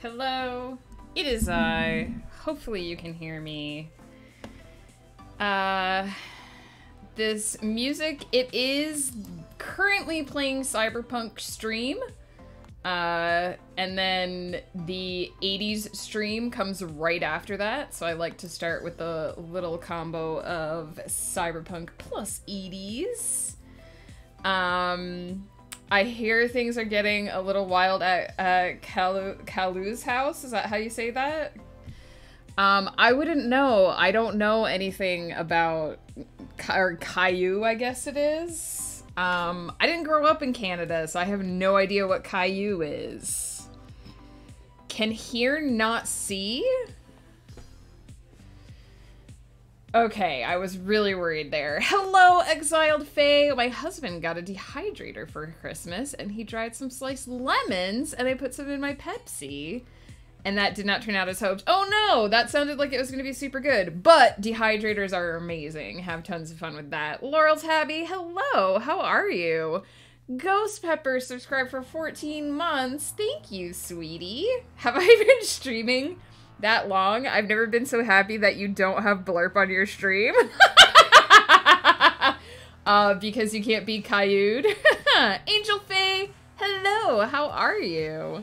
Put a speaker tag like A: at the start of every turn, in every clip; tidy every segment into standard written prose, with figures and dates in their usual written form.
A: Hello. It is I. Hopefully you can hear me. This music, it is currently playing Cyberpunk stream. And then the 80s stream comes right after that. So I like to start with the little combo of Cyberpunk plus 80s. I hear things are getting a little wild at Kalu's house. Is that how you say that? I wouldn't know. I don't know anything about Caillou, I guess it is. I didn't grow up in Canada, so I have no idea what Caillou is. Can hear, not see? Okay, I was really worried there. Hello, Exiled Fae! My husband got a dehydrator for Christmas, and he dried some sliced lemons, and I put some in my Pepsi. And that did not turn out as hoped. Oh no! That sounded like it was going to be super good. But dehydrators are amazing. Have tons of fun with that. Laurel Tabby, hello! How are you? Ghost Pepper subscribed for 14 months. Thank you, sweetie. Have I been streaming that long? I've never been so happy that you don't have blurp on your stream. Because you can't be Caillou'd. Angel Faye, hello, how are you?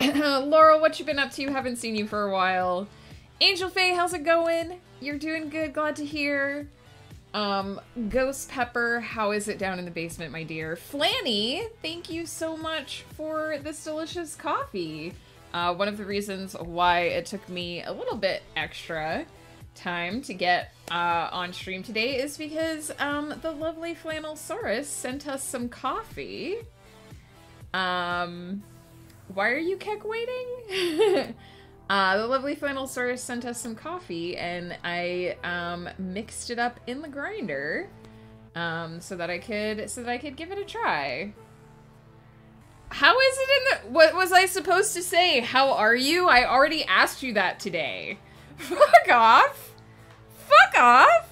A: Laurel, what you been up to? Haven't seen you for a while. Angel Faye, how's it going? You're doing good, glad to hear. Ghost Pepper, how is it down in the basement, my dear? Flanny, thank you so much for this delicious coffee. One of the reasons why it took me a little bit extra time to get on stream today is because the lovely Flannelsaurus sent us some coffee. Why are you Keck waiting? The lovely Flannelsaurus sent us some coffee, and I mixed it up in the grinder so that I could give it a try. How is it in the... What was I supposed to say? How are you? I already asked you that today. Fuck off. Fuck off.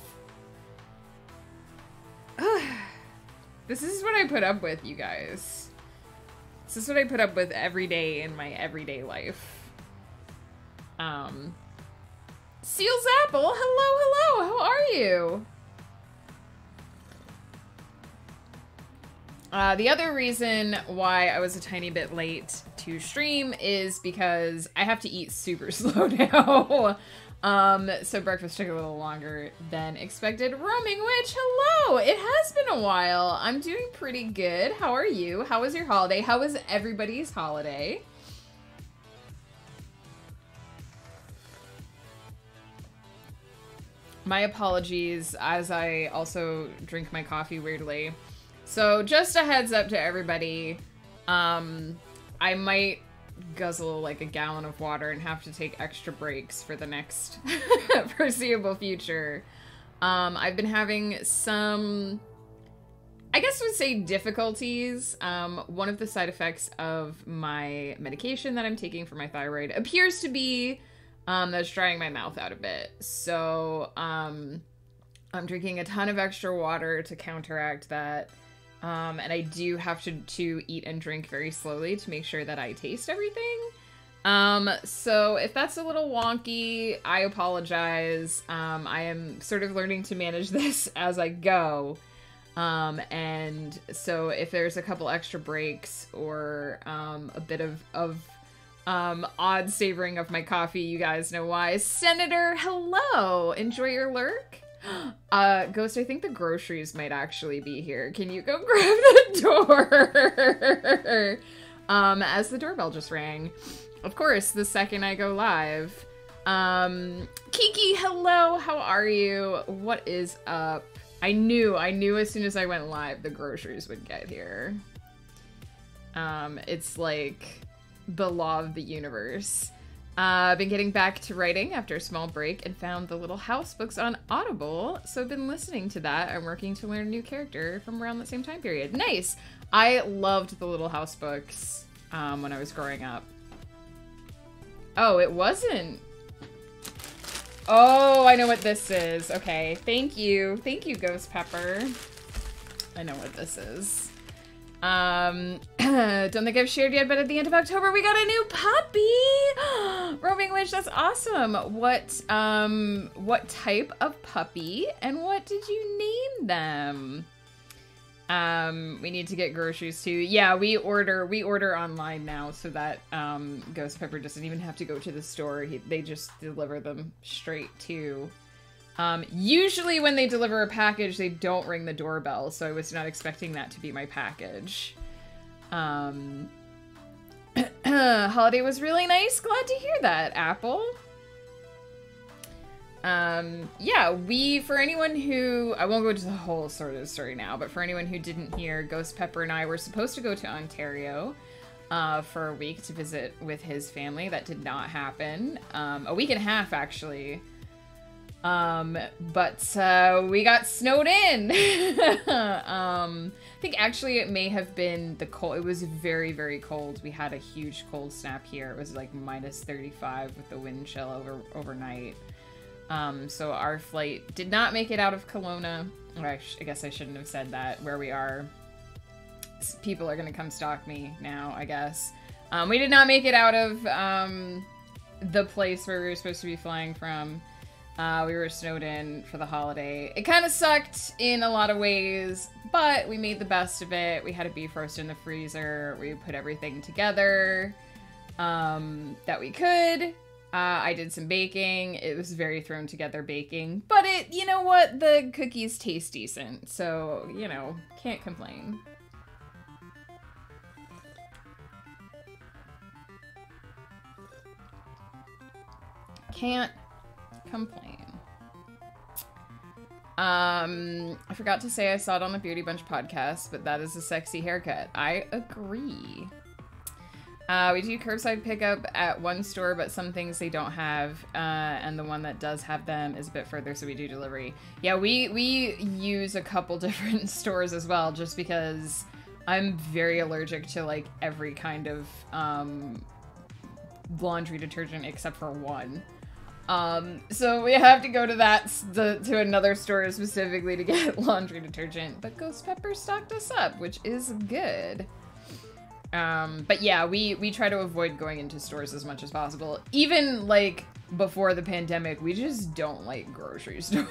A: This is what I put up with, you guys. This is what I put up with every day in my everyday life. Seal's Apple, hello, hello, how are you? The other reason why I was a tiny bit late to stream is because I have to eat super slow now. So breakfast took a little longer than expected. Roaming Witch, hello! It has been a while. I'm doing pretty good. How are you? How was your holiday? How was everybody's holiday? My apologies as I also drink my coffee weirdly. So just a heads up to everybody, I might guzzle like a gallon of water and have to take extra breaks for the next foreseeable future. I've been having some, I guess I would say, difficulties. One of the side effects of my medication that I'm taking for my thyroid appears to be that's drying my mouth out a bit. So I'm drinking a ton of extra water to counteract that. And I do have to eat and drink very slowly to make sure that I taste everything. So if that's a little wonky, I apologize. I am sort of learning to manage this as I go. And so if there's a couple extra breaks or a bit of odd savoring of my coffee, you guys know why. Senator, hello! Enjoy your lurk? Ghost, I think the groceries might actually be here. Can you go grab the door? As the doorbell just rang. Of course, the second I go live. Kiki, hello, how are you? What is up? I knew as soon as I went live the groceries would get here. It's like the law of the universe. I've been getting back to writing after a small break and found the Little House books on Audible, so I've been listening to that and working to learn a new character from around the same time period. Nice! I loved the Little House books when I was growing up. Oh, it wasn't. Oh, I know what this is. Okay, thank you. Thank you, Ghost Pepper. I know what this is. Don't think I've shared yet, but at the end of October, we got a new puppy! Roaming Witch, that's awesome. What type of puppy and what did you name them? We need to get groceries too. Yeah, we order online now so that, Ghost Pepper doesn't even have to go to the store. They just deliver them straight to... Usually when they deliver a package, they don't ring the doorbell, so I was not expecting that to be my package. Holiday was really nice. Glad to hear that, Apple. Yeah, for anyone who, I won't go into the whole sort of story now, but for anyone who didn't hear, Ghost Pepper and I were supposed to go to Ontario, for a week to visit with his family. That did not happen. A week and a half, actually. But we got snowed in. I think actually it may have been the cold. It was very, very cold. We had a huge cold snap here. It was like minus 35 with the wind chill overnight. So our flight did not make it out of Kelowna. Or I guess I shouldn't have said that, where we are. People are gonna come stalk me now, I guess. We did not make it out of, the place where we were supposed to be flying from. We were snowed in for the holiday. It kind of sucked in a lot of ways, but we made the best of it. We had a beef roast in the freezer. We put everything together that we could. I did some baking. It was very thrown together baking, but you know what? The cookies taste decent, so, you know, can't complain. Can't complain. I forgot to say I saw it on the Beauty Bunch podcast, but that is a sexy haircut. I agree. We do curbside pickup at one store, but some things they don't have, and the one that does have them is a bit further, so we do delivery. Yeah, we use a couple different stores as well, just because I'm very allergic to, like, every kind of, laundry detergent except for one. So we have to go to to another store specifically to get laundry detergent, but Ghost Pepper stocked us up, which is good. But yeah, we try to avoid going into stores as much as possible. Even, like, before the pandemic, we just don't like grocery stores.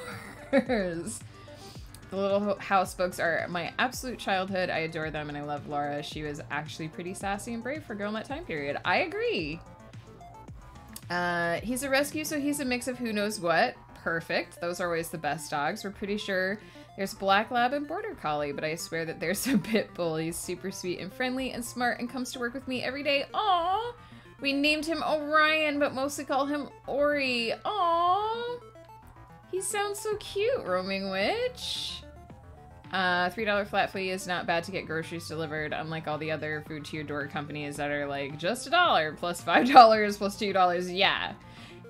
A: The Little House books are my absolute childhood. I adore them, and I love Laura. She was actually pretty sassy and brave for a girl in that time period. I agree. He's a rescue, so he's a mix of who knows what. Perfect. Those are always the best dogs. We're pretty sure there's Black Lab and Border Collie, but I swear that there's a Pit Bull. He's super sweet and friendly and smart and comes to work with me every day. Aww! We named him Orion, but mostly call him Ori. Aww! He sounds so cute, Roaming Witch. $3 flat fee is not bad to get groceries delivered, unlike all the other food to your door companies that are like just $1 plus $5 plus $2. Yeah.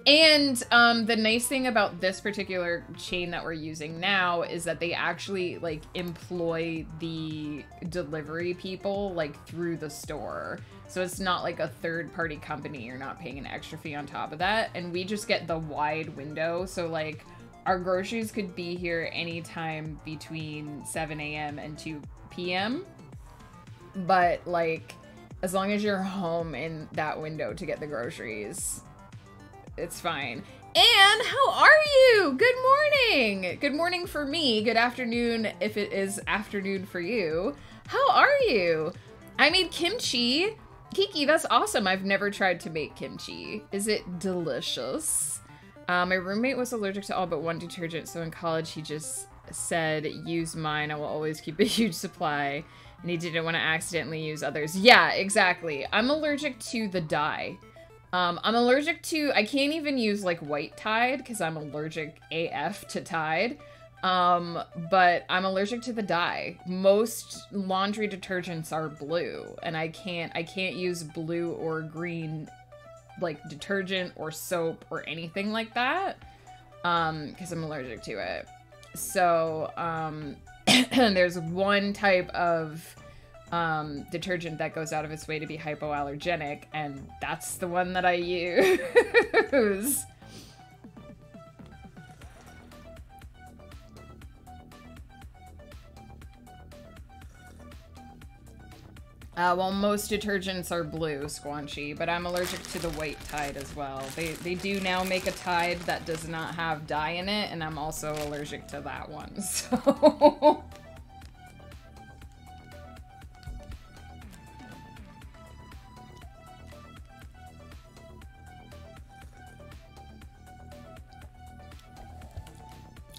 A: And the nice thing about this particular chain that we're using now is that they actually, like, employ the delivery people, like, through the store. So it's not like a third-party company. You're not paying an extra fee on top of that. And we just get the wide window. So, like, our groceries could be here anytime between 7 a.m. and 2 p.m. But, like, as long as you're home in that window to get the groceries, it's fine. And how are you? Good morning. Good morning for me. Good afternoon if it is afternoon for you. How are you? I made kimchi. Kiki, that's awesome. I've never tried to make kimchi. Is it delicious? My roommate was allergic to all but one detergent, so in college he just said, use mine, I will always keep a huge supply. And he didn't want to accidentally use others. Yeah, exactly. I'm allergic to the dye. I'm allergic to, I can't even use, like, white Tide because I'm allergic AF to Tide. But I'm allergic to the dye. Most laundry detergents are blue, and I can't use blue or green, like, detergent or soap or anything like that, because I'm allergic to it. So, there's one type of detergent that goes out of its way to be hypoallergenic, and that's the one that I use. Well, most detergents are blue, Squanchy, but I'm allergic to the white Tide as well. They do now make a Tide that does not have dye in it, and I'm also allergic to that one, so...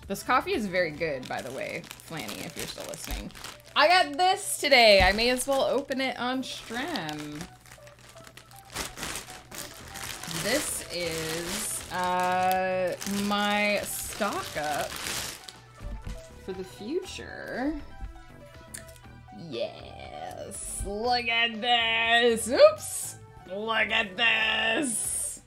A: This coffee is very good, by the way, Flanny, if you're still listening. I got this today. I may as well open it on stream. This is my stock up for the future. Yes, look at this. Oops, look at this.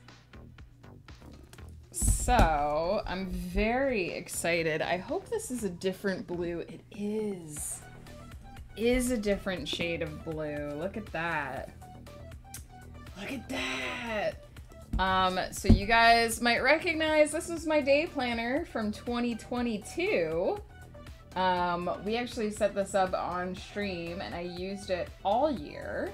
A: So, I'm very excited. I hope this is a different blue. It is. Is a different shade of blue. Look at that. Look at that. So you guys might recognize this was my day planner from 2022. We actually set this up on stream and I used it all year.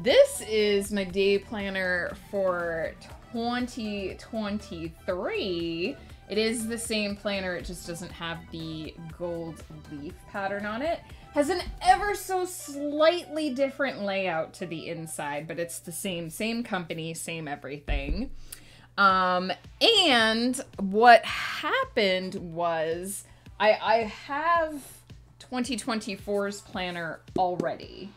A: This is my day planner for 2023. It is the same planner, it just doesn't have the gold leaf pattern on it. Has an ever so slightly different layout to the inside, but it's the same company, same everything. And what happened was I have 2024's planner already.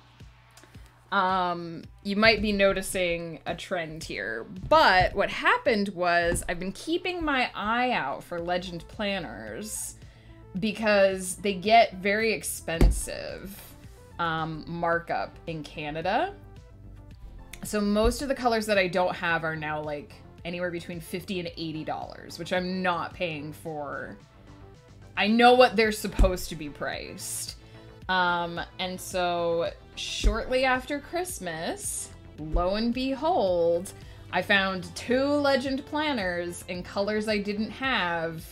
A: You might be noticing a trend here, but what happened was I've been keeping my eye out for Legend planners because they get very expensive markup in Canada. So most of the colors that I don't have are now like anywhere between $50 and $80, which I'm not paying for. I know what they're supposed to be priced. And so shortly after Christmas, lo and behold, I found 2 Legend planners in colors I didn't have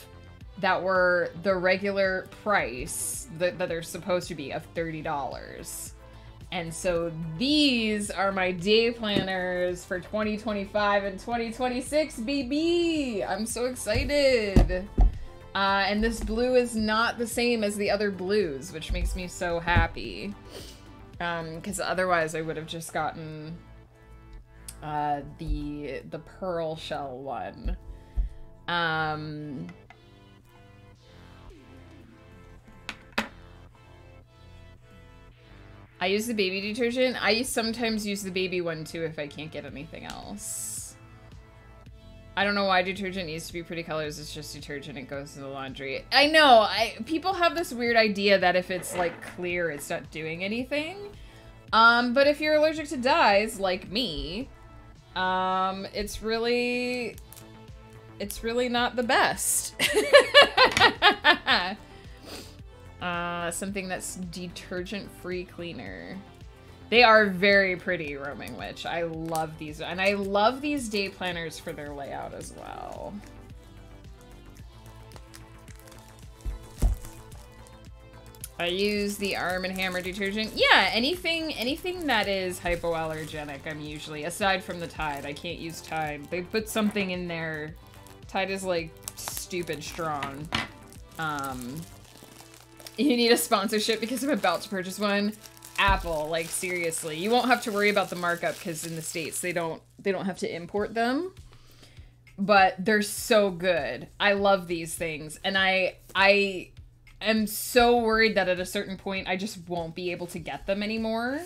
A: that were the regular price that they're supposed to be of $30. And so these are my day planners for 2025 and 2026, baby! I'm so excited! And this blue is not the same as the other blues, which makes me so happy. Because otherwise I would have just gotten the pearl shell one. I use the baby detergent. I sometimes use the baby one too if I can't get anything else. I don't know why detergent needs to be pretty colors. It's just detergent. It goes to the laundry. I know. People have this weird idea that if it's like clear, it's not doing anything. But if you're allergic to dyes, like me, it's really not the best. Something that's detergent-free cleaner. They are very pretty, Roaming Witch. I love these. And I love these day planners for their layout as well. I use the Arm & Hammer detergent. Yeah, anything that is hypoallergenic, I'm usually, aside from the Tide. I can't use Tide. They put something in there. Tide is like stupid strong. You need a sponsorship because I'm about to purchase one. Apple, like seriously, you won't have to worry about the markup because in the States they don't have to import them, but they're so good. I love these things, and I am so worried that at a certain point I just won't be able to get them anymore.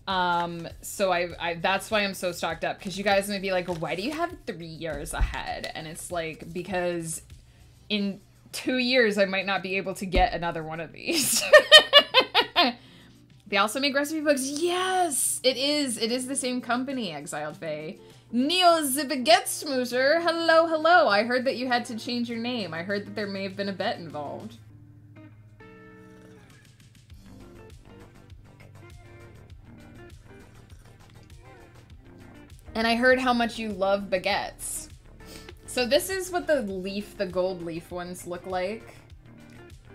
A: So I that's why I'm so stocked up, because you guys may be like, why do you have 3 years ahead? And it's like, because in 2 years I might not be able to get another one of these. They also make recipe books. Yes, it is. It is the same company, Exiled Faye. Neo the Baguette Smoozer. Hello, hello. I heard that you had to change your name. I heard that there may have been a bet involved. And I heard how much you love baguettes. So this is what the gold leaf ones look like.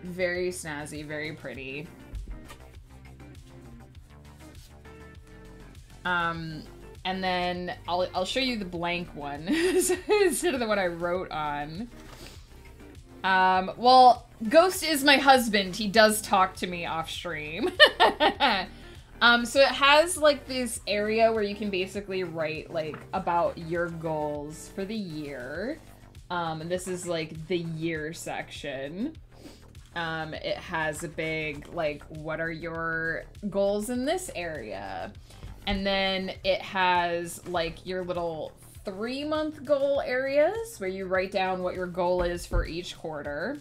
A: Very snazzy, very pretty. And then I'll show you the blank one instead of the one I wrote on. Well, Ghost is my husband. He does talk to me off stream. So it has like this area where you can basically write like about your goals for the year. And this is like the year section. It has a big like, what are your goals in this area? And then it has like your little 3-month goal areas where you write down what your goal is for each quarter.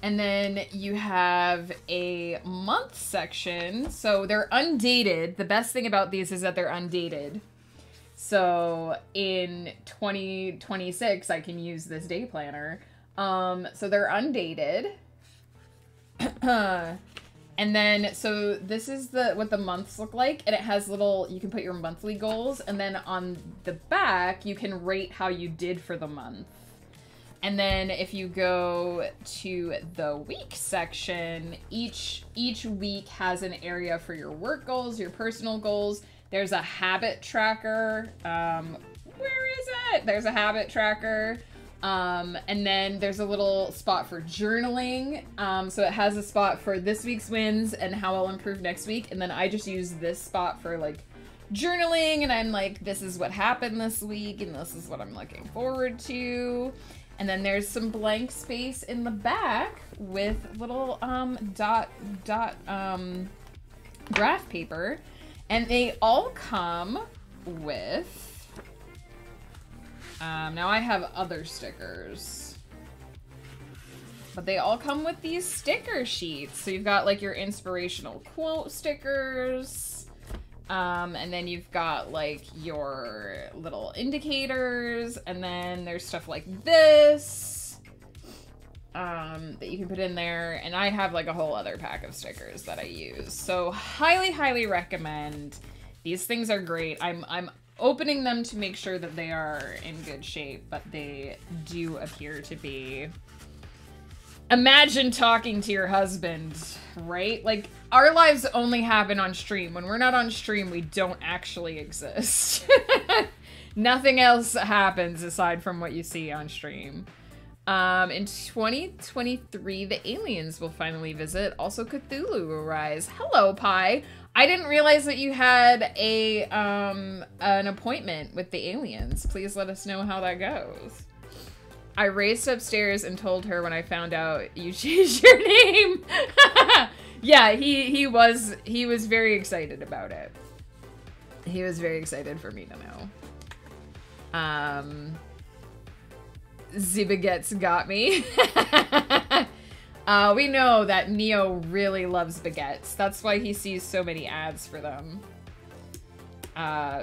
A: And then you have a month section. So they're undated. The best thing about these is that they're undated. So in 2026, I can use this day planner. So they're undated. And then, so this is what the months look like, and it has little, you can put your monthly goals, and then on the back, you can rate how you did for the month. And then if you go to the week section, each week has an area for your work goals, your personal goals. There's a habit tracker. Where is it? There's a habit tracker. And then there's a little spot for journaling. So it has a spot for this week's wins and how I'll improve next week. And then I just use this spot for like journaling, and I'm like, this is what happened this week, and this is what I'm looking forward to. And then there's some blank space in the back with little graph paper, and they all come with now I have other stickers, but they all come with these sticker sheets. So you've got like your inspirational quote stickers, and then you've got like your little indicators, and then there's stuff like this that you can put in there, and I have like a whole other pack of stickers that I use. So highly recommend. These things are great. I'm opening them to make sure that they are in good shape, but they do appear to be. Imagine talking to your husband, right? Like, our lives only happen on stream. When we're not on stream, we don't actually exist. Nothing else happens aside from what you see on stream. In 2023, the aliens will finally visit. Also, Cthulhu will rise. Hello, Pi. I didn't realize that you had an appointment with the aliens. Please let us know how that goes. I raced upstairs and told her when I found out you changed your name. Yeah, he was very excited about it. He was very excited for me to know. Zibaguettes got me. We know that Neo really loves baguettes. That's why he sees so many ads for them.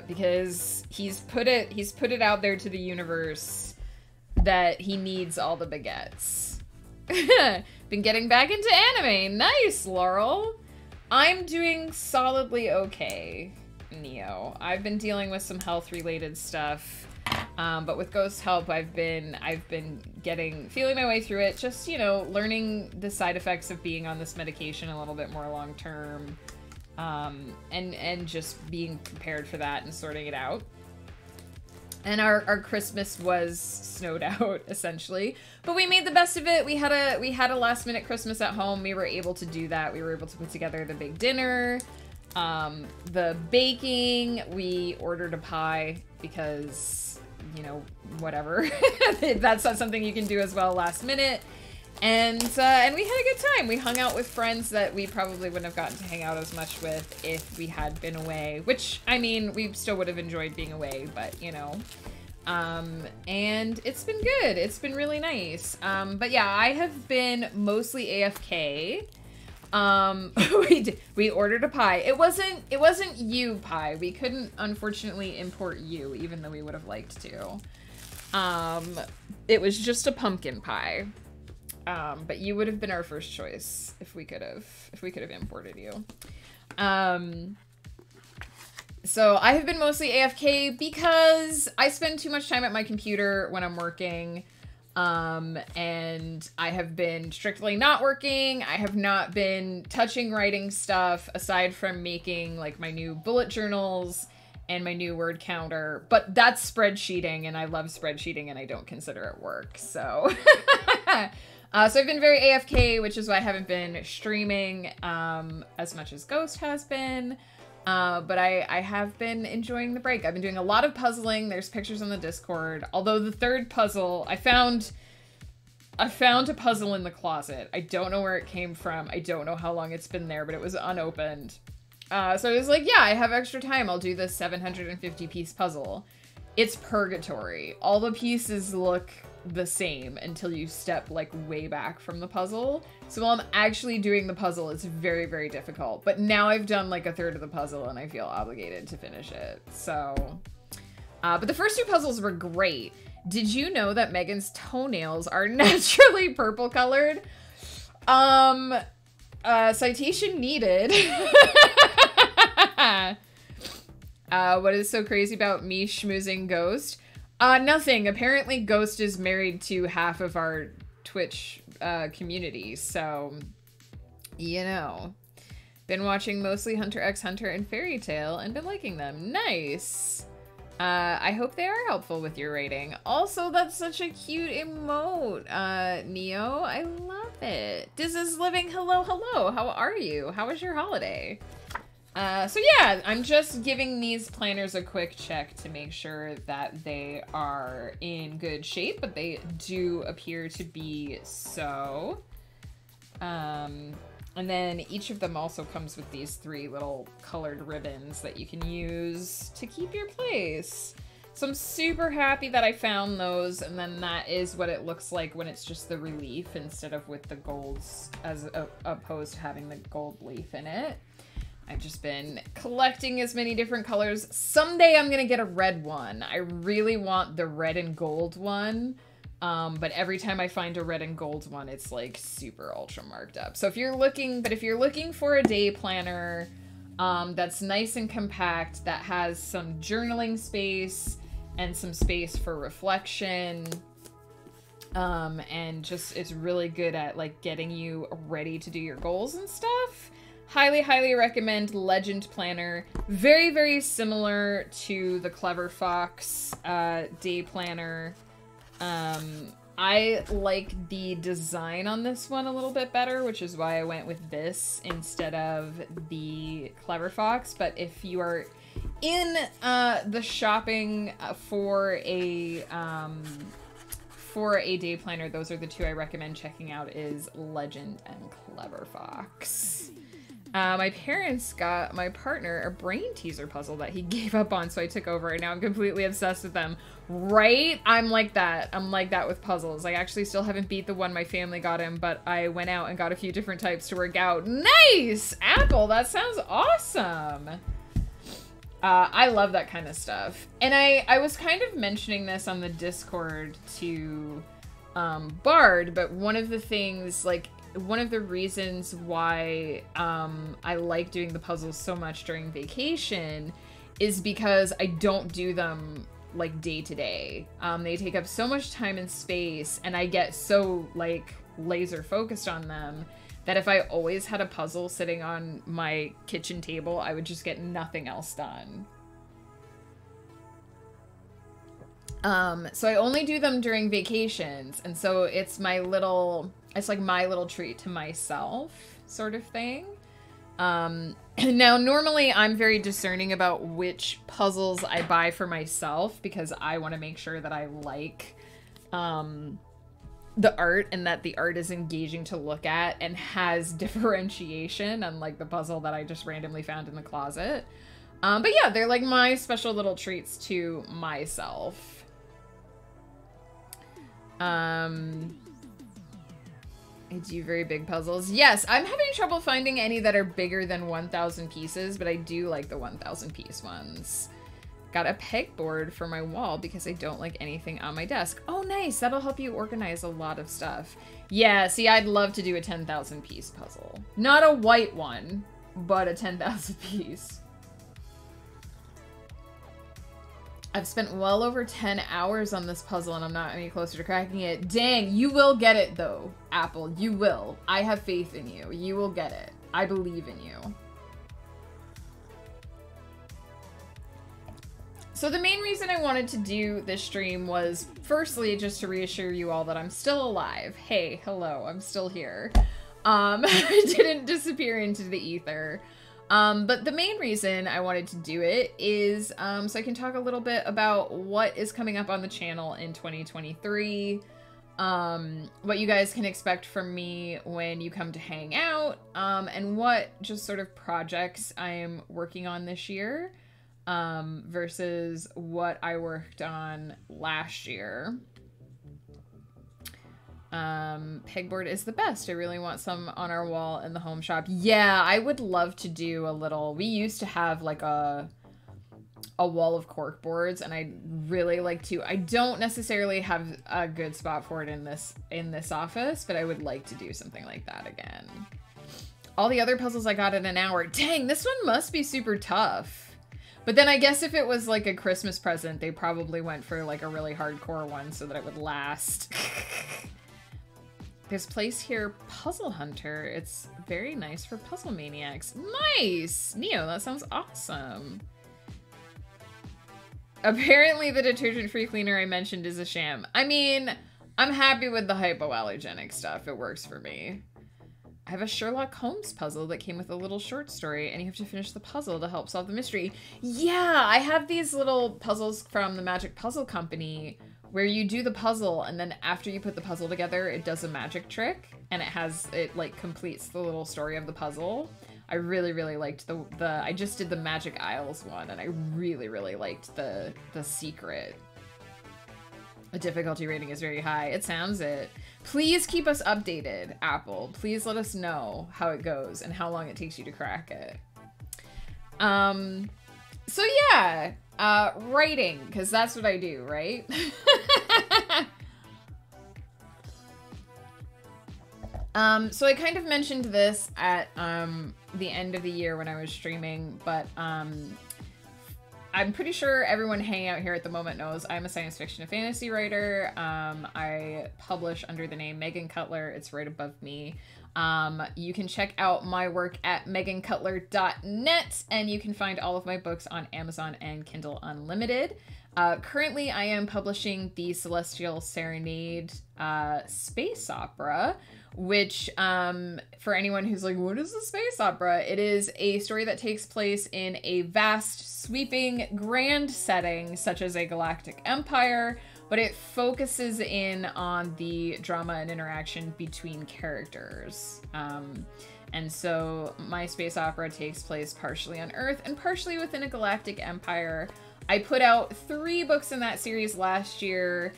A: Because he's put it out there to the universe that he needs all the baguettes. Been getting back into anime. Nice, Laurel. I'm doing solidly okay, Neo. I've been dealing with some health-related stuff. But with Ghost's help, I've been feeling my way through it, just, you know, learning the side effects of being on this medication a little bit more long term, and just being prepared for that and sorting it out. And our Christmas was snowed out, essentially, but we made the best of it. We had a last minute Christmas at home. We were able to do that. We were able to put together the big dinner, the baking. We ordered a pie because, you know, whatever. That's not something you can do as well last minute. And we had a good time. We hung out with friends that we probably wouldn't have gotten to hang out as much with if we had been away, which, I mean, we still would have enjoyed being away, but, you know. And it's been good. It's been really nice. But yeah, I have been mostly AFK. We ordered a pie. It wasn't you pie. We couldn't, unfortunately, import you, even though we would have liked to. It was just a pumpkin pie. But you would have been our first choice if we could have imported you. So I have been mostly AFK because I spend too much time at my computer when I'm working. And I have been strictly not working. I have not been touching writing stuff aside from making like my new bullet journals and my new word counter, but that's spreadsheeting and I love spreadsheeting and I don't consider it work. So, so I've been very AFK, which is why I haven't been streaming, as much as Ghost has been. But I have been enjoying the break. I've been doing a lot of puzzling. There's pictures on the Discord. Although the third puzzle, I found a puzzle in the closet. I don't know where it came from. I don't know how long it's been there, but it was unopened. So I was like, yeah, I have extra time. I'll do this 750 piece puzzle. It's purgatory. All the pieces look the same until you step like way back from the puzzle. So while I'm actually doing the puzzle, it's very, very difficult. But now I've done like a third of the puzzle and I feel obligated to finish it. So, but the first two puzzles were great. Did you know that Megan's toenails are naturally purple colored? Citation needed. What is so crazy about me schmoozing Ghost? Nothing. Apparently Ghost is married to half of our Twitch community, so, you know. Been watching mostly Hunter x Hunter and Fairy Tail and been liking them. Nice! I hope they are helpful with your rating. Also, that's such a cute emote, Neo. I love it. This is Living, hello, hello. How are you? How was your holiday? So yeah, I'm just giving these planners a quick check to make sure that they are in good shape, but they do appear to be so. And then each of them also comes with these 3 little colored ribbons that you can use to keep your place. So I'm super happy that I found those, and then that is what it looks like when it's just the relief instead of with the golds, as opposed to having the gold leaf in it. I've just been collecting as many different colors. Someday I'm gonna get a red one. I really want the red and gold one. But every time I find a red and gold one, it's like super ultra marked up. So if you're looking for a day planner, that's nice and compact, that has some journaling space and some space for reflection, and just, it's really good at like getting you ready to do your goals and stuff. Highly, highly recommend Legend Planner. Very, very similar to the Clever Fox day planner. I like the design on this one a little bit better, which is why I went with this instead of the Clever Fox. But if you are in the shopping for a day planner, those are the 2 I recommend checking out, is Legend and Clever Fox. My parents got my partner a brain teaser puzzle that he gave up on, so I took over, and now I'm completely obsessed with them. Right? I'm like that. I'm like that with puzzles. I actually still haven't beat the one my family got him, but I went out and got a few different types to work out. Nice! Apple, that sounds awesome! I love that kind of stuff. And I was kind of mentioning this on the Discord to Bard, but one of the things, like, one of the reasons why I like doing the puzzles so much during vacation is because I don't do them like day to day. They take up so much time and space, and I get so like laser focused on them that if I always had a puzzle sitting on my kitchen table, I would just get nothing else done. So I only do them during vacations, and so it's my little treat to myself sort of thing. Now, normally I'm very discerning about which puzzles I buy for myself because I want to make sure that I like the art and that the art is engaging to look at and has differentiation, unlike the puzzle that I just randomly found in the closet. But yeah, they're like my special little treats to myself. I do very big puzzles. Yes, I'm having trouble finding any that are bigger than 1,000 pieces, but I do like the 1,000 piece ones. Got a pegboard for my wall because I don't like anything on my desk. Oh, nice. That'll help you organize a lot of stuff. Yeah, see, I'd love to do a 10,000 piece puzzle. Not a white one, but a 10,000 piece. I've spent well over 10 hours on this puzzle and I'm not any closer to cracking it. Dang, you will get it though, Apple. You will. I have faith in you. You will get it. I believe in you. So the main reason I wanted to do this stream was, firstly, just to reassure you all that I'm still alive. Hey, hello, I'm still here. I didn't disappear into the ether. But the main reason I wanted to do it is so I can talk a little bit about what is coming up on the channel in 2023, what you guys can expect from me when you come to hang out, and what just sort of projects I'm working on this year. Versus what I worked on last year. Pegboard is the best. I really want some on our wall in the home shop. Yeah, I would love to do a little... We used to have like a wall of cork boards, and I'd really like to... I don't necessarily have a good spot for it in this office, but I would like to do something like that again. All the other puzzles I got in an hour. Dang, this one must be super tough. But then I guess if it was like a Christmas present, they probably went for like a really hardcore one so that it would last. This place here, Puzzle Hunter. It's very nice for puzzle maniacs. Nice! Neo, that sounds awesome. Apparently the detergent-free cleaner I mentioned is a sham. I mean, I'm happy with the hypoallergenic stuff. It works for me. I have a Sherlock Holmes puzzle that came with a little short story, and you have to finish the puzzle to help solve the mystery. Yeah, I have these little puzzles from the Magic Puzzle Company where you do the puzzle, and then after you put the puzzle together, it does a magic trick, and it like completes the little story of the puzzle. I really, really liked the I just did the Magic Isles one, and I really, really liked the secret. The difficulty rating is very high. It sounds it. Please keep us updated, Apple. Please let us know how it goes and how long it takes you to crack it. So yeah, writing, because that's what I do, right? So I kind of mentioned this at the end of the year when I was streaming, but I'm pretty sure everyone hanging out here at the moment knows I'm a science fiction and fantasy writer. I publish under the name Megan Cutler. It's right above me. You can check out my work at megancutler.net, and you can find all of my books on Amazon and Kindle Unlimited. Currently, I am publishing the Celestial Serenade space opera, which, for anyone who's like, what is a space opera? It is a story that takes place in a vast, sweeping, grand setting, such as a galactic empire, but it focuses in on the drama and interaction between characters. And so my space opera takes place partially on Earth and partially within a galactic empire. I put out 3 books in that series last year.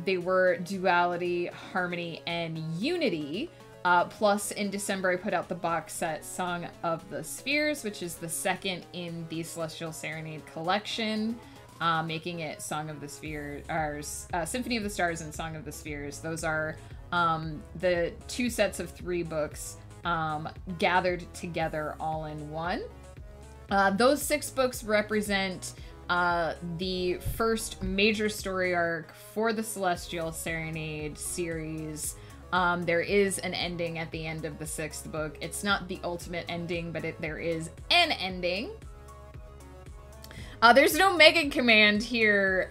A: They were Duality, Harmony, and Unity. Plus, in December, I put out the box set Song of the Spheres, which is the second in the Celestial Serenade collection, making it Song of the Spheres, or Symphony of the Stars and Song of the Spheres. Those are the 2 sets of 3 books gathered together all in one. Those 6 books represent the first major story arc for the Celestial Serenade series. There is an ending at the end of the 6th book. It's not the ultimate ending, but there is an ending. There's no Megan command here,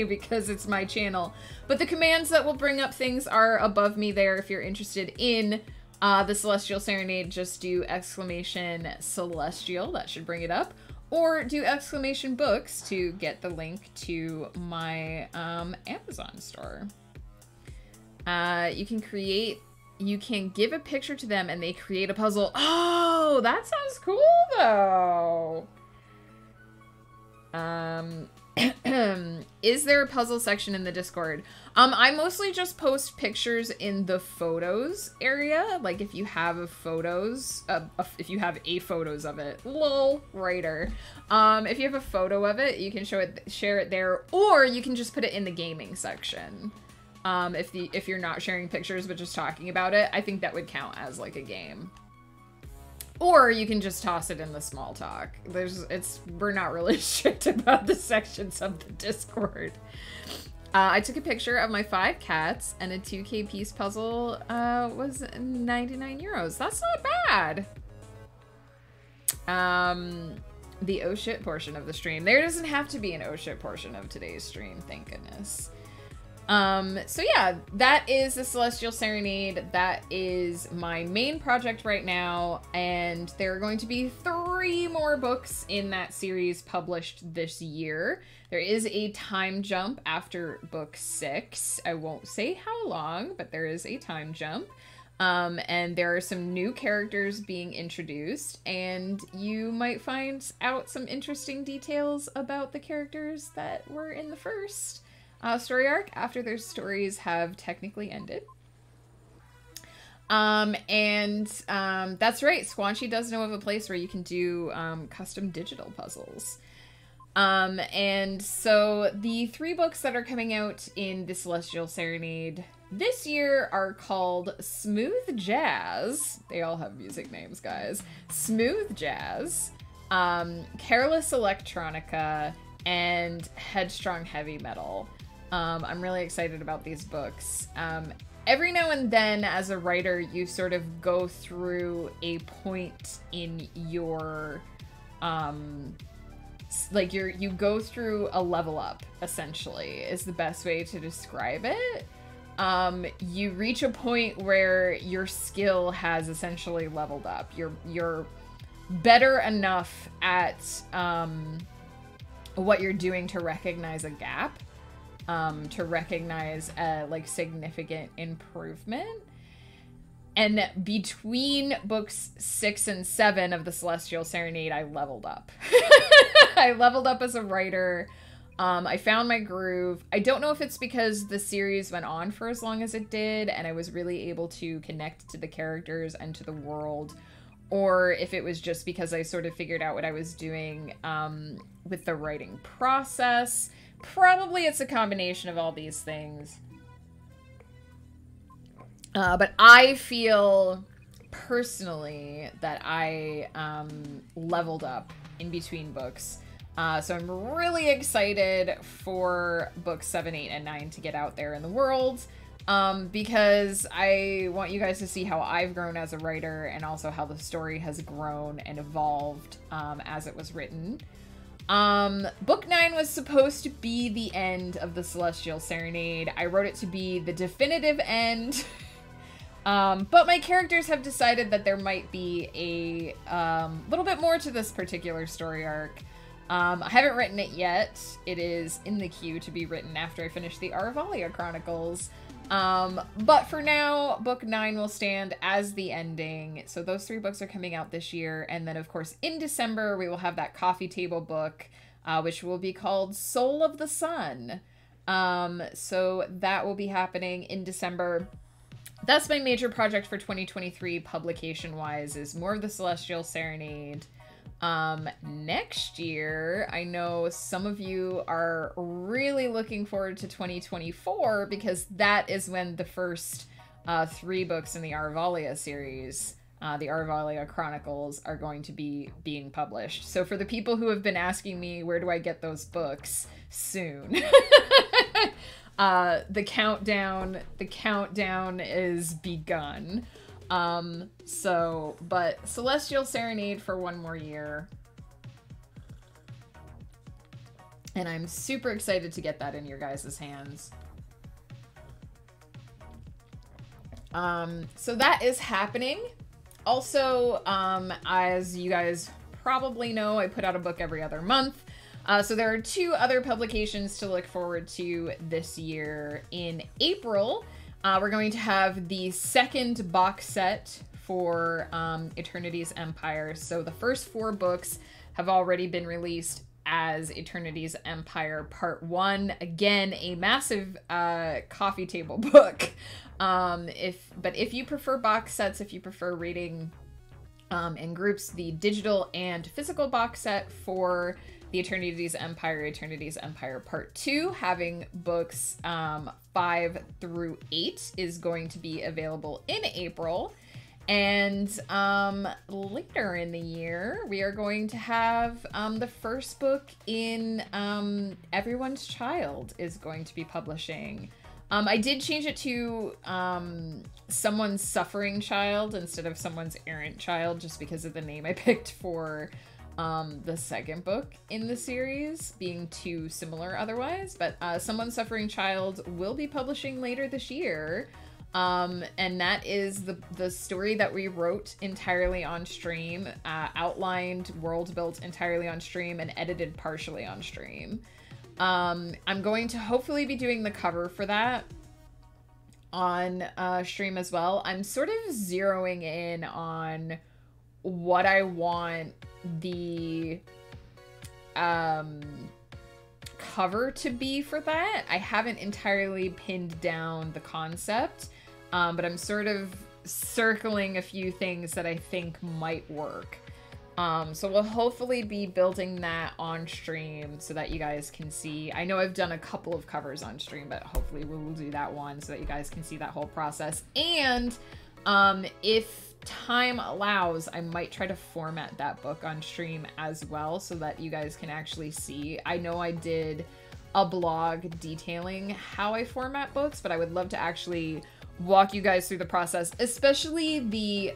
A: because it's my channel. But the commands that will bring up things are above me there. If you're interested in the Celestial Serenade, just do !Celestial, that should bring it up. Or do !Books to get the link to my Amazon store. You can give a picture to them and they create a puzzle. Oh, that sounds cool though. Is there a puzzle section in the Discord? I mostly just post pictures in the photos area. Like if you have photos, if you have a photos of it, lol, writer. If you have a photo of it, you can share it there, or you can just put it in the gaming section. If you're not sharing pictures but just talking about it, I think that would count as like a game. Or you can just toss it in the small talk. We're not really strict about the sections of the Discord. I took a picture of my 5 cats, and a 2K piece puzzle was 99 euros. That's not bad. The oh shit portion of the stream. There doesn't have to be an oh shit portion of today's stream, thank goodness. So yeah, that is the Celestial Serenade. That is my main project right now, and there are going to be 3 more books in that series published this year. There is a time jump after book 6. I won't say how long, but there is a time jump. And there are some new characters being introduced, and you might find out some interesting details about the characters that were in the first story arc after their stories have technically ended. That's right, Squanchy does know of a place where you can do custom digital puzzles. And so the 3 books that are coming out in the Celestial Serenade this year are called Smooth Jazz. They all have music names, guys. Smooth Jazz, Careless Electronica, and Headstrong Heavy Metal. I'm really excited about these books. Every now and then, as a writer, you sort of go through a point in your, you go through a level up, essentially, is the best way to describe it. You reach a point where your skill has essentially leveled up. You're better enough at, what you're doing to recognize a gap. To recognize a significant improvement. And between books 6 and 7 of the Celestial Serenade, I leveled up. I leveled up as a writer. I found my groove. I don't know if it's because the series went on for as long as it did, and I was really able to connect to the characters and to the world, or if it was just because I sort of figured out what I was doing with the writing process. Probably it's a combination of all these things. But I feel personally that I leveled up in between books. So I'm really excited for books 7, 8, and 9 to get out there in the world. Because I want you guys to see how I've grown as a writer, and also how the story has grown and evolved as it was written. Book 9 was supposed to be the end of the Celestial Serenade. I wrote it to be the definitive end. But my characters have decided that there might be a little bit more to this particular story arc. I haven't written it yet. It is in the queue to be written after I finish the Arvalia Chronicles. But for now, book 9 will stand as the ending. So those 3 books are coming out this year. And then, of course, in December, we will have that coffee table book, which will be called Soul of the Sun. So that will be happening in December. That's my major project for 2023 publication-wise, is more of the Celestial Serenade. Next year, I know some of you are really looking forward to 2024, because that is when the first 3 books in the Arvalia series, the Arvalia Chronicles, are going to be being published. So for the people who have been asking me, where do I get those books? Soon. The countdown is begun. But Celestial Serenade for 1 more year. And I'm super excited to get that in your guys' hands. So that is happening. Also, as you guys probably know, I put out a book every other month. So there are 2 other publications to look forward to this year. In April, we're going to have the 2nd box set for Eternity's Empire. So the first 4 books have already been released as Eternity's Empire Part 1. Again, a massive coffee table book. But if you prefer box sets, if you prefer reading in groups, the digital and physical box set for the Eternity's Empire Part 2, having books 5 through 8, is going to be available in April. And later in the year, we are going to have the first book in Everyone's Child is going to be publishing. I did change it to Someone's Suffering Child instead of Someone's Errant Child, just because of the name I picked for the second book in the series, being too similar otherwise. But Someone's Suffering Child will be publishing later this year. And that is the story that we wrote entirely on stream, outlined, world built entirely on stream, and edited partially on stream. I'm going to hopefully be doing the cover for that on stream as well. I'm sort of zeroing in on what I want the cover to be for that. I haven't entirely pinned down the concept, but I'm sort of circling a few things that I think might work. So we'll hopefully be building that on stream so that you guys can see. I know I've done a couple of covers on stream, but hopefully we will do that one so that you guys can see that whole process. And if time allows, I might try to format that book on stream as well so that you guys can actually see. I know I did a blog detailing how I format books, but I would love to actually walk you guys through the process, especially the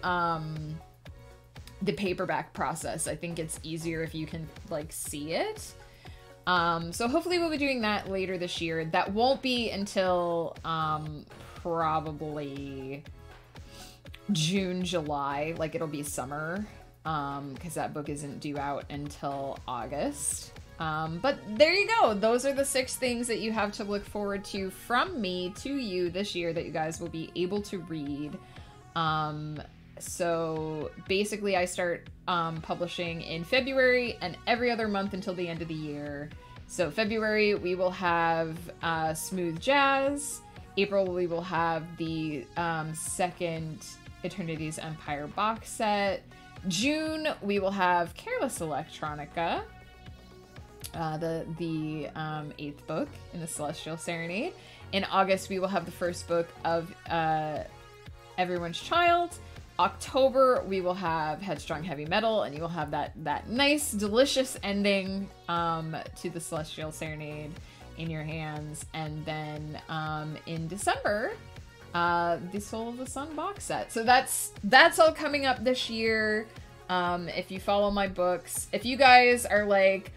A: paperback process. I think it's easier if you can like see it. So hopefully we'll be doing that later this year. That won't be until probably June, July, like it'll be summer, because that book isn't due out until August. But there you go. Those are the 6 things that you have to look forward to from me to you this year that you guys will be able to read. So basically I start publishing in February and every other month until the end of the year. So February we will have Smooth Jazz. April we will have the second Eternity's Empire box set. June we will have Careless Electronica, the 8th book in the Celestial Serenade. In August we will have the first book of Everyone's Child. October we will have Headstrong Heavy Metal, and you will have that nice delicious ending to the Celestial Serenade in your hands. And then in December the Soul of the Sun box set. So that's all coming up this year. If you follow my books, if you guys are like,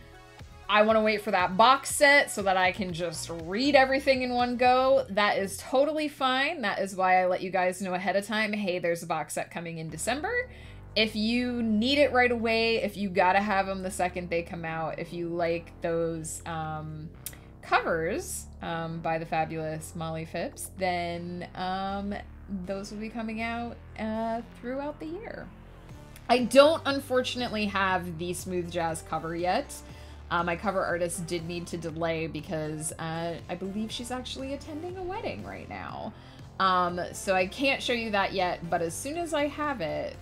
A: I want to wait for that box set so that I can just read everything in one go, that is totally fine. That is why I let you guys know ahead of time, hey, there's a box set coming in December. If you need it right away, if you gotta have them the second they come out, if you like those covers by the fabulous Molly Phipps, then those will be coming out throughout the year. I don't, unfortunately, have the Smooth Jazz cover yet. My cover artist did need to delay because I believe she's actually attending a wedding right now. So I can't show you that yet, but as soon as I have it,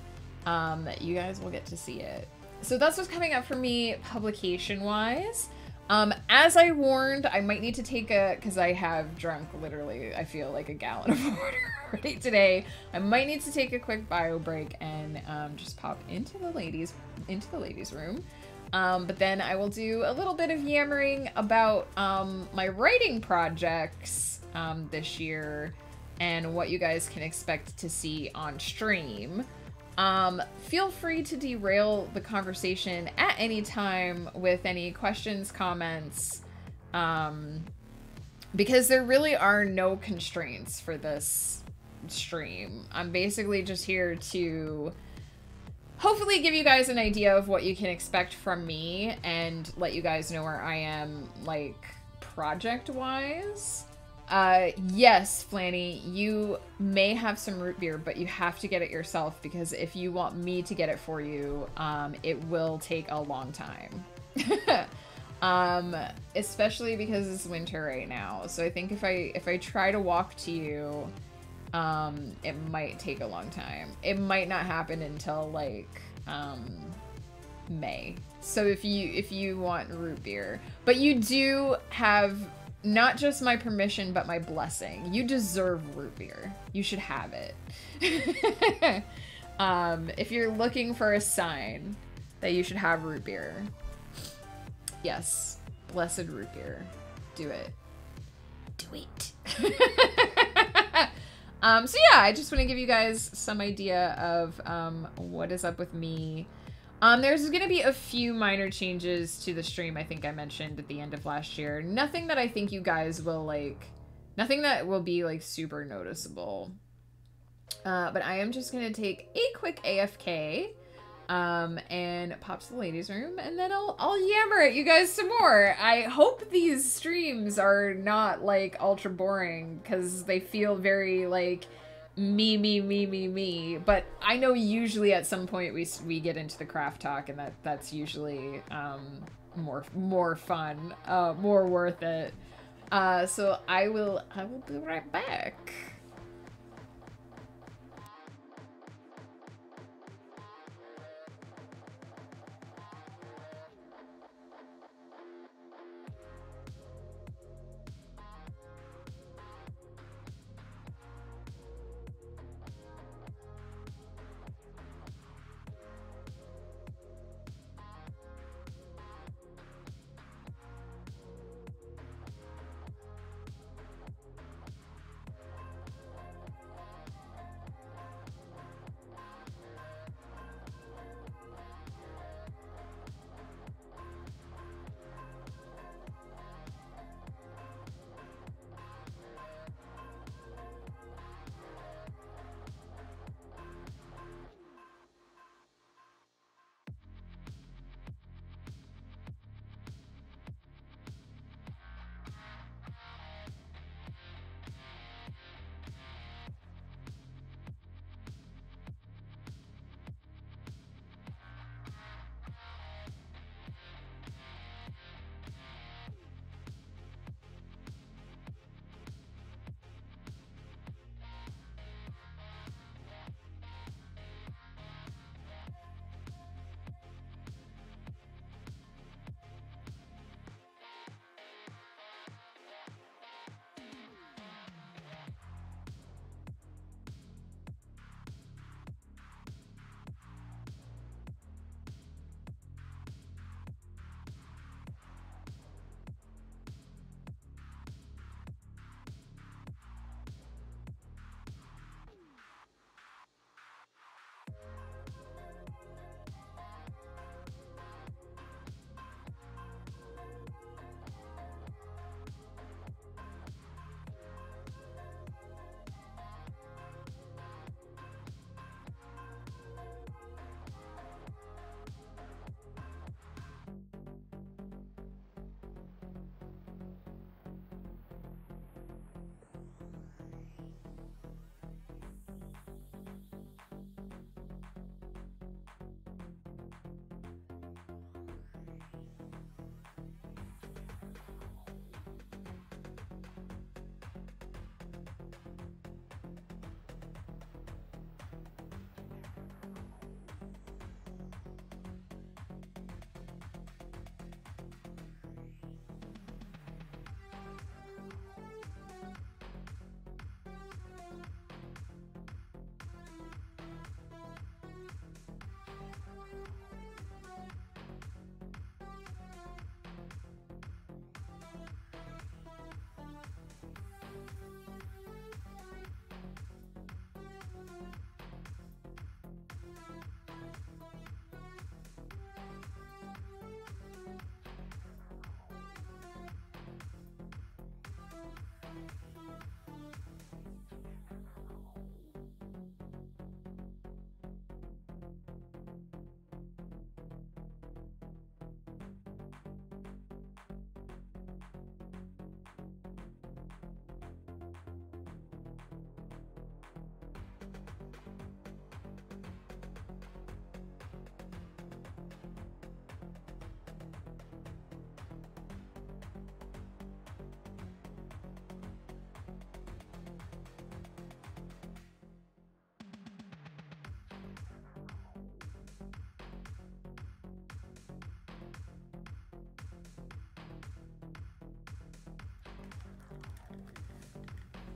A: you guys will get to see it. So that's what's coming up for me publication-wise. As I warned, I might need to take because I have drunk literally, I feel like a gallon of water already today. I might need to take a quick bio break and just pop into the ladies' room. But then I will do a little bit of yammering about my writing projects this year and what you guys can expect to see on stream. Feel free to derail the conversation at any time with any questions, comments, because there really are no constraints for this stream. I'm basically just here to hopefully give you guys an idea of what you can expect from me and let you guys know where I am, like, project-wise. Yes, Flanny, you may have some root beer, but you have to get it yourself, because if you want me to get it for you, it will take a long time. Especially because it's winter right now. So I think if I try to walk to you, it might take a long time. It might not happen until like May. So if you want root beer, but you do have not just my permission but my blessing. You deserve root beer. You should have it. If you're looking for a sign that you should have root beer, yes, blessed root beer. Do it. Do it. So yeah, I just want to give you guys some idea of what is up with me. There's going to be a few minor changes to the stream I think I mentioned at the end of last year. Nothing that I think you guys will like, nothing that will be like super noticeable. But I am just going to take a quick AFK and pop to the ladies' room, and then I'll yammer at you guys some more. I hope these streams are not like ultra boring, because they feel very like me, but I know usually at some point we get into the craft talk, and that's usually more fun, more worth it. So I will be right back.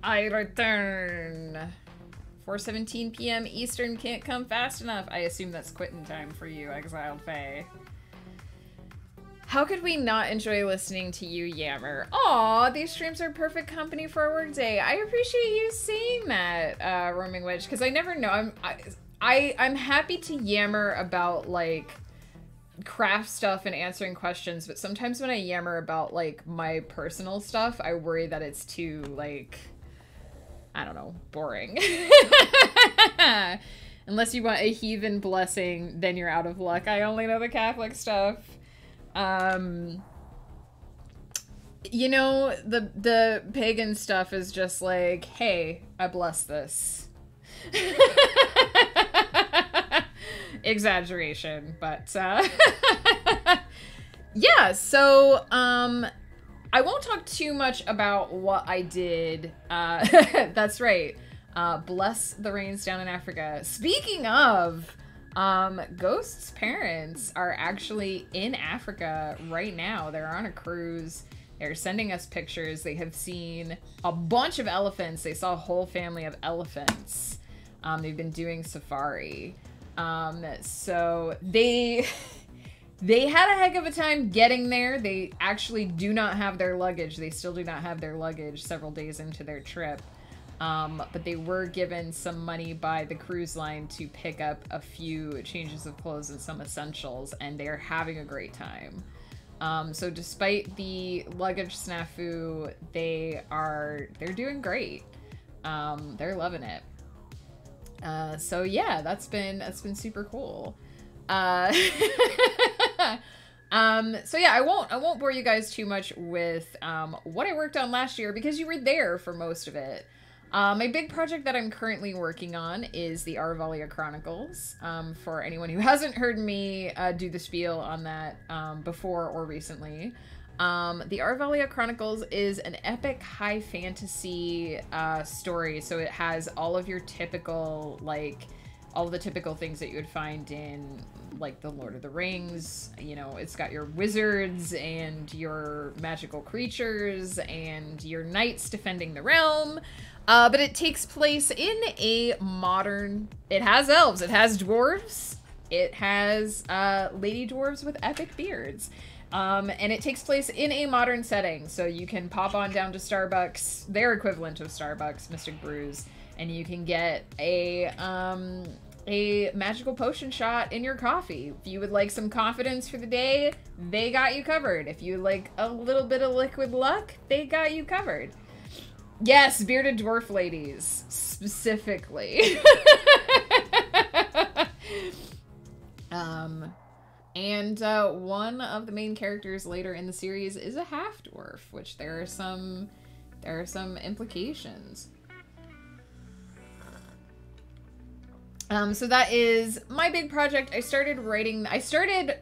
A: I return 4:17 p.m. Eastern can't come fast enough. I assume that's quitting time for you, Exiled Fae. How could we not enjoy listening to you yammer? Aw, these streams are perfect company for a work day. I appreciate you saying that, Roaming Witch, because I never know. I'm happy to yammer about, like, craft stuff and answering questions, but sometimes when I yammer about, like, my personal stuff, I worry that it's too, like, I don't know, boring. Unless you want a heathen blessing, then you're out of luck. I only know the Catholic stuff. You know, the pagan stuff is just like, hey, I bless this. Exaggeration, but yeah, so I won't talk too much about what I did. That's right. Bless the rains down in Africa. Speaking of, Ghost's parents are actually in Africa right now. They're on a cruise. They're sending us pictures. They have seen a bunch of elephants. They saw a whole family of elephants. They've been doing safari. So they had a heck of a time getting there. They actually do not have their luggage. They still do not have their luggage several days into their trip. But they were given some money by the cruise line to pick up a few changes of clothes and some essentials, and they're having a great time. So despite the luggage snafu, they're doing great. They're loving it. So yeah, that's been super cool. So yeah, I won't bore you guys too much with what I worked on last year because you were there for most of it. My big project that I'm currently working on is the Arvalia Chronicles. For anyone who hasn't heard me do the spiel on that before or recently, the Arvalia Chronicles is an epic high fantasy story. So it has all of your typical, like, all the typical things that you would find in, like, the Lord of the Rings. You know, it's got your wizards and your magical creatures and your knights defending the realm. But it takes place in a modern... It has elves, it has dwarves, it has lady dwarves with epic beards. And it takes place in a modern setting, so you can pop on down to Starbucks, their equivalent of Starbucks, Mystic Brews, and you can get a magical potion shot in your coffee. If you would like some confidence for the day, they got you covered. If you like a little bit of liquid luck, they got you covered. Yes, bearded dwarf ladies, specifically. And one of the main characters later in the series is a half-dwarf, which there are some implications. So that is my big project. I started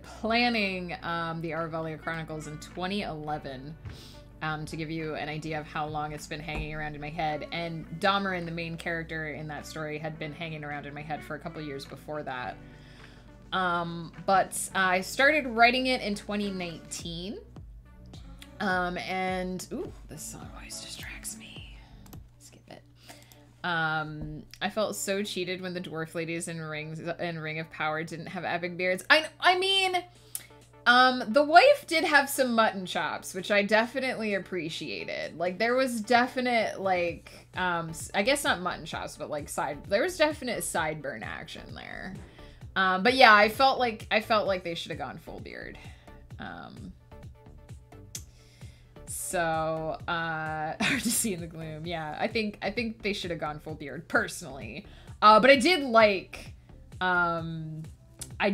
A: planning the Arvalia Chronicles in 2011. To give you an idea of how long it's been hanging around in my head. And Damarin, the main character in that story, had been hanging around in my head for a couple years before that. But I started writing it in 2019. And, ooh, this song always distracts me. Skip it. I felt so cheated when the dwarf ladies in Ring of Power didn't have epic beards. I mean... the wife did have some mutton chops, which I definitely appreciated. Like, there was definite, like, I guess not mutton chops, but, like, there was definite sideburn action there. But yeah, I felt like they should have gone full beard. So, hard to see in the gloom. Yeah, I think they should have gone full beard, personally. But I did like, I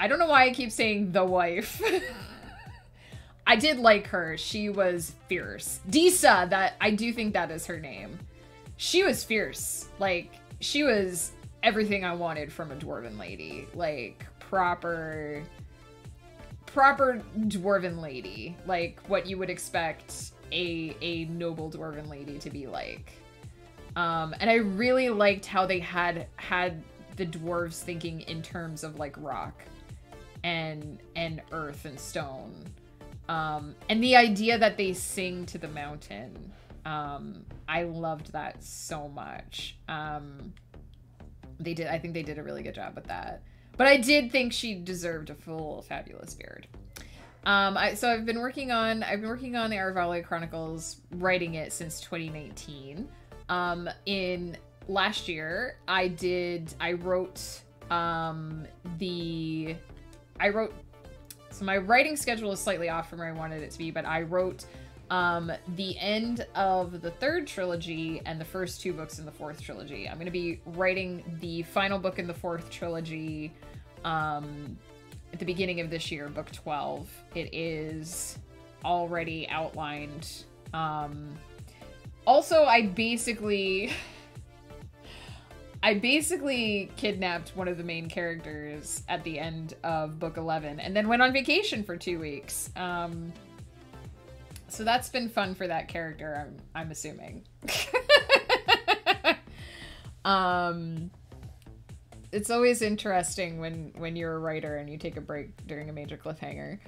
A: don't know why I keep saying the wife. I did like her. She was fierce. Disa, I do think that is her name. She was fierce. Like, she was everything I wanted from a dwarven lady. Like, proper dwarven lady. Like, what you would expect a noble dwarven lady to be like. And I really liked how they had the dwarves thinking in terms of, like, rock and earth and stone. And the idea that they sing to the mountain I loved that so much. I think they did a really good job with that. But I did think she deserved a full fabulous beard. So I've been working on the Aravalia Chronicles, writing it since 2019. In last year, so my writing schedule is slightly off from where I wanted it to be, but I wrote the end of the third trilogy and the first two books in the fourth trilogy. I'm going to be writing the final book in the fourth trilogy at the beginning of this year, book 12. It is already outlined. Also, I basically kidnapped one of the main characters at the end of book 11 and then went on vacation for 2 weeks. So that's been fun for that character, I'm assuming. It's always interesting when you're a writer and you take a break during a major cliffhanger.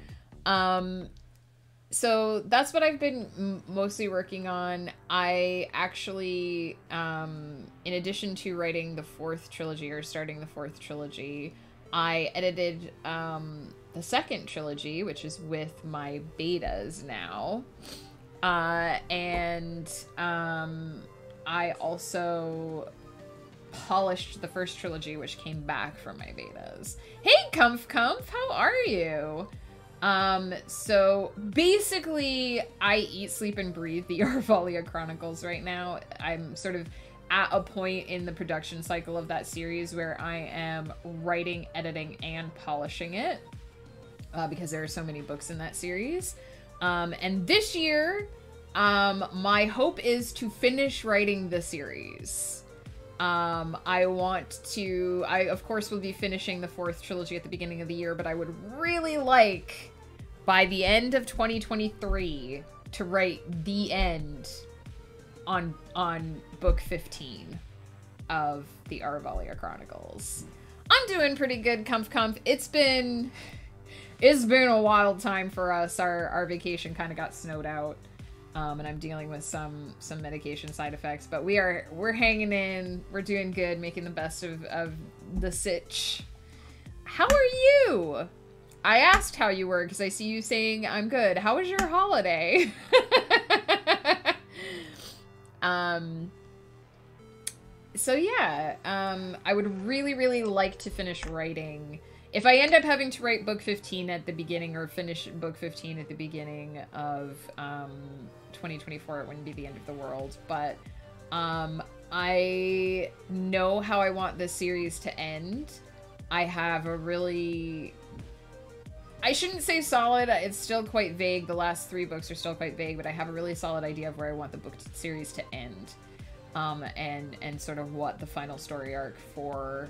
A: So that's what I've been mostly working on. I actually, in addition to writing the fourth trilogy, or starting the fourth trilogy, I edited the second trilogy, which is with my betas now. And I also polished the first trilogy, which came back from my betas. Hey, Comf, how are you? So basically, I eat, sleep, and breathe the Aravalia Chronicles right now. I'm sort of at a point in the production cycle of that series where I am writing, editing, and polishing it, because there are so many books in that series. And this year, my hope is to finish writing the series. I of course will be finishing the fourth trilogy at the beginning of the year, but I would really like, by the end of 2023, to write the end on book 15 of the Aravalia Chronicles. I'm doing pretty good, Comf. It's been a wild time for us. Our vacation kind of got snowed out. And I'm dealing with some medication side effects, but we're hanging in. We're doing good, making the best of the sitch. How are you? I asked how you were because I see you saying I'm good. How was your holiday? So yeah, I would really like to finish writing. If I end up having to write book 15 at the beginning, or finish book 15 at the beginning of 2024, it wouldn't be the end of the world. But I know how I want this series to end. I have a really... I shouldn't say solid, it's still quite vague. The last 3 books are still quite vague, but I have a really solid idea of where I want the book series to end. And sort of what the final story arc for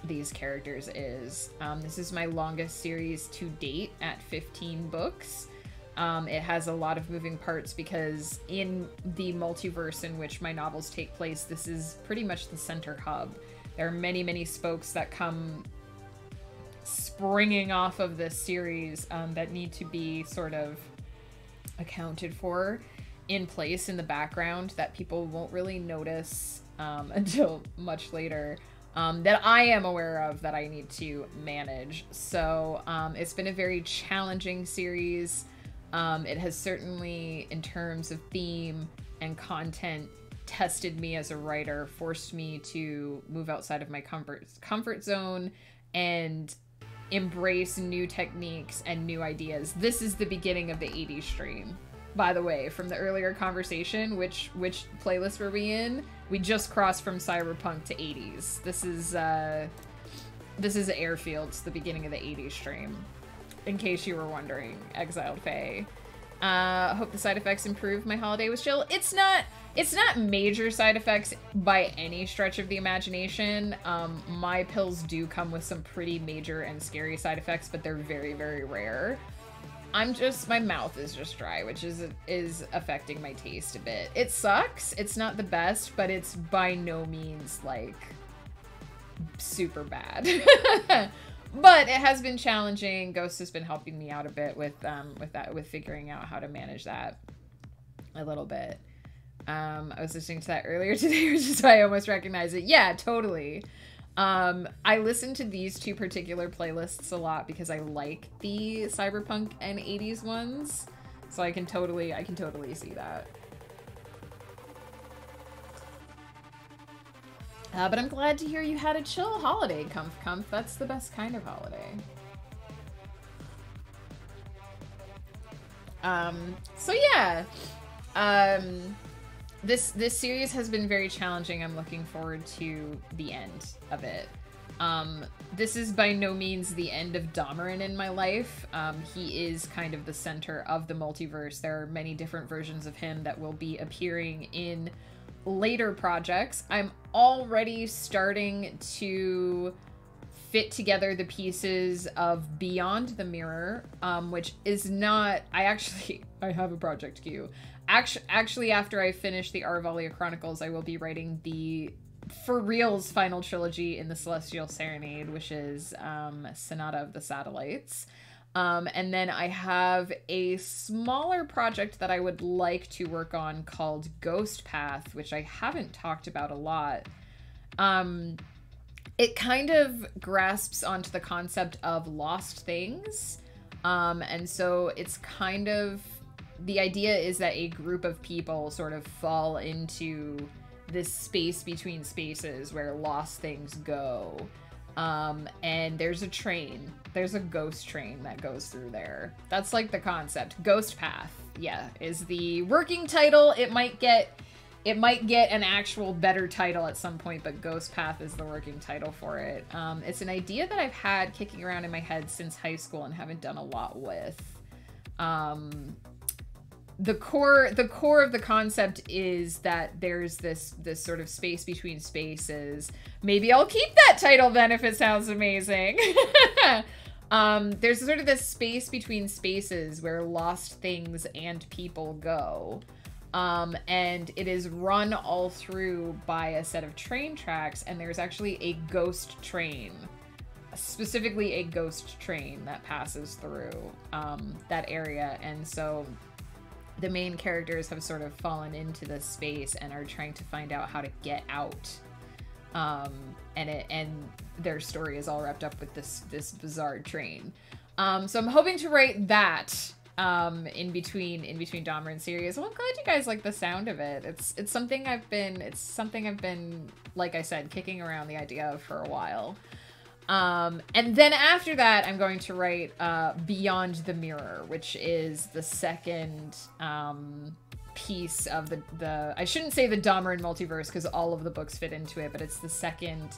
A: these characters is. This is my longest series to date at 15 books. It has a lot of moving parts because in the multiverse in which my novels take place, this is pretty much the center hub. There are many spokes that come springing off of this series that need to be sort of accounted for in place in the background that people won't really notice until much later, that I am aware of, that I need to manage. So it's been a very challenging series. It has certainly, in terms of theme and content, tested me as a writer, forced me to move outside of my comfort zone and embrace new techniques and new ideas. This is the beginning of the 80s stream, by the way, from the earlier conversation. Which playlist were we in? We just crossed from cyberpunk to 80s. This is Airfields, the beginning of the 80s stream, in case you were wondering. Exiled Fae. Hope the side effects improve. My holiday was chill. It's not major side effects by any stretch of the imagination. My pills do come with some pretty major and scary side effects, but they're very rare. My mouth is just dry, which is affecting my taste a bit. It sucks. It's not the best, but it's by no means like super bad. But it has been challenging. Ghost has been helping me out a bit with figuring out how to manage that. a little bit. I was listening to that earlier today, which is why I almost recognize it. Yeah, totally. I listen to these two particular playlists a lot because I like the cyberpunk and 80s ones. So I can totally see that. But I'm glad to hear you had a chill holiday, Comf. That's the best kind of holiday. So yeah. This series has been very challenging. I'm looking forward to the end of it. This is by no means the end of Damarin in my life. He is kind of the center of the multiverse. There are many different versions of him that will be appearing in later projects. I'm already starting to fit together the pieces of Beyond the Mirror, which is not... I have a project queue. Actually, after I finish the Aravalia Chronicles, I will be writing the for reals final trilogy in the Celestial Serenade, which is Sonata of the Satellites. And then I have a smaller project that I would like to work on called Ghost Path, which I haven't talked about a lot. It kind of grasps onto the concept of lost things. And so it's kind of... The idea is that a group of people sort of fall into this space between spaces where lost things go. And there's a train. There's a ghost train that goes through there. That's like the concept. Ghost Path, yeah, is the working title. It might get an actual better title at some point, but Ghost Path is the working title for it. It's an idea that I've had kicking around in my head since high school and haven't done a lot with. The core of the concept is that there's this sort of space between spaces. Maybe I'll keep that title then if it sounds amazing. There's sort of this space between spaces where lost things and people go. And it is run all through by a set of train tracks, and there's actually a ghost train. Specifically a ghost train that passes through that area, and so the main characters have sort of fallen into this space and are trying to find out how to get out. And their story is all wrapped up with this bizarre train. So I'm hoping to write that in between Damarin series. Well, I'm glad you guys like the sound of it. It's something I've been, like I said, kicking around the idea of for a while. And then after that, I'm going to write Beyond the Mirror, which is the second piece of the I shouldn't say the Damarin multiverse because all of the books fit into it, but it's the second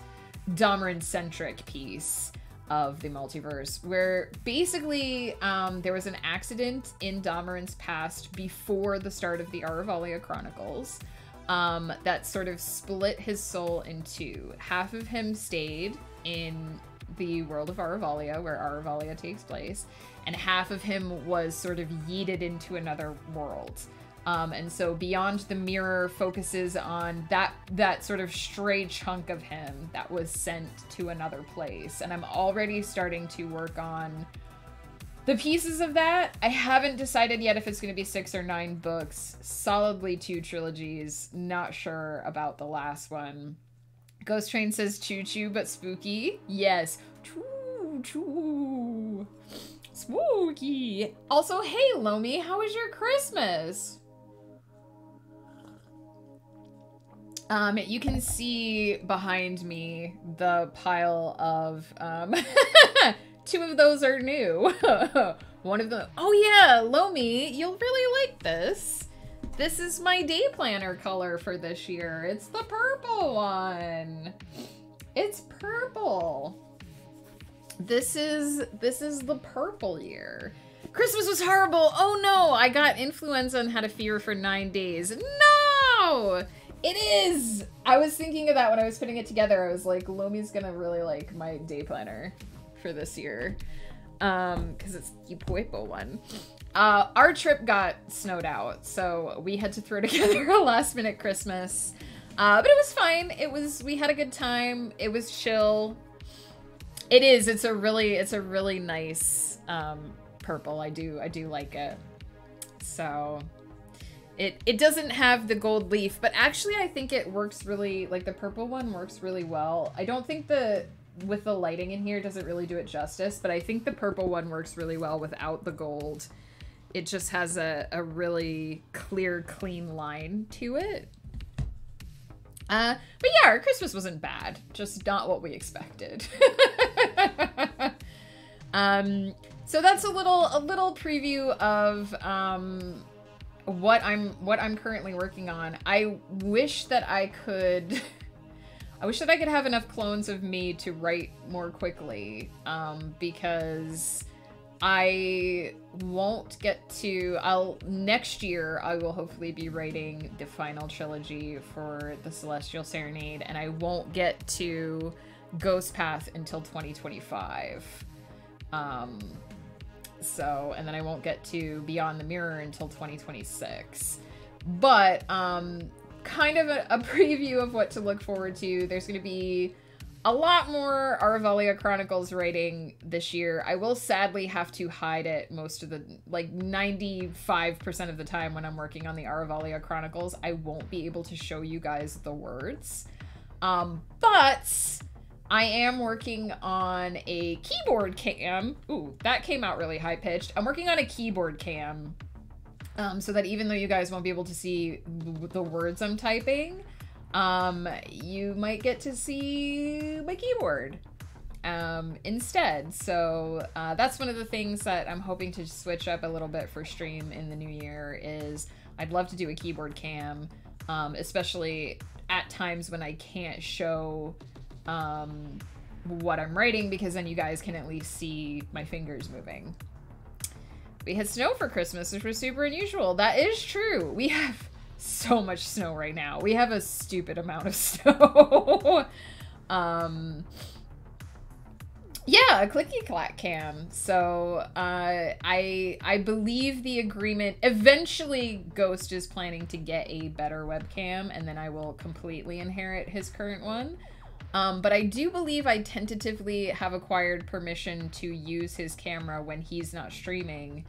A: Damarin-centric piece of the multiverse, where basically there was an accident in Damarin's past before the start of the Aravalia Chronicles that sort of split his soul in two. Half of him stayed in the world of Aravalia, where Aravalia takes place, and half of him was sort of yeeted into another world. And so Beyond the Mirror focuses on that sort of stray chunk of him that was sent to another place. And I'm already starting to work on the pieces of that. I haven't decided yet if it's going to be 6 or 9 books. Solidly 2 trilogies. Not sure about the last one. Ghost Train says choo-choo, but spooky. Yes. Choo-choo. Spooky. Also, hey, Lomi, how was your Christmas? You can see behind me the pile of, 2 of those are new. One of them, oh yeah, Lomi, you'll really like this. This is my day planner color for this year. It's the purple one. It's purple. This is the purple year. Christmas was horrible. Oh no, I got influenza and had a fever for 9 days. No! It is! I was thinking of that when I was putting it together. I was like, Lomi's gonna really like my day planner for this year. Because it's the purple one. Our trip got snowed out, so we had to throw together a last minute Christmas. But it was fine. We had a good time. It was chill. It's a really nice purple. I do like it. So It doesn't have the gold leaf, but actually I think it works really, like the purple one works really well. I don't think with the lighting in here doesn't really do it justice, but I think the purple one works really well without the gold. It just has a really clear, clean line to it. But yeah, our Christmas wasn't bad, just not what we expected. So that's a little preview of what I'm currently working on. I wish that I could have enough clones of me to write more quickly, because I won't get to, next year I will hopefully be writing the final trilogy for the Celestial Serenade, and I won't get to Ghost Path until 2025. And then I won't get to Beyond the Mirror until 2026. But, kind of a preview of what to look forward to. There's going to be a lot more Aravalia Chronicles writing this year. I will sadly have to hide it most of the, like 95% of the time when I'm working on the Aravalia Chronicles. I won't be able to show you guys the words. But I am working on a keyboard cam. Ooh, that came out really high-pitched. I'm working on a keyboard cam, so that even though you guys won't be able to see the words I'm typing, you might get to see my keyboard instead. So that's one of the things that I'm hoping to switch up a little bit for stream in the new year. Is I'd love to do a keyboard cam, especially at times when I can't show what I'm writing, because then you guys can at least see my fingers moving. We had snow for Christmas, which was super unusual. That is true. We have so much snow right now. We have a stupid amount of snow. Yeah, a clicky clack cam. So I believe the agreement, eventually Ghost is planning to get a better webcam, and then I will completely inherit his current one. But I do believe I tentatively have acquired permission to use his camera when he's not streaming,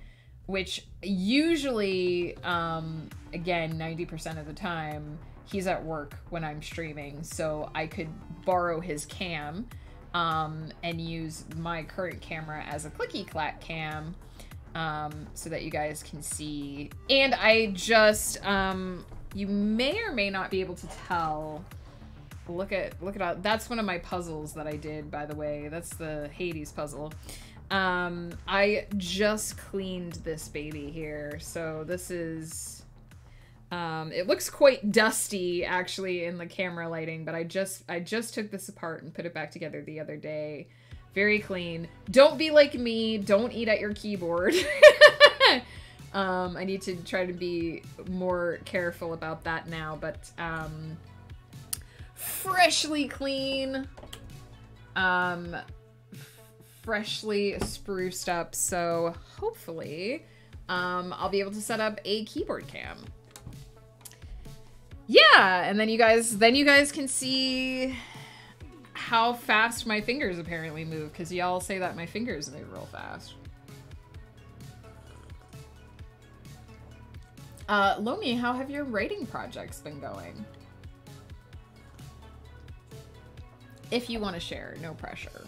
A: which usually, again, 90% of the time, he's at work when I'm streaming, so I could borrow his cam, and use my current camera as a clicky clack cam, so that you guys can see. And I just, you may or may not be able to tell. Look at that's one of my puzzles that I did, by the way. That's the Hades puzzle. I just cleaned this baby here. So this is, it looks quite dusty actually in the camera lighting, but I just took this apart and put it back together the other day. Very clean. Don't be like me. Don't eat at your keyboard. I need to try to be more careful about that now, but, freshly clean, freshly spruced up, so hopefully I'll be able to set up a keyboard cam. Yeah, and then you guys can see how fast my fingers apparently move, because y'all say that my fingers move real fast. Lomi, how have your writing projects been going? If you want to share, no pressure.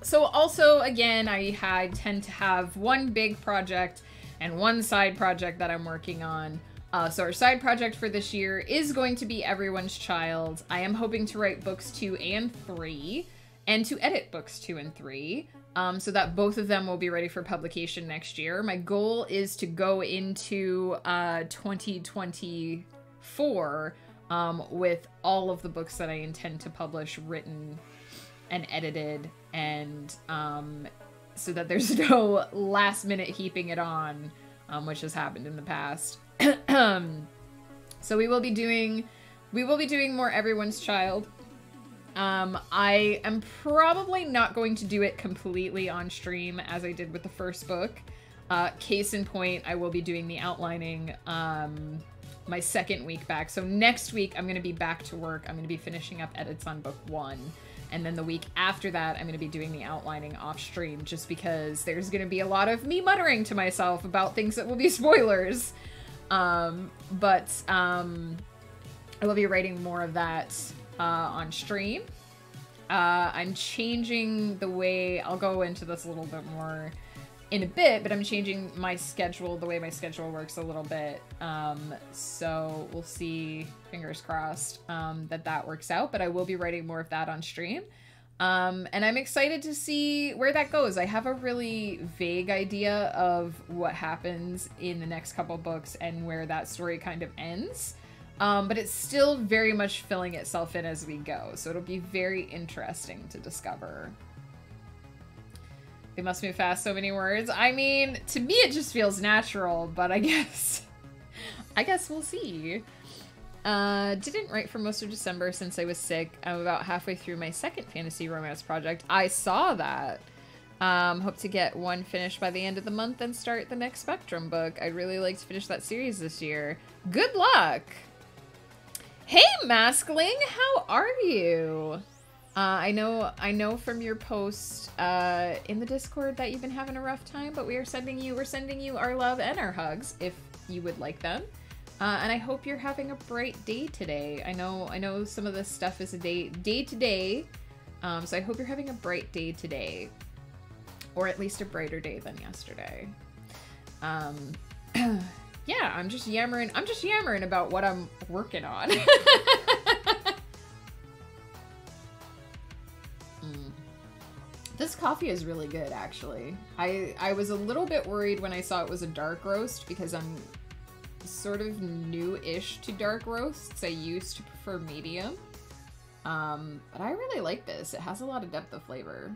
A: So also, again, I tend to have one big project and one side project that I'm working on. So our side project for this year is going to be Everyone's Child. I am hoping to write books 2 and 3, and to edit books 2 and 3, so that both of them will be ready for publication next year. My goal is to go into 2024 with all of the books that I intend to publish written and edited, and so that there's no last minute heaping it on, which has happened in the past. So we will be doing more Everyone's Child. I am probably not going to do it completely on stream as I did with the first book. Case in point, I will be doing the outlining my second week back. So next week I'm going to be back to work. I'm going to be finishing up edits on book 1. And then the week after that, I'm going to be doing the outlining off stream, just because there's going to be a lot of me muttering to myself about things that will be spoilers. I will be writing more of that on stream. I'm changing the way, I'll go into this a little bit more in a bit, but I'm changing my schedule, the way my schedule works a little bit. So we'll see, fingers crossed, that works out, but I will be writing more of that on stream. And I'm excited to see where that goes. I have a really vague idea of what happens in the next couple books and where that story kind of ends. But it's still very much filling itself in as we go. So it'll be very interesting to discover. They must move fast, so many words. I mean, to me it just feels natural, but I guess we'll see. Didn't write for most of December since I was sick. I'm about halfway through my second fantasy romance project. I saw that. Hope to get one finished by the end of the month and start the next Spectrum book. I'd really like to finish that series this year. Good luck! Hey, Maskling! How are you? I know from your post in the Discord that you've been having a rough time, but we're sending you our love and our hugs if you would like them. And I hope you're having a bright day today. I know some of this stuff is a day to day. So I hope you're having a bright day today, or at least a brighter day than yesterday. Yeah, I'm just yammering about what I'm working on. This coffee is really good, actually. I was a little bit worried when I saw it was a dark roast because I'm sort of new-ish to dark roasts. I used to prefer medium. But I really like this. It has a lot of depth of flavor.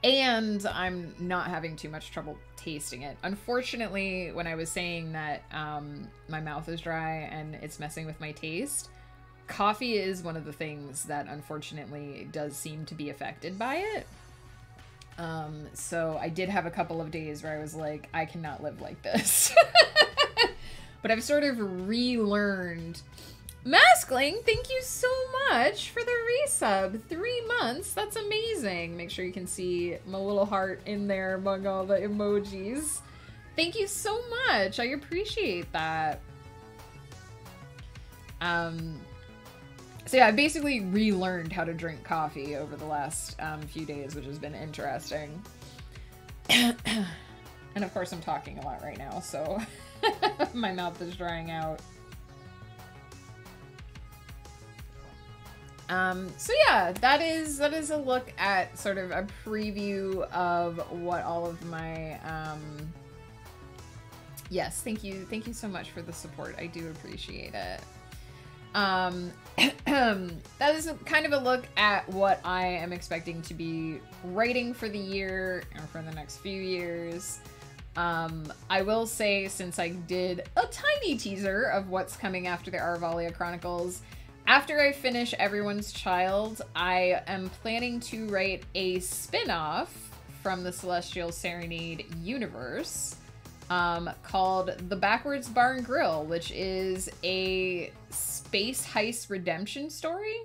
A: And I'm not having too much trouble tasting it. Unfortunately, when I was saying that my mouth is dry and it's messing with my taste, coffee is one of the things that unfortunately does seem to be affected by it. So I did have a couple of days where I was like, I cannot live like this. But I've sort of relearned. Maskling, thank you so much for the resub. 3 months, that's amazing. Make sure you can see my little heart in there among all the emojis. Thank you so much, I appreciate that. So yeah, I basically relearned how to drink coffee over the last few days, which has been interesting. And of course I'm talking a lot right now, so my mouth is drying out. So yeah, that is a look at sort of a preview of what all of my, yes, thank you so much for the support. I do appreciate it. That is kind of a look at what I am expecting to be writing for the year or for the next few years. I will say, since I did a tiny teaser of what's coming after the Arvalia Chronicles, after I finish Everyone's Child, I am planning to write a spin-off from the Celestial Serenade universe called The Backwards Bar and Grill, which is a space heist redemption story.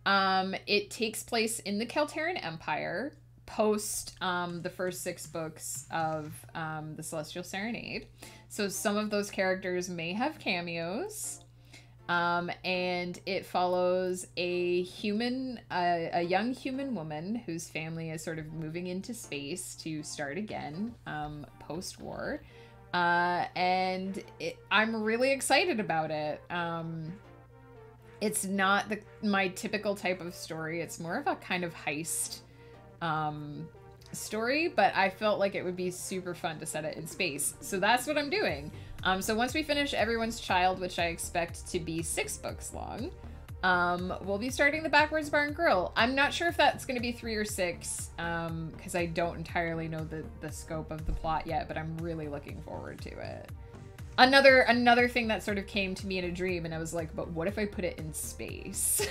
A: It takes place in the Keltaran Empire, post the first 6 books of the Celestial Serenade. So some of those characters may have cameos. And it follows a young human woman whose family is sort of moving into space to start again, post-war. And I'm really excited about it. It's not my typical type of story. It's more of a kind of heist, story, but I felt like it would be super fun to set it in space. So that's what I'm doing. So once we finish Everyone's Child, which I expect to be 6 books long, we'll be starting The Backwards Bar and Grill. I'm not sure if that's going to be 3 or 6, because I don't entirely know the scope of the plot yet, but I'm really looking forward to it. Another thing that sort of came to me in a dream, and I was like, but what if I put it in space?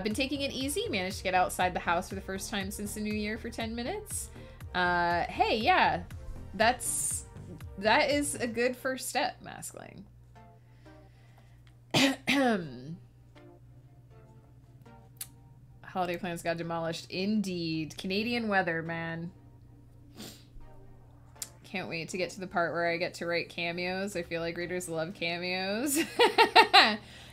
A: Been taking it easy, managed to get outside the house for the first time since the new year for 10 minutes. Hey, yeah. That is a good first step, Maskling. Holiday plans got demolished. Indeed. Canadian weather, man. can't wait to get to the part where I get to write cameos. I feel like readers love cameos.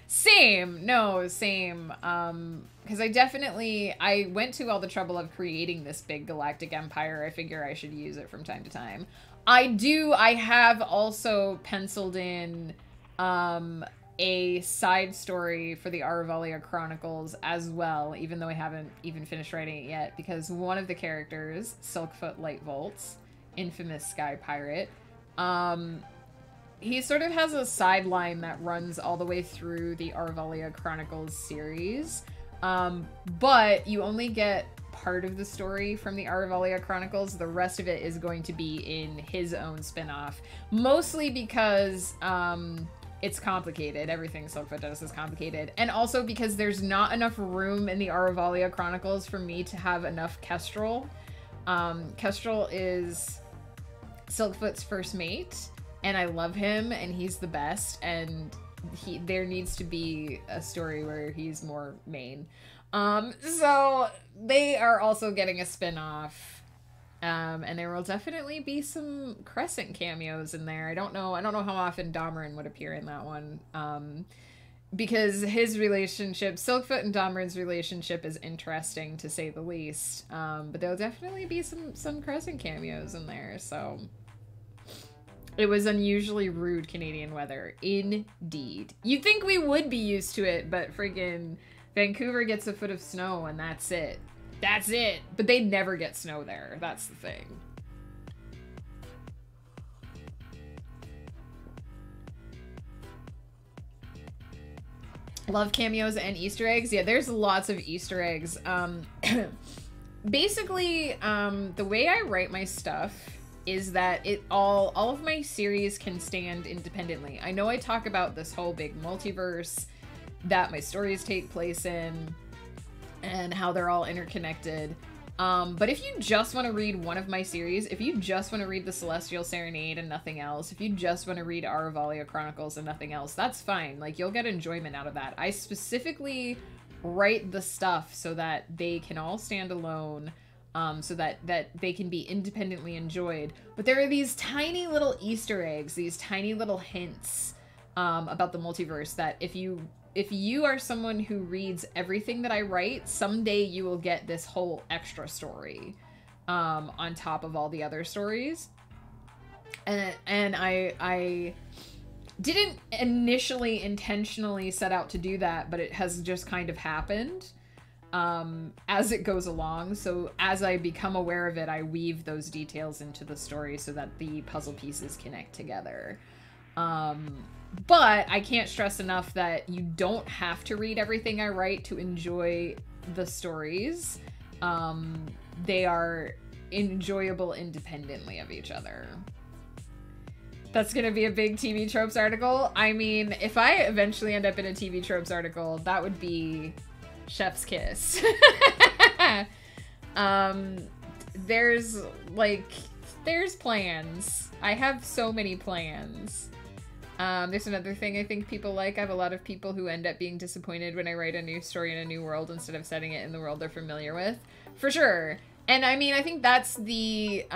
A: Same. No, same. Because I went to all the trouble of creating this big galactic empire. I figure I should use it from time to time. I have also penciled in a side story for the Aravalia Chronicles as well, even though I haven't even finished writing it yet, because one of the characters, Silkfoot Lightvolts, infamous sky pirate, he sort of has a sideline that runs all the way through the Aravalia Chronicles series, but you only get part of the story from the Aravalia Chronicles. The rest of it is going to be in his own spin-off, mostly because it's complicated. Everything Silkfoot does is complicated. And also because there's not enough room in the Aravalia Chronicles for me to have enough Kestrel. Kestrel is Silkfoot's first mate, and I love him, and he's the best, and there needs to be a story where he's more main. So they are also getting a spin-off. And there will definitely be some Crescent cameos in there. I don't know how often Dameron would appear in that one. Because his relationship, Silkfoot and Dameron's relationship is interesting to say the least. But there'll definitely be some Crescent cameos in there, so. It was unusually rude Canadian weather. Indeed. You'd think we would be used to it, but friggin' Vancouver gets a foot of snow and that's it. That's it. But they never get snow there. That's the thing. Love cameos and Easter eggs. Yeah, there's lots of Easter eggs. Basically, the way I write my stuff is that all of my series can stand independently. I know I talk about this whole big multiverse that my stories take place in, and how they're all interconnected. But if you just want to read one of my series, if you just want to read The Celestial Serenade and nothing else, if you just want to read Aravalia Chronicles and nothing else, that's fine. Like, you'll get enjoyment out of that. I specifically write the stuff so that they can all stand alone, so that they can be independently enjoyed. But there are these tiny little Easter eggs, these tiny little hints about the multiverse that if you are someone who reads everything that I write, someday you will get this whole extra story on top of all the other stories. And I didn't initially intentionally set out to do that, but it has just kind of happened as it goes along. So as I become aware of it, I weave those details into the story so that the puzzle pieces connect together. But I can't stress enough that you don't have to read everything I write to enjoy the stories. They are enjoyable independently of each other. That's gonna be a big TV Tropes article. I mean, if I eventually end up in a TV Tropes article, that would be chef's kiss. There's plans. I have so many plans. There's another thing I think people like. I have a lot of people who end up being disappointed when I write a new story in a new world instead of setting it in the world they're familiar with. For sure. And I mean, I think that's the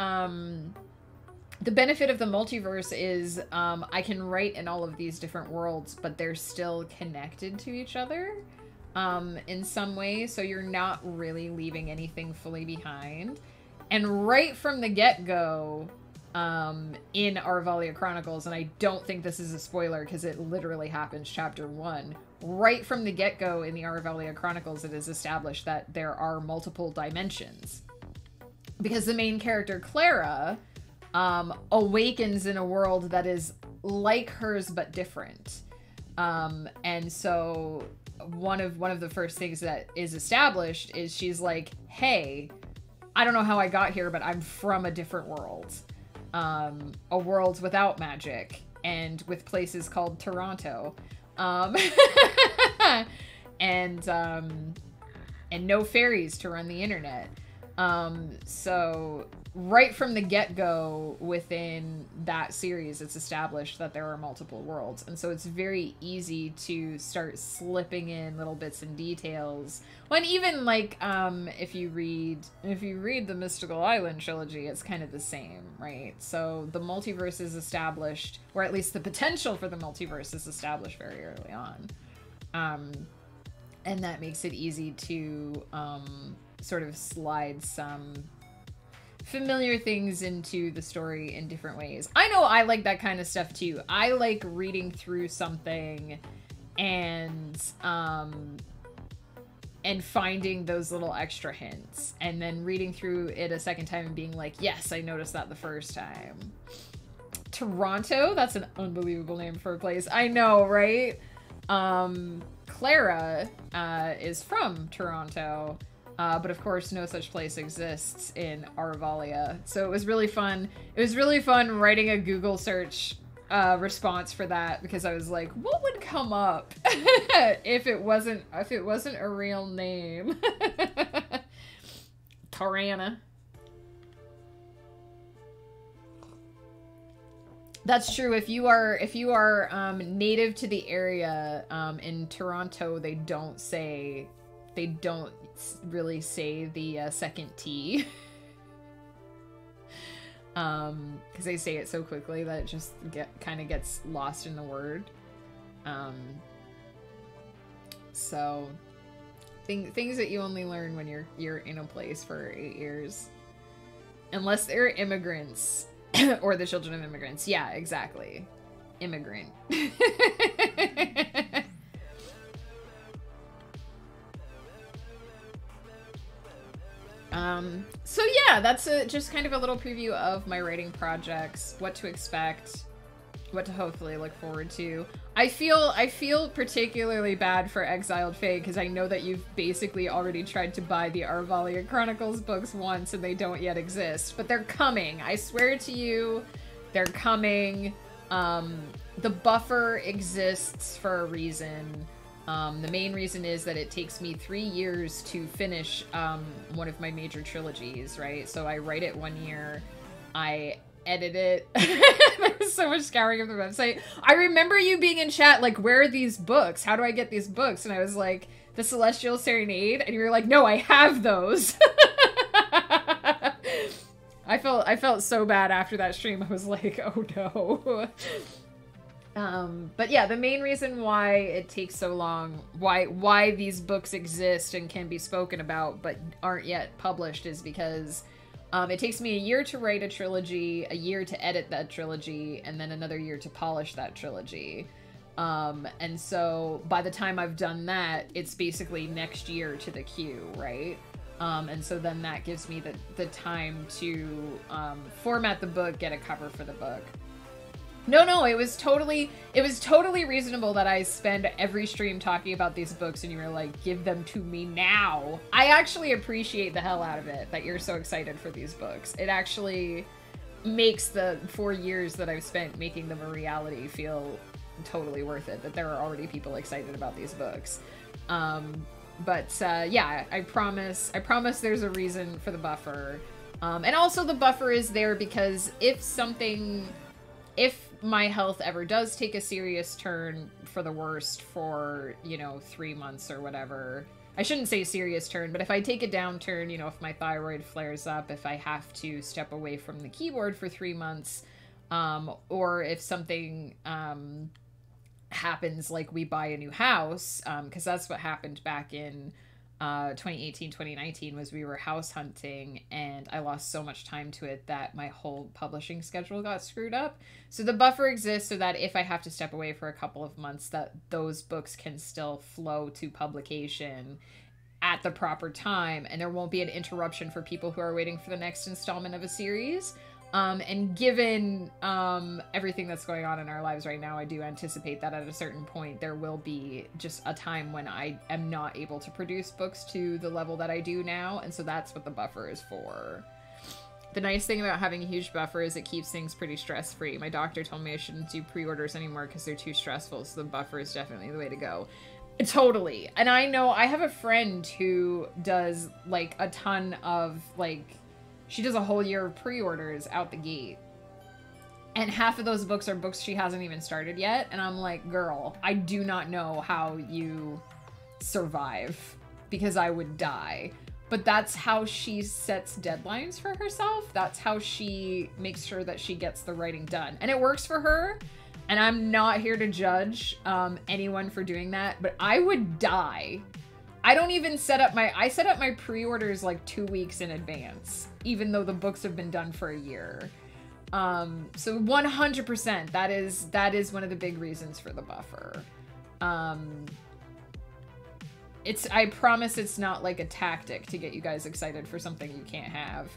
A: benefit of the multiverse is I can write in all of these different worlds, but they're still connected to each other in some way. So you're not really leaving anything fully behind. And right from the get-go, in Aravalia Chronicles, and I don't think this is a spoiler because it literally happens chapter 1. Right from the get-go in the Aravalia Chronicles, it is established that there are multiple dimensions. Because the main character, Clara, awakens in a world that is like hers but different. And so one of the first things that is established is she's like, hey, I don't know how I got here, but I'm from a different world. A world without magic and with places called Toronto. And no fairies to run the internet. So right from the get-go within that series, it's established that there are multiple worlds. And so it's very easy to start slipping in little bits and details. When even like, if you read the Mystical Island trilogy, it's kind of the same, right? So the multiverse is established, or at least the potential for the multiverse is established very early on. And that makes it easy to, sort of slide some familiar things into the story in different ways. I know I like that kind of stuff too. I like reading through something and finding those little extra hints, and then reading through it a second time and being like, yes, I noticed that the first time. Toronto? That's an unbelievable name for a place. I know, right? Clara is from Toronto. But of course, no such place exists in Arvalia. So it was really fun. It was really fun writing a Google search response for that, because I was like, what would come up if it wasn't a real name? Tarana. That's true. If you are native to the area, in Toronto, they don't really say the second T. Because they say it so quickly that it just kind of gets lost in the word. So things that you only learn when you're in a place for 8 years, unless they're immigrants or the children of immigrants. Yeah, exactly. Immigrant. So yeah, that's just kind of a little preview of my writing projects, what to expect, what to hopefully look forward to. I feel particularly bad for Exiled Fae, because I know that you've basically already tried to buy the Arvalia Chronicles books once and they don't yet exist, but they're coming. I swear to you, they're coming. The buffer exists for a reason. The main reason is that it takes me 3 years to finish one of my major trilogies, right? So I write it 1 year, I edit it. There's so much scouring of the website. I remember you being in chat like, where are these books? How do I get these books? And I was like, The Celestial Serenade? And you were like, no, I have those. I felt so bad after that stream. I was like, oh no. But yeah, the main reason why it takes so long, why these books exist and can be spoken about but aren't yet published, is because it takes me a year to write a trilogy, a year to edit that trilogy, and then another year to polish that trilogy. And so by the time I've done that, it's basically next year to the queue, right? And so then that gives me the time to format the book, get a cover for the book. No, it was totally reasonable that I spend every stream talking about these books and you were like, give them to me now. I actually appreciate the hell out of it that you're so excited for these books. It actually makes the 4 years that I've spent making them a reality feel totally worth it, that there are already people excited about these books. Yeah, I promise there's a reason for the buffer. And also the buffer is there because if my health ever does take a serious turn for the worst for, 3 months or whatever, I shouldn't say serious turn, but if I take a downturn, if my thyroid flares up, if I have to step away from the keyboard for 3 months, or if something happens, like we buy a new house, because that's what happened back in 2018, 2019, was we were house hunting and I lost so much time to it that my whole publishing schedule got screwed up. So the buffer exists so that if I have to step away for a couple of months, that those books can still flow to publication at the proper time, and there won't be an interruption for people who are waiting for the next installment of a series. And given everything that's going on in our lives right now, I do anticipate that at a certain point there will be just a time when I am not able to produce books to the level that I do now, and so that's what the buffer is for. The nice thing about having a huge buffer is it keeps things pretty stress-free. My doctor told me I shouldn't do pre-orders anymore because they're too stressful, so the buffer is definitely the way to go. Totally. And I know I have a friend who does like a ton of like, she does a whole year of pre-orders out the gate. And half of those books are books she hasn't even started yet. And I'm like, girl, I do not know how you survive because I would die. But that's how she sets deadlines for herself. That's how she makes sure that she gets the writing done. And it works for her. And I'm not here to judge anyone for doing that, but I would die. I don't even set up I set up my pre-orders like 2 weeks in advance, even though the books have been done for a year. So 100%, that is one of the big reasons for the buffer. I promise it's not like a tactic to get you guys excited for something you can't have.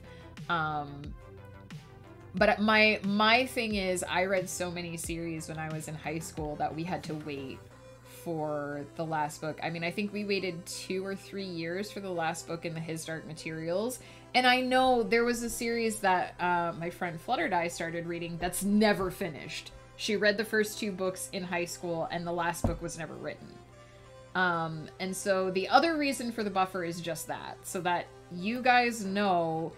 A: But my thing is, I read so many series when I was in high school that we had to wait for the last book. I mean, I think we waited 2 or 3 years for the last book in the His Dark Materials. And I know there was a series that my friend Flutterdye started reading that's never finished. She read the first 2 books in high school and the last book was never written. And so the other reason for the buffer is just that, so that you guys know,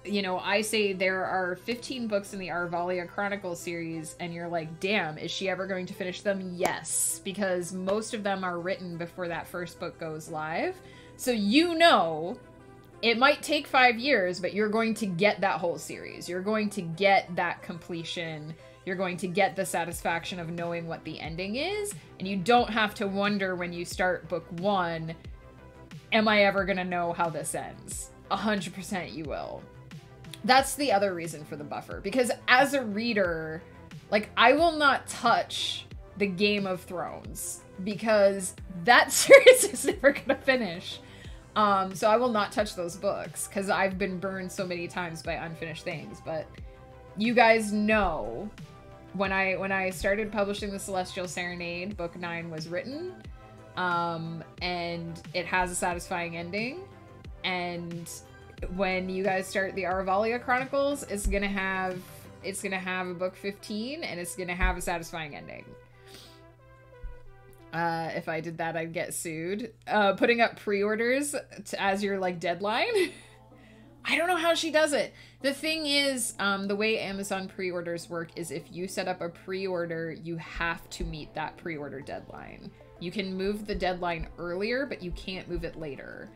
A: you know, I say there are 15 books in the Arvalia Chronicles series, and you're like, damn, is she ever going to finish them? Yes, because most of them are written before that first book goes live. So you know, it might take 5 years, but you're going to get that whole series. You're going to get that completion. You're going to get the satisfaction of knowing what the ending is, and you don't have to wonder when you start book 1, am I ever going to know how this ends? 100% you will. That's the other reason for the buffer, because as a reader, like, I will not touch the Game of Thrones because that series is never gonna finish. So I will not touch those books because I've been burned so many times by unfinished things. But you guys know, when I started publishing the Celestial Serenade, book 9 was written, and it has a satisfying ending, and when you guys start the Arvalia Chronicles, it's gonna have a book 15, and it's gonna have a satisfying ending. If I did that, I'd get sued. Putting up pre-orders as your like deadline. I don't know how she does it. The thing is, the way Amazon pre-orders work is if you set up a pre-order, you have to meet that pre-order deadline. You can move the deadline earlier, but you can't move it later.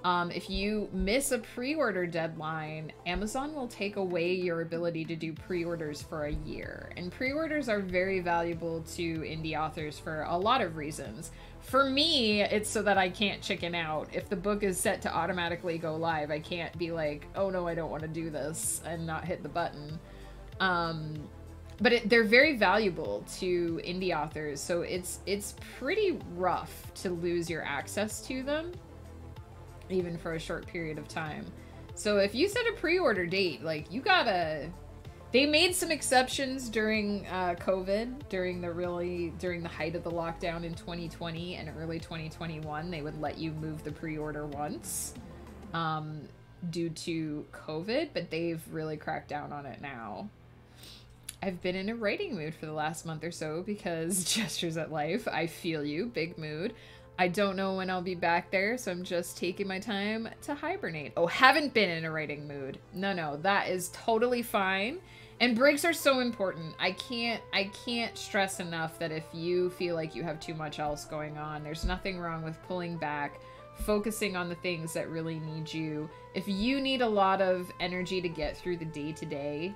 A: If you miss a pre-order deadline, Amazon will take away your ability to do pre-orders for a year. And pre-orders are very valuable to indie authors for a lot of reasons. For me, it's so that I can't chicken out. If the book is set to automatically go live, I can't be like, oh no, I don't want to do this, and not hit the button. But they're very valuable to indie authors, so it's pretty rough to lose your access to them, even for a short period of time. So if you set a pre-order date, like, you gotta... They made some exceptions during COVID, during the height of the lockdown in 2020 and early 2021. They would let you move the pre-order once due to COVID, but they've really cracked down on it now. I've been in a writing mood for the last month or so because Gestures at Life. I feel you, big mood. I don't know when I'll be back there, so I'm just taking my time to hibernate. Oh, haven't been in a writing mood. No, that is totally fine. And breaks are so important. I can't stress enough that if you feel like you have too much else going on, there's nothing wrong with pulling back, focusing on the things that really need you. If you need a lot of energy to get through the day-to-day,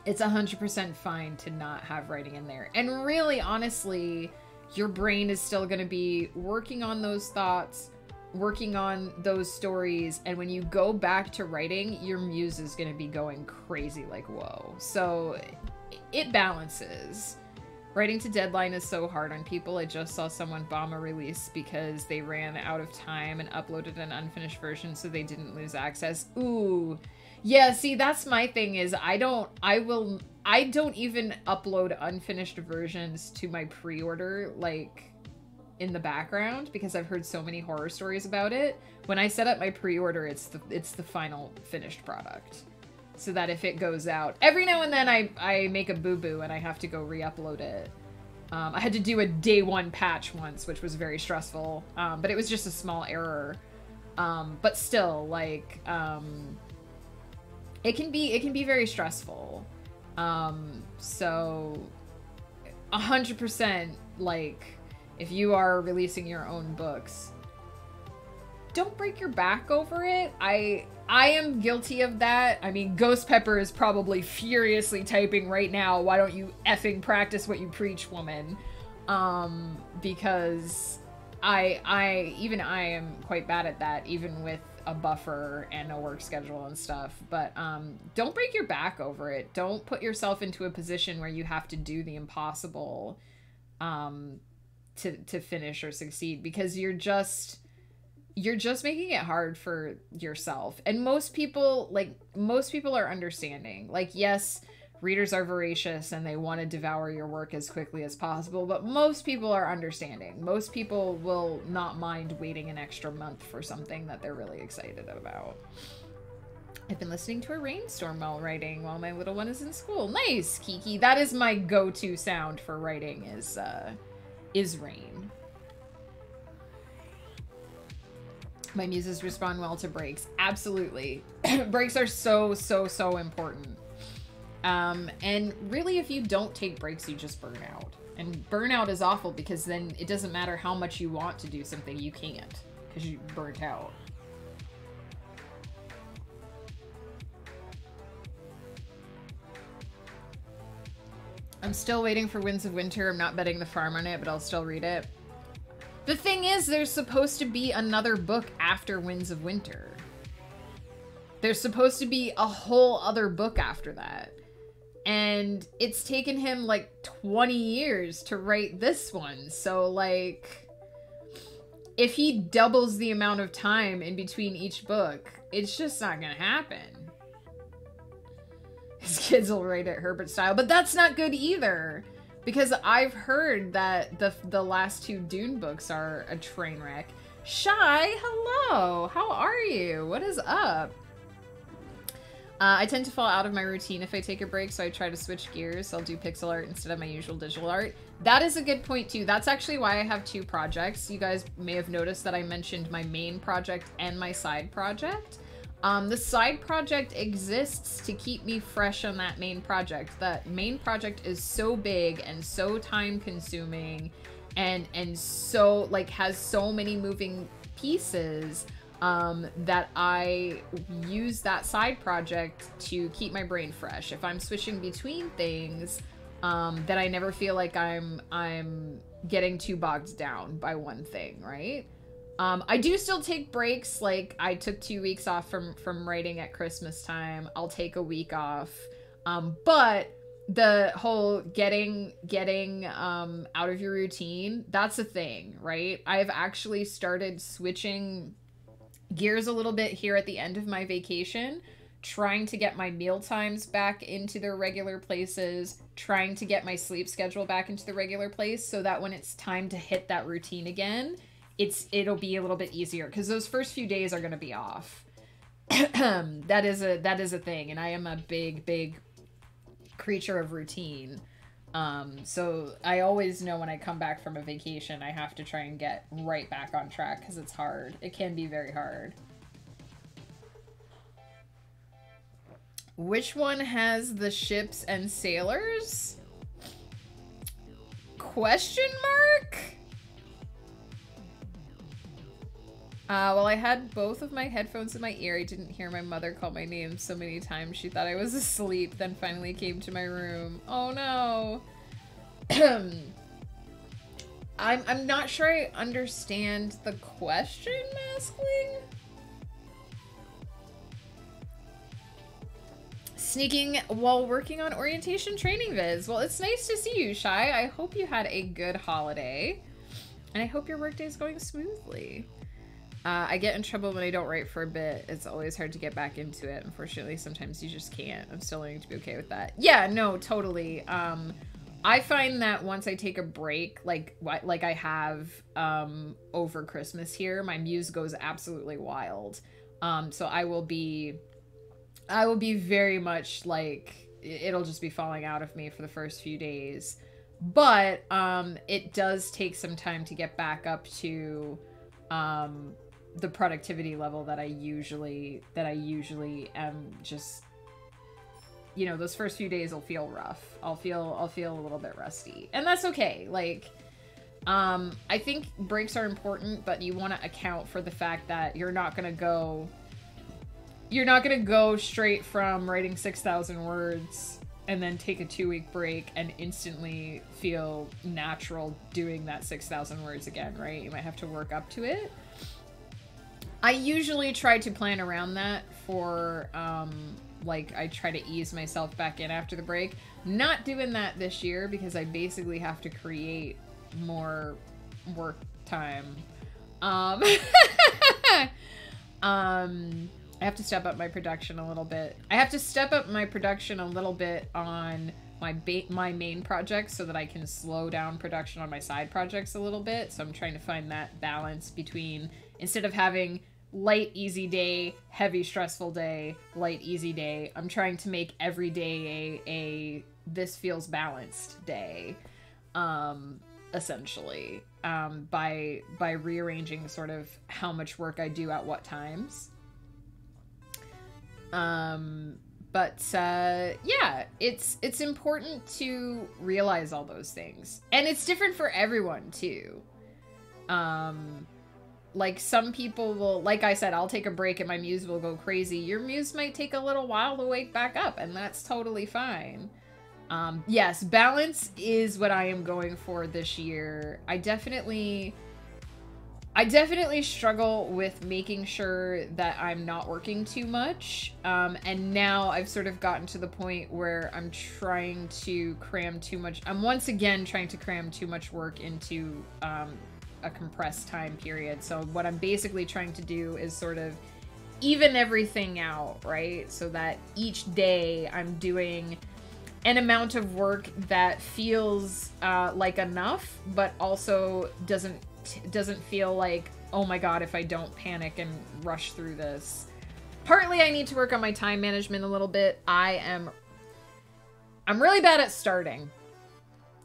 A: it's 100% fine to not have writing in there. And really, honestly, your brain is still going to be working on those thoughts, working on those stories, and when you go back to writing, your muse is going to be going crazy like whoa. So it balances. Writing to deadline is so hard on people. I just saw someone bomb a release because they ran out of time and uploaded an unfinished version so they didn't lose access. Ooh. Yeah, see, that's my thing is I don't even upload unfinished versions to my pre-order, like, in the background, because I've heard so many horror stories about it. When I set up my pre-order, it's the final finished product. So that if it goes out, every now and then I make a boo-boo and I have to go re-upload it. I had to do a day one patch once, which was very stressful, but it was just a small error. But still, like, it can be very stressful. So 100%, like, if you are releasing your own books, don't break your back over it. I am guilty of that. I mean, Ghost Pepper is probably furiously typing right now, "Why don't you effing practice what you preach, woman?" Because I am quite bad at that, even with a buffer and a work schedule and stuff. But don't break your back over it. Don't put yourself into a position where you have to do the impossible to finish or succeed, because you're just making it hard for yourself. And most people are understanding. Like, yes, readers are voracious and they want to devour your work as quickly as possible, but most people are understanding. Most people will not mind waiting an extra month for something that they're really excited about. I've been listening to a rainstorm while writing while my little one is in school. Nice, Kiki. That is my go-to sound for writing, is rain. My muses respond well to breaks. Absolutely. Breaks are so important. And really, if you don't take breaks, you just burn out. And burnout is awful, because then it doesn't matter how much you want to do something, you can't, because you burnt out. I'm still waiting for Winds of Winter. I'm not betting the farm on it, but I'll still read it. The thing is, there's supposed to be another book after Winds of Winter. There's supposed to be a whole other book after that. And it's taken him like 20 years to write this one. So, like, if he doubles the amount of time in between each book, it's just not gonna happen. His kids will write it Herbert style, but that's not good either. Because I've heard that the last two Dune books are a train wreck. Shy, hello! How are you? What is up? I tend to fall out of my routine if I take a break, so I try to switch gears. I'll do pixel art instead of my usual digital art. That is a good point, too. That's actually why I have two projects. You guys may have noticed that I mentioned my main project and my side project. The side project exists to keep me fresh on that main project. That main project is so big and so time consuming and so, like, has so many moving pieces that I use that side project to keep my brain fresh. If I'm switching between things, that I never feel like I'm getting too bogged down by one thing, right? I do still take breaks. Like, I took 2 weeks off from writing at Christmas time. I'll take a week off. But the whole getting out of your routine, that's a thing, right? I've actually started switching gears a little bit here at the end of my vacation, trying to get my meal times back into their regular places, trying to get my sleep schedule back into the regular place, so that when it's time to hit that routine again, it'll be a little bit easier, because those first few days are going to be off. That is a thing, and I am a big creature of routine. So I always know when I come back from a vacation, I have to try and get right back on track, because it's hard. It can be very hard. Which one has the ships and sailors? Question mark? Well, I had both of my headphones in my ear. I didn't hear my mother call my name so many times. She thought I was asleep, then finally came to my room. Oh no. I'm not sure I understand the question, Maskling. Sneaking while working on orientation training viz. Well, it's nice to see you, Shy. I hope you had a good holiday. And I hope your workday is going smoothly. I get in trouble when I don't write for a bit. It's always hard to get back into it. Unfortunately, sometimes you just can't. I'm still learning to be okay with that. Yeah, no, totally. I find that once I take a break, like I have over Christmas here, my muse goes absolutely wild. So I will be very much like, it'll just be falling out of me for the first few days. But it does take some time to get back up to the productivity level that I usually am. Just, you know, those first few days will feel rough. I'll feel a little bit rusty, and that's okay. Like, I think breaks are important, but you want to account for the fact that you're not gonna go straight from writing 6,000 words and then take a 2-week break and instantly feel natural doing that 6,000 words again, right? You might have to work up to it. I usually try to plan around that for, like, I try to ease myself back in after the break. Not doing that this year because I basically have to create more work time. I have to step up my production a little bit. I have to step up my production a little bit on my main projects so that I can slow down production on my side projects a little bit. So I'm trying to find that balance between, instead of having light, easy day, heavy, stressful day, light, easy day, I'm trying to make every day a this feels balanced day, essentially, by rearranging sort of how much work I do at what times. Yeah, it's important to realize all those things. And it's different for everyone too. Like, some people will, like I said, I'll take a break and my muse will go crazy. Your muse might take a little while to wake back up, and that's totally fine. Yes, balance is what I am going for this year. I definitely struggle with making sure that I'm not working too much. And now I've sort of gotten to the point where I'm trying to cram too much. I'm once again trying to cram too much work into a compressed time period. So what I'm basically trying to do is sort of even everything out, right? So that each day I'm doing an amount of work that feels like enough, but also doesn't feel like, oh my god, if I don't panic and rush through this. Partly I need to work on my time management a little bit. I'm really bad at starting.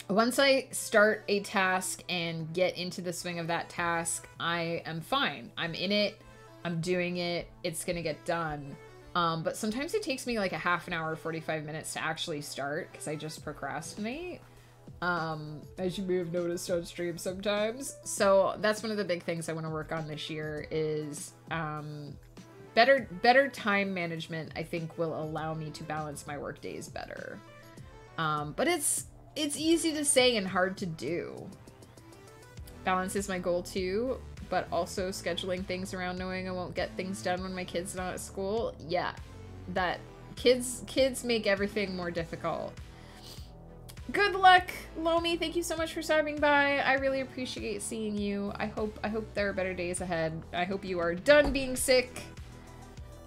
A: Once I start a task and get into the swing of that task, I am fine. I'm in it. I'm doing it. It's gonna get done. But sometimes it takes me like a half an hour, 45 minutes to actually start because I just procrastinate. As you may have noticed on stream sometimes. So that's one of the big things I want to work on this year is better time management. I think will allow me to balance my work days better. But it's easy to say and hard to do. Balance is my goal too, but also scheduling things around knowing I won't get things done when my kid's not at school. Yeah, that kids make everything more difficult. Good luck, Lomi. Thank you so much for stopping by. I really appreciate seeing you. I hope there are better days ahead. I hope you are done being sick.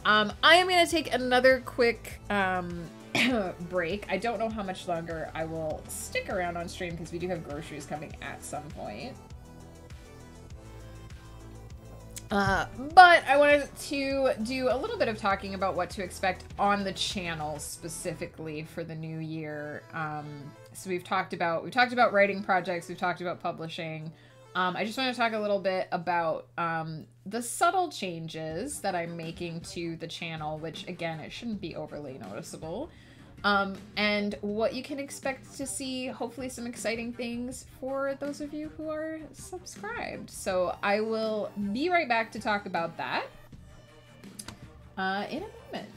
A: I am gonna take another quick break. I don't know how much longer I will stick around on stream because we do have groceries coming at some point. But I wanted to do a little bit of talking about what to expect on the channel specifically for the new year. So we've talked about writing projects, we've talked about publishing. I just want to talk a little bit about the subtle changes that I'm making to the channel, which again, it shouldn't be overly noticeable. And what you can expect to see, hopefully some exciting things for those of you who are subscribed. So I will be right back to talk about that in a moment.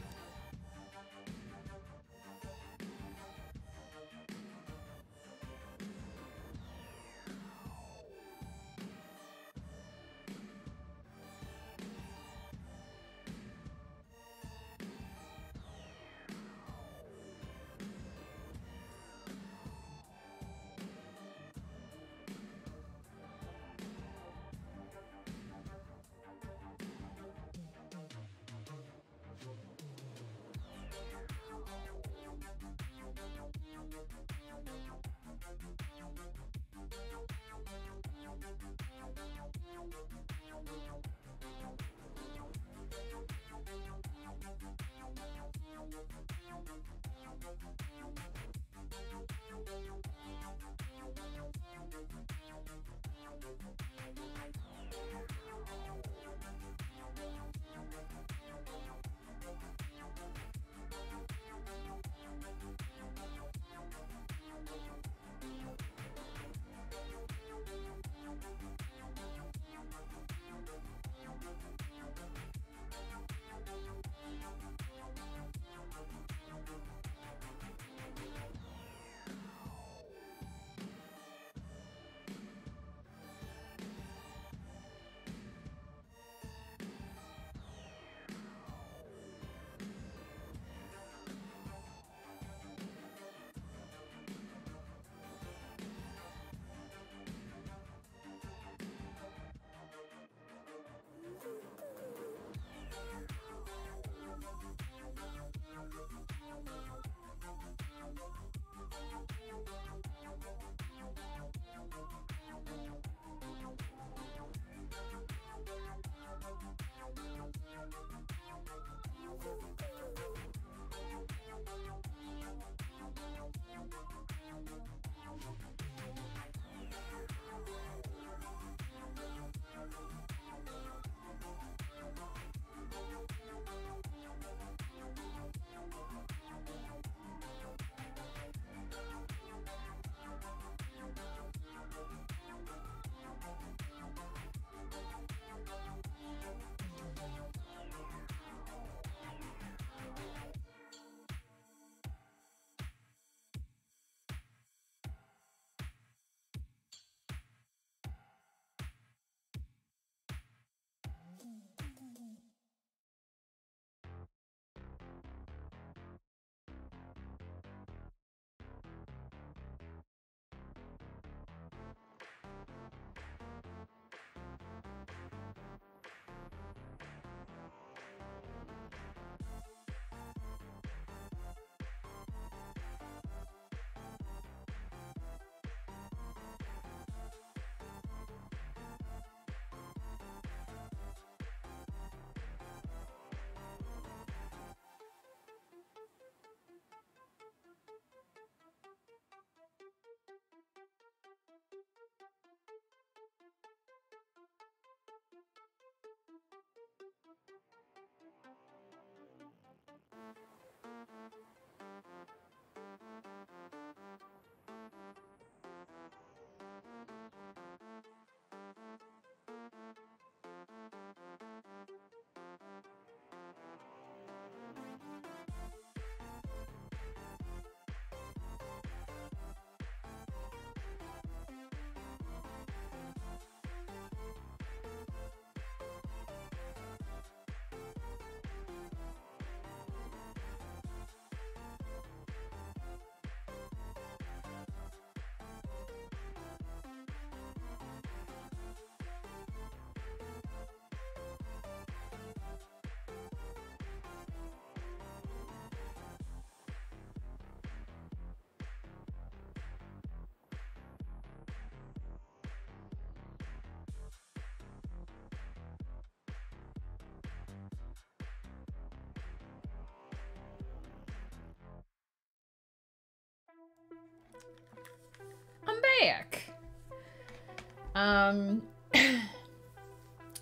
A: I'm back.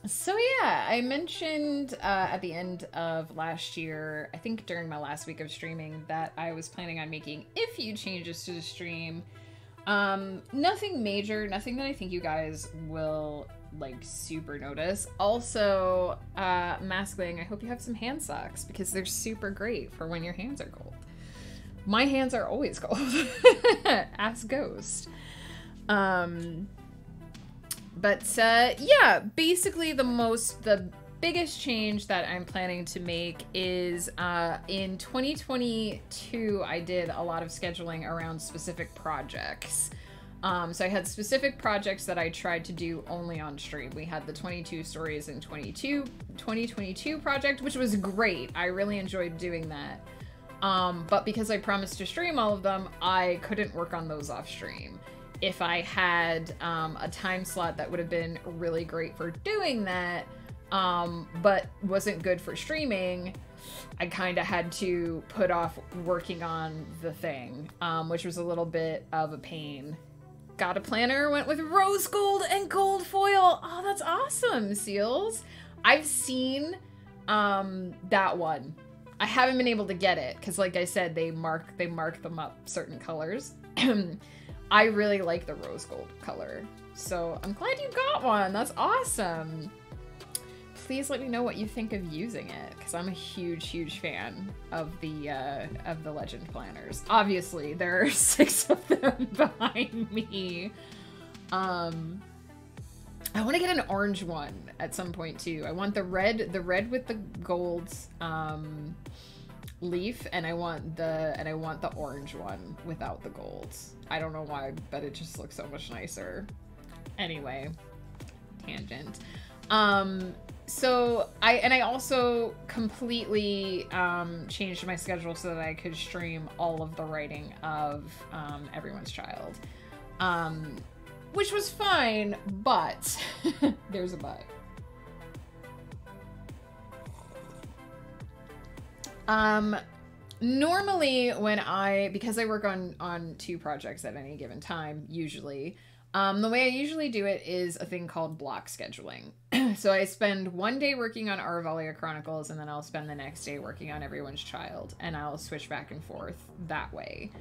A: So yeah, I mentioned at the end of last year, I think during my last week of streaming, that I was planning on making a few changes to the stream. Nothing major, nothing that I think you guys will like super notice. Also, Maskling, I hope you have some hand socks because they're super great for when your hands are cold. My hands are always cold. Ask Ghost. Yeah, basically the biggest change that I'm planning to make is in 2022 I did a lot of scheduling around specific projects. So I had specific projects that I tried to do only on stream. We had the 22 stories in 2022 project, which was great. I really enjoyed doing that. But because I promised to stream all of them, I couldn't work on those off stream. If I had a time slot that would have been really great for doing that, but wasn't good for streaming, I kind of had to put off working on the thing, which was a little bit of a pain. got a planner, went with rose gold and gold foil. Oh, that's awesome, Seals. I've seen that one. I haven't been able to get it because, like I said, they mark them up certain colors. I really like the rose gold color, so I'm glad you got one. That's awesome. Please let me know what you think of using it, because I'm a huge fan of the Legend planners. Obviously, there are 6 of them behind me. I want to get an orange one at some point too. I want the red with the gold leaf, and I want the orange one without the gold. I don't know why, but it just looks so much nicer. Anyway, tangent. So I also completely changed my schedule so that I could stream all of the writing of Everyone's Child, which was fine, but there's a but. Normally because I work on 2 projects at any given time, usually, the way I usually do it is a thing called block scheduling. So I spend one day working on Aravalia Chronicles, and then I'll spend the next day working on Everyone's Child, and I'll switch back and forth that way.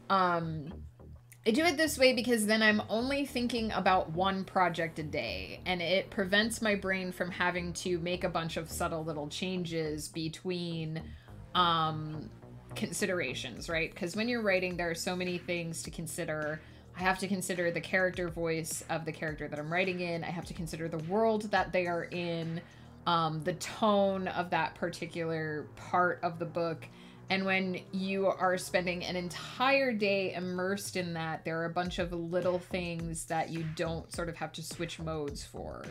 A: I do it this way because then I'm only thinking about one project a day, and it prevents my brain from having to make a bunch of subtle little changes between considerations, right? Because when you're writing, there are so many things to consider. I have to consider the character voice of the character that I'm writing in. I have to consider the world that they are in, the tone of that particular part of the book. And when you are spending an entire day immersed in that, there are a bunch of little things that you don't sort of have to switch modes for.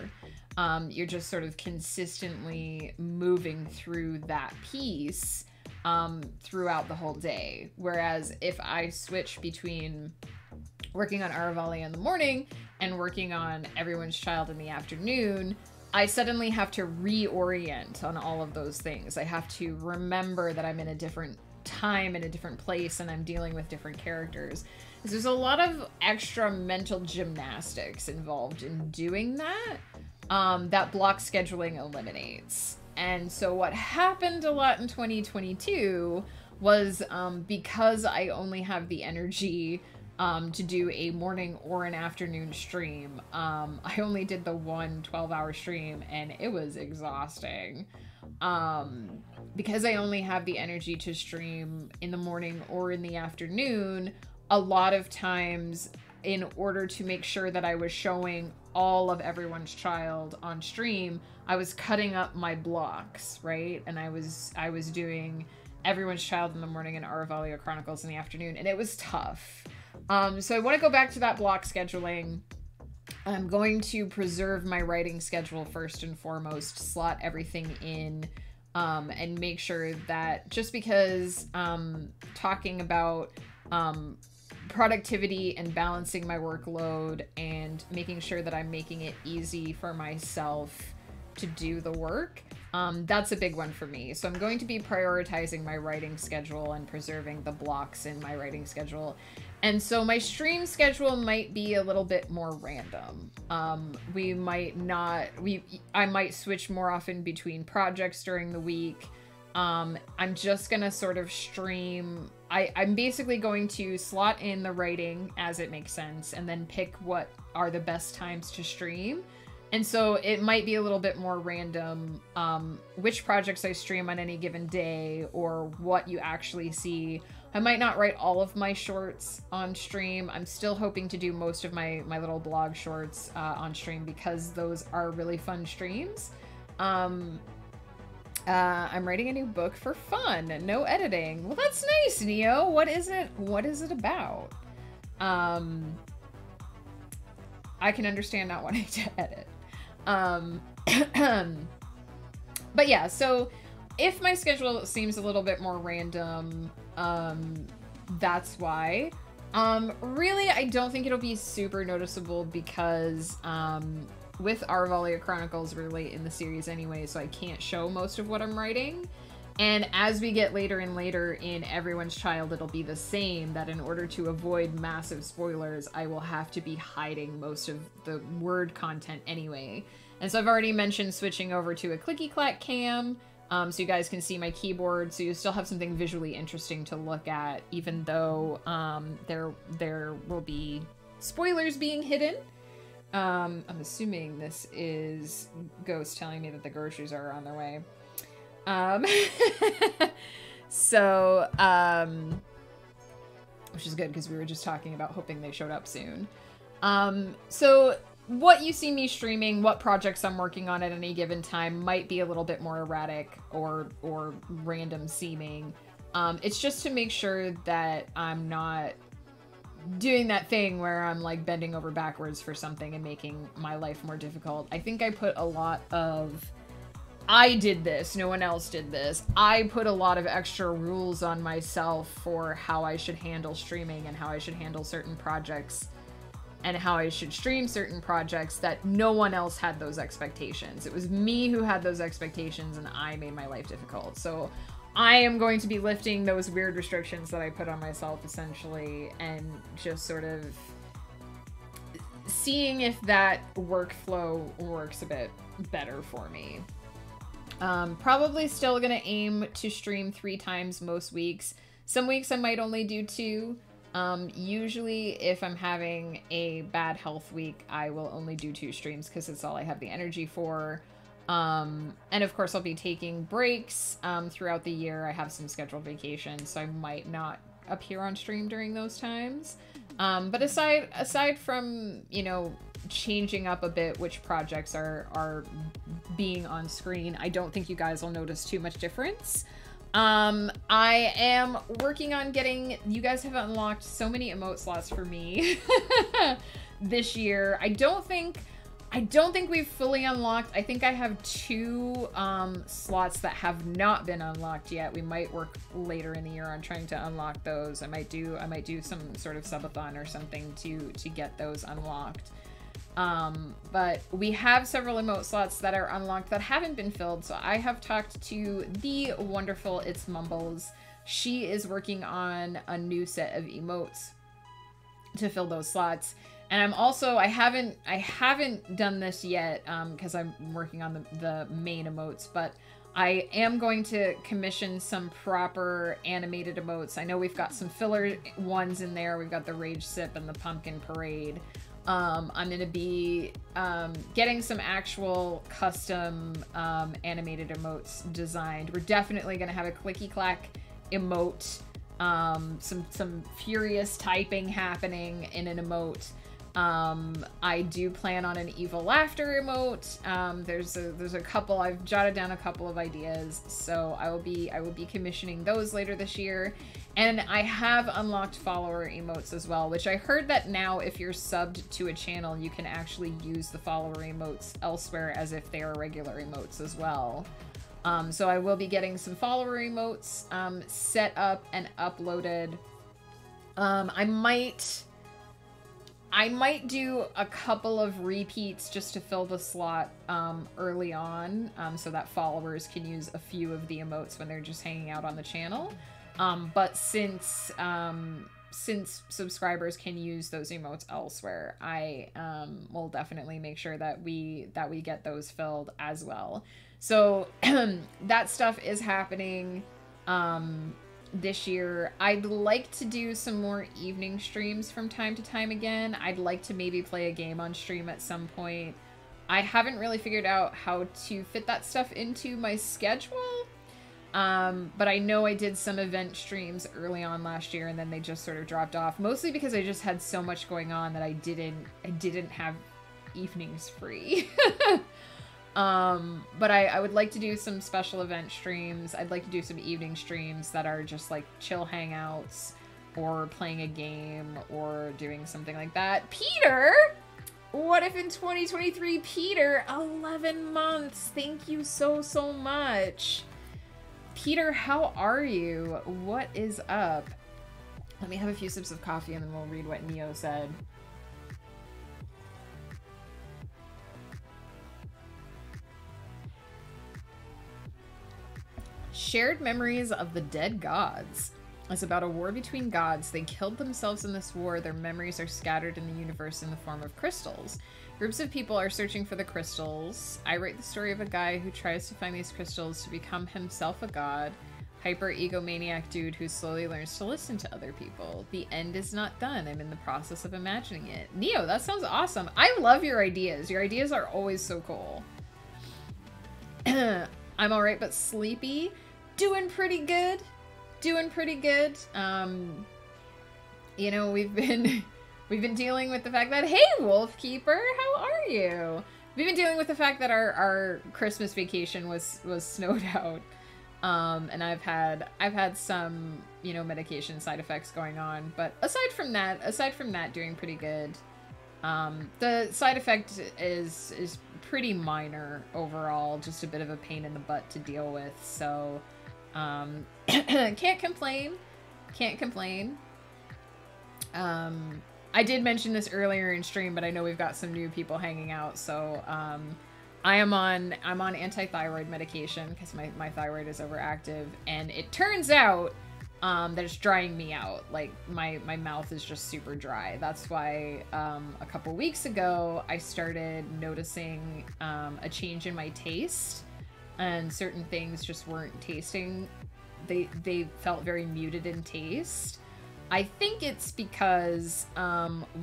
A: You're just sort of consistently moving through that piece throughout the whole day. Whereas if I switch between working on Aravalia in the morning and working on Everyone's Child in the afternoon, I suddenly have to reorient on all of those things. I have to remember that I'm in a different time, in a different place, and I'm dealing with different characters. So there's a lot of extra mental gymnastics involved in doing that, that block scheduling eliminates. And so what happened a lot in 2022 was because I only have the energy to do a morning or an afternoon stream. I only did the one 12-hour stream, and it was exhausting. Because I only have the energy to stream in the morning or in the afternoon, a lot of times, in order to make sure that I was showing all of Everyone's Child on stream, I was cutting up my blocks, right? And I was doing Everyone's Child in the morning and Aravalia Chronicles in the afternoon, and it was tough. So I want to go back to that block scheduling. I'm going to preserve my writing schedule first and foremost, slot everything in, and make sure that just because talking about productivity and balancing my workload and making sure that I'm making it easy for myself to do the work, that's a big one for me. So I'm going to be prioritizing my writing schedule and preserving the blocks in my writing schedule. And so my stream schedule might be a little bit more random. I might switch more often between projects during the week. I'm just gonna sort of stream. I'm basically going to slot in the writing as it makes sense, and then pick what are the best times to stream. And so it might be a little bit more random, which projects I stream on any given day, or what you actually see. I might not write all of my shorts on stream. I'm still hoping to do most of my little blog shorts on stream, because those are really fun streams. I'm writing a new book for fun, no editing. Well, that's nice, Neo. What is it about? I can understand not wanting to edit. But yeah, so if my schedule seems a little bit more random, that's why. Really, I don't think it'll be super noticeable, because with Aravalia Chronicles, we're late in the series anyway, so I can't show most of what I'm writing. And as we get later and later in Everyone's Child, it'll be the same, that in order to avoid massive spoilers, I will have to be hiding most of the word content anyway. And so I've already mentioned switching over to a clicky clack cam, so you guys can see my keyboard, so you still have something visually interesting to look at, even though there will be spoilers being hidden. I'm assuming this is Ghost telling me that the groceries are on their way. So, which is good because we were just talking about hoping they showed up soon. So what you see me streaming, what projects I'm working on at any given time might be a little bit more erratic or random seeming. It's just to make sure that I'm not doing that thing where I'm like bending over backwards for something and making my life more difficult. I think I put a lot of I did this, no one else did this. I put a lot of extra rules on myself for how I should handle streaming and how I should handle certain projects and how I should stream certain projects that no one else had those expectations. It was me who had those expectations and I made my life difficult. So I am going to be lifting those weird restrictions that I put on myself essentially and just sort of seeing if that workflow works a bit better for me. Probably still gonna aim to stream 3 times most weeks. Some weeks I might only do 2. Usually if I'm having a bad health week, I will only do 2 streams because it's all I have the energy for. And of course I'll be taking breaks throughout the year. I have some scheduled vacations, so I might not appear on stream during those times. But aside from, you know, changing up a bit which projects are being on screen, I don't think you guys will notice too much difference. I am working on getting, you guys have unlocked so many emote slots for me this year. I don't think we've fully unlocked. I think I have 2 slots that have not been unlocked yet. We might work later in the year on trying to unlock those. I might do some sort of subathon or something to get those unlocked. But we have several emote slots that are unlocked that haven't been filled. So I have talked to the wonderful It's Mumbles. She is working on a new set of emotes to fill those slots. And I'm also, I haven't done this yet because I'm working on the main emotes, but I am going to commission some proper animated emotes. I know we've got some filler ones in there. We've got the Rage Sip and the Pumpkin Parade. I'm going to be getting some actual custom animated emotes designed. We're definitely going to have a clicky clack emote, some furious typing happening in an emote. I do plan on an evil laughter emote. There's a couple, I've jotted down a couple of ideas, so I will be commissioning those later this year. And I have unlocked follower emotes as well, which I heard that now if you're subbed to a channel, you can actually use the follower emotes elsewhere as if they are regular emotes as well. So I will be getting some follower emotes set up and uploaded. I might do a couple of repeats just to fill the slot early on, so that followers can use a few of the emotes when they're just hanging out on the channel. But since subscribers can use those emotes elsewhere, I will definitely make sure that we get those filled as well. So that stuff is happening this year. I'd like to do some more evening streams from time to time again. I'd like to maybe play a game on stream at some point. I haven't really figured out how to fit that stuff into my schedule. But I know I did some event streams early on last year and then they just sort of dropped off, mostly because I just had so much going on that I didn't have evenings free. But I would like to do some special event streams. I'd like to do some evening streams that are just like chill hangouts or playing a game or doing something like that. Peter! What if in 2023, Peter, 11 months. Thank you so much. Peter, how are you? What is up? Let me have a few sips of coffee and then we'll read what Neo said. Shared Memories of the Dead Gods. It's about a war between gods. They killed themselves in this war. Their memories are scattered in the universe in the form of crystals. Groups of people are searching for the crystals. I write the story of a guy who tries to find these crystals to become himself a god. Hyper egomaniac dude who slowly learns to listen to other people. The end is not done. I'm in the process of imagining it. Neo, that sounds awesome. I love your ideas. Your ideas are always so cool. I'm alright but sleepy. Doing pretty good. Doing pretty good. You know, we've been dealing with the fact that, hey, Wolf Keeper, how are you? We've been dealing with the fact that our Christmas vacation was snowed out. And I've had some, you know, medication side effects going on, but aside from that, doing pretty good. The side effect is pretty minor overall, just a bit of a pain in the butt to deal with. So, can't complain. I did mention this earlier in stream, but I know we've got some new people hanging out, so, I'm on anti-thyroid medication because my thyroid is overactive, and it turns out that it's drying me out. Like, my mouth is just super dry. That's why a couple weeks ago I started noticing a change in my taste, and certain things just weren't tasting. They felt very muted in taste. I think it's because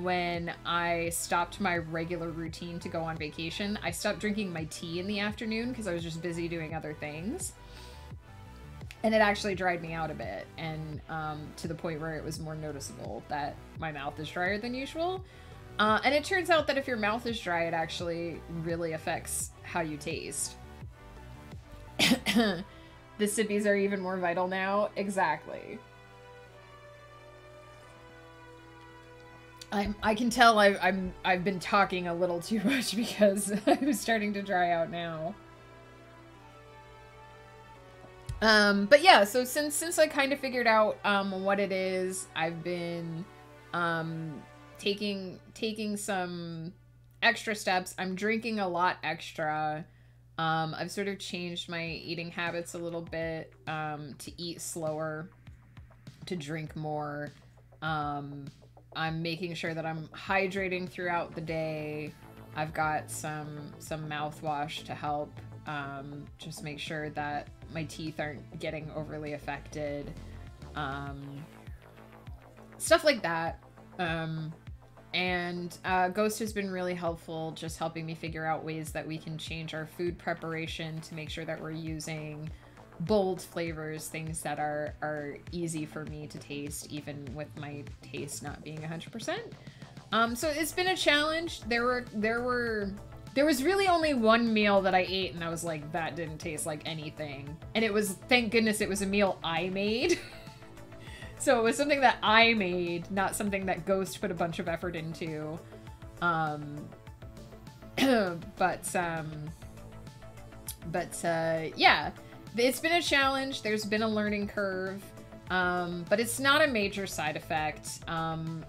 A: when I stopped my regular routine to go on vacation, I stopped drinking my tea in the afternoon because I was just busy doing other things. And it actually dried me out a bit, and to the point where it was more noticeable that my mouth is drier than usual. And it turns out that if your mouth is dry, it actually really affects how you taste. The sippies are even more vital now. Exactly. I can tell I've been talking a little too much because I'm starting to dry out now. But yeah, so since I kind of figured out what it is, I've been taking some extra steps. I'm drinking a lot extra. I've sort of changed my eating habits a little bit, to eat slower, to drink more. I'm making sure that I'm hydrating throughout the day. I've got some mouthwash to help just make sure that my teeth aren't getting overly affected. Stuff like that. And Ghost has been really helpful, just helping me figure out ways that we can change our food preparation to make sure that we're using bold flavors, things that are easy for me to taste, even with my taste not being 100%. So it's been a challenge. There was really only one meal that I ate and I was like, that didn't taste like anything. And it was, thank goodness it was a meal I made. So it was something that I made, not something that Ghost put a bunch of effort into. Yeah. It's been a challenge. There's been a learning curve, but it's not a major side effect.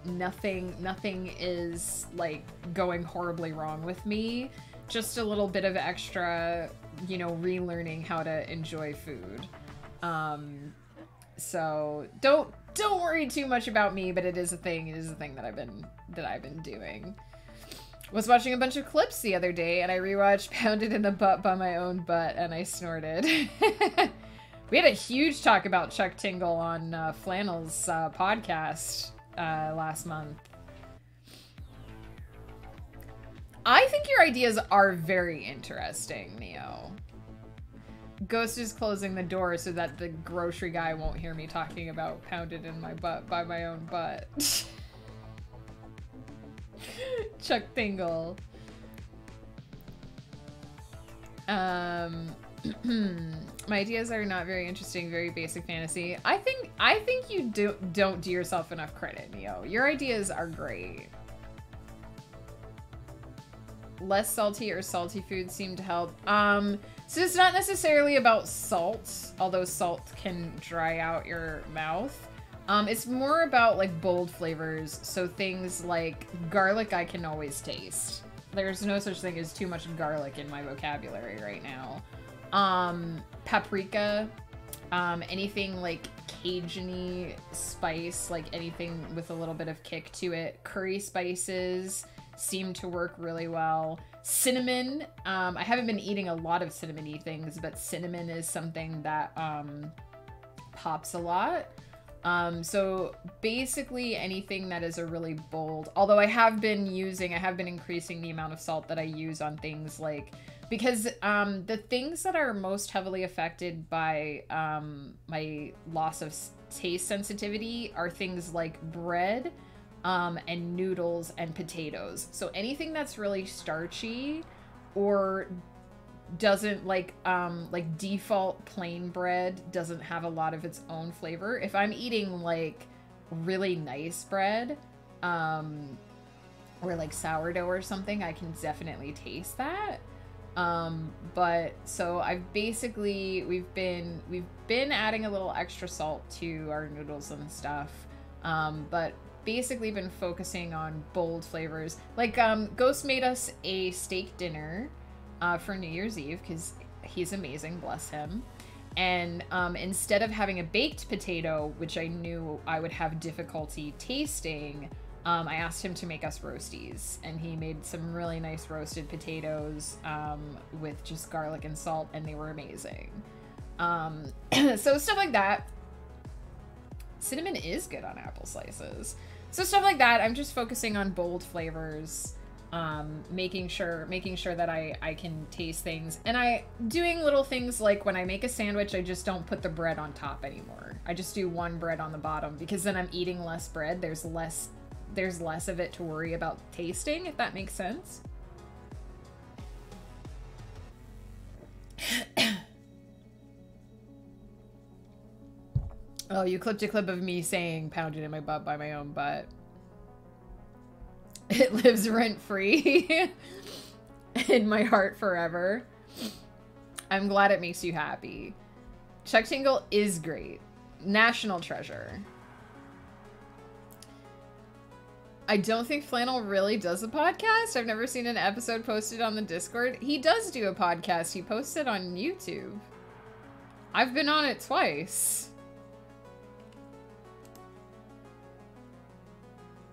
A: Nothing is like going horribly wrong with me. Just a little bit of extra, you know, relearning how to enjoy food. So don't worry too much about me, but it is a thing. It is a thing that I've been doing. Was watching a bunch of clips the other day, and I rewatched Pounded in the Butt by My Own Butt, and I snorted. We had a huge talk about Chuck Tingle on Flannel's podcast last month. I think your ideas are very interesting, Neo. Ghost is closing the door so that the grocery guy won't hear me talking about Pounded in My Butt by My Own Butt. Chuck Tingle. My ideas are not very interesting, very basic fantasy. I think you don't do yourself enough credit, Neo. Your ideas are great. Less salty or salty foods seem to help. So it's not necessarily about salt, although salt can dry out your mouth. It's more about like bold flavors, so things like garlic I can always taste. There's no such thing as too much garlic in my vocabulary right now. Paprika, Anything like Cajun-y spice, like anything with a little bit of kick to it. Curry spices seem to work really well. Cinnamon, I haven't been eating a lot of cinnamony things, but cinnamon is something that pops a lot. So basically anything that is a really bold, although I have been increasing the amount of salt that I use on things like, because the things that are most heavily affected by my loss of taste sensitivity are things like bread, and noodles and potatoes. So anything that's really starchy or doesn't like default plain bread doesn't have a lot of its own flavor. If I'm eating like really nice bread, or like sourdough or something, I can definitely taste that. But so we've been adding a little extra salt to our noodles and stuff. But basically been focusing on bold flavors. Like, Ghost made us a steak dinner, for New Year's Eve, because he's amazing, bless him. And, instead of having a baked potato, which I knew I would have difficulty tasting, I asked him to make us roasties, and he made some really nice roasted potatoes, with just garlic and salt, and they were amazing. So stuff like that. Cinnamon is good on apple slices. So stuff like that. I'm just focusing on bold flavors, making sure that I can taste things. And doing little things like when I make a sandwich, I just don't put the bread on top anymore. I just do one bread on the bottom, because then I'm eating less bread. There's less of it to worry about tasting, if that makes sense. Oh, you clipped a clip of me saying pounded in my butt by my own butt. It lives rent-free in my heart forever. I'm glad it makes you happy. Chuck Tingle is great. National treasure. I don't think Flannel really does a podcast. I've never seen an episode posted on the Discord. He does do a podcast. He posts it on YouTube. I've been on it twice.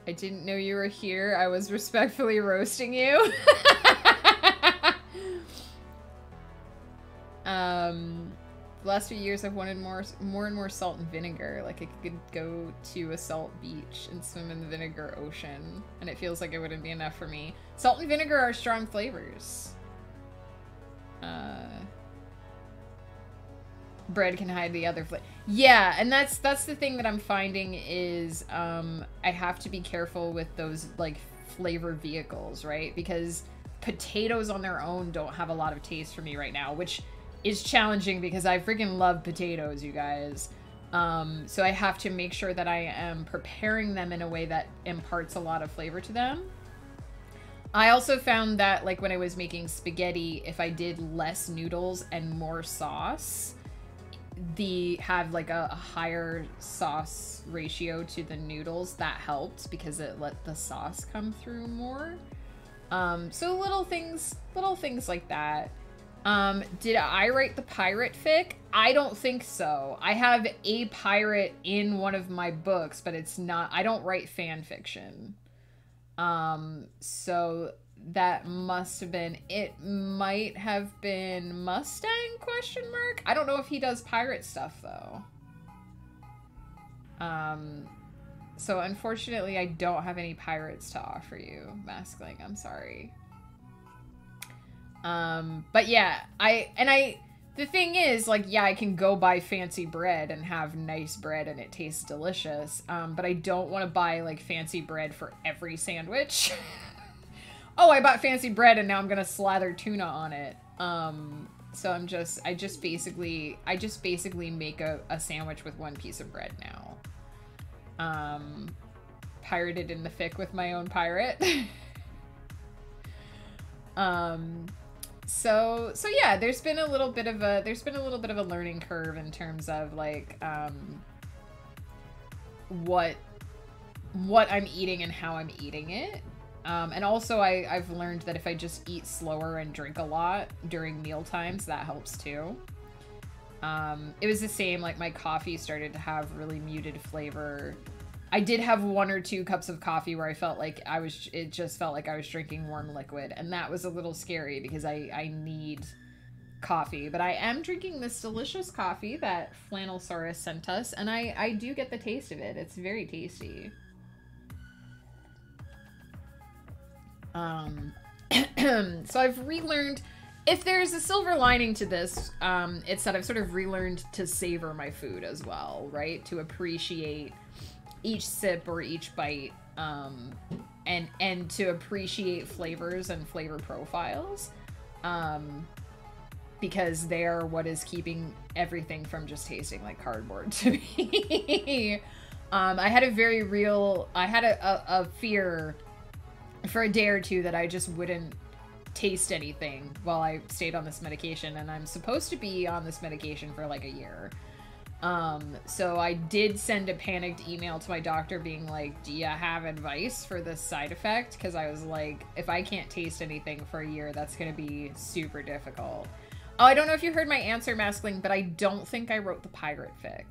A: I didn't know you were here. I was respectfully roasting you. The last few years I've wanted more and more salt and vinegar. Like I could go to a salt beach and swim in the vinegar ocean, and it feels like it wouldn't be enough for me. Salt and vinegar are strong flavors. Bread can hide the other flavor. Yeah, and that's the thing that I'm finding is I have to be careful with those like flavor vehicles, right? Because potatoes on their own don't have a lot of taste for me right now, which is challenging because I freaking love potatoes, you guys. So I have to make sure that I am preparing them in a way that imparts a lot of flavor to them. I also found that like when I was making spaghetti, if I did less noodles and more sauce, have like a higher sauce ratio to the noodles, that helped because it let the sauce come through more. So little things like that. Did I write the pirate fic? I don't think so. I have a pirate in one of my books, but it's not, I don't write fan fiction. So that must have been, it might have been Mustang ? I don't know if he does pirate stuff though. So unfortunately I don't have any pirates to offer you, Maskling, I'm sorry. But yeah, the thing is, like, yeah, I can go buy fancy bread and have nice bread and it tastes delicious, but I don't want to buy, like, fancy bread for every sandwich. Oh, I bought fancy bread and now I'm gonna slather tuna on it. So I just basically make a sandwich with one piece of bread now. Pirated in the fic with my own pirate. So yeah, there's been a little bit of a learning curve in terms of like what I'm eating and how I'm eating it. And also I've learned that if I just eat slower and drink a lot during meal times, that helps too. It was the same, like my coffee started to have really muted flavor. I did have 1 or 2 cups of coffee where I felt like it just felt like I was drinking warm liquid, and that was a little scary because I need coffee. But I am drinking this delicious coffee that Flannelsaurus sent us, and I do get the taste of it. It's very tasty. So I've relearned, if there's a silver lining to this, it's that I've sort of relearned to savor my food as well, right? To appreciate each sip or each bite, and to appreciate flavors and flavor profiles, because they are what is keeping everything from just tasting like cardboard to me. I had a fear for a day or two that I just wouldn't taste anything while I stayed on this medication, and I'm supposed to be on this medication for like a year. So I did send a panicked email to my doctor being like, do you have advice for this side effect? Because I was like, if I can't taste anything for a year, that's going to be super difficult. Oh, I don't know if you heard my answer, Maskling, but I don't think I wrote the pirate fic.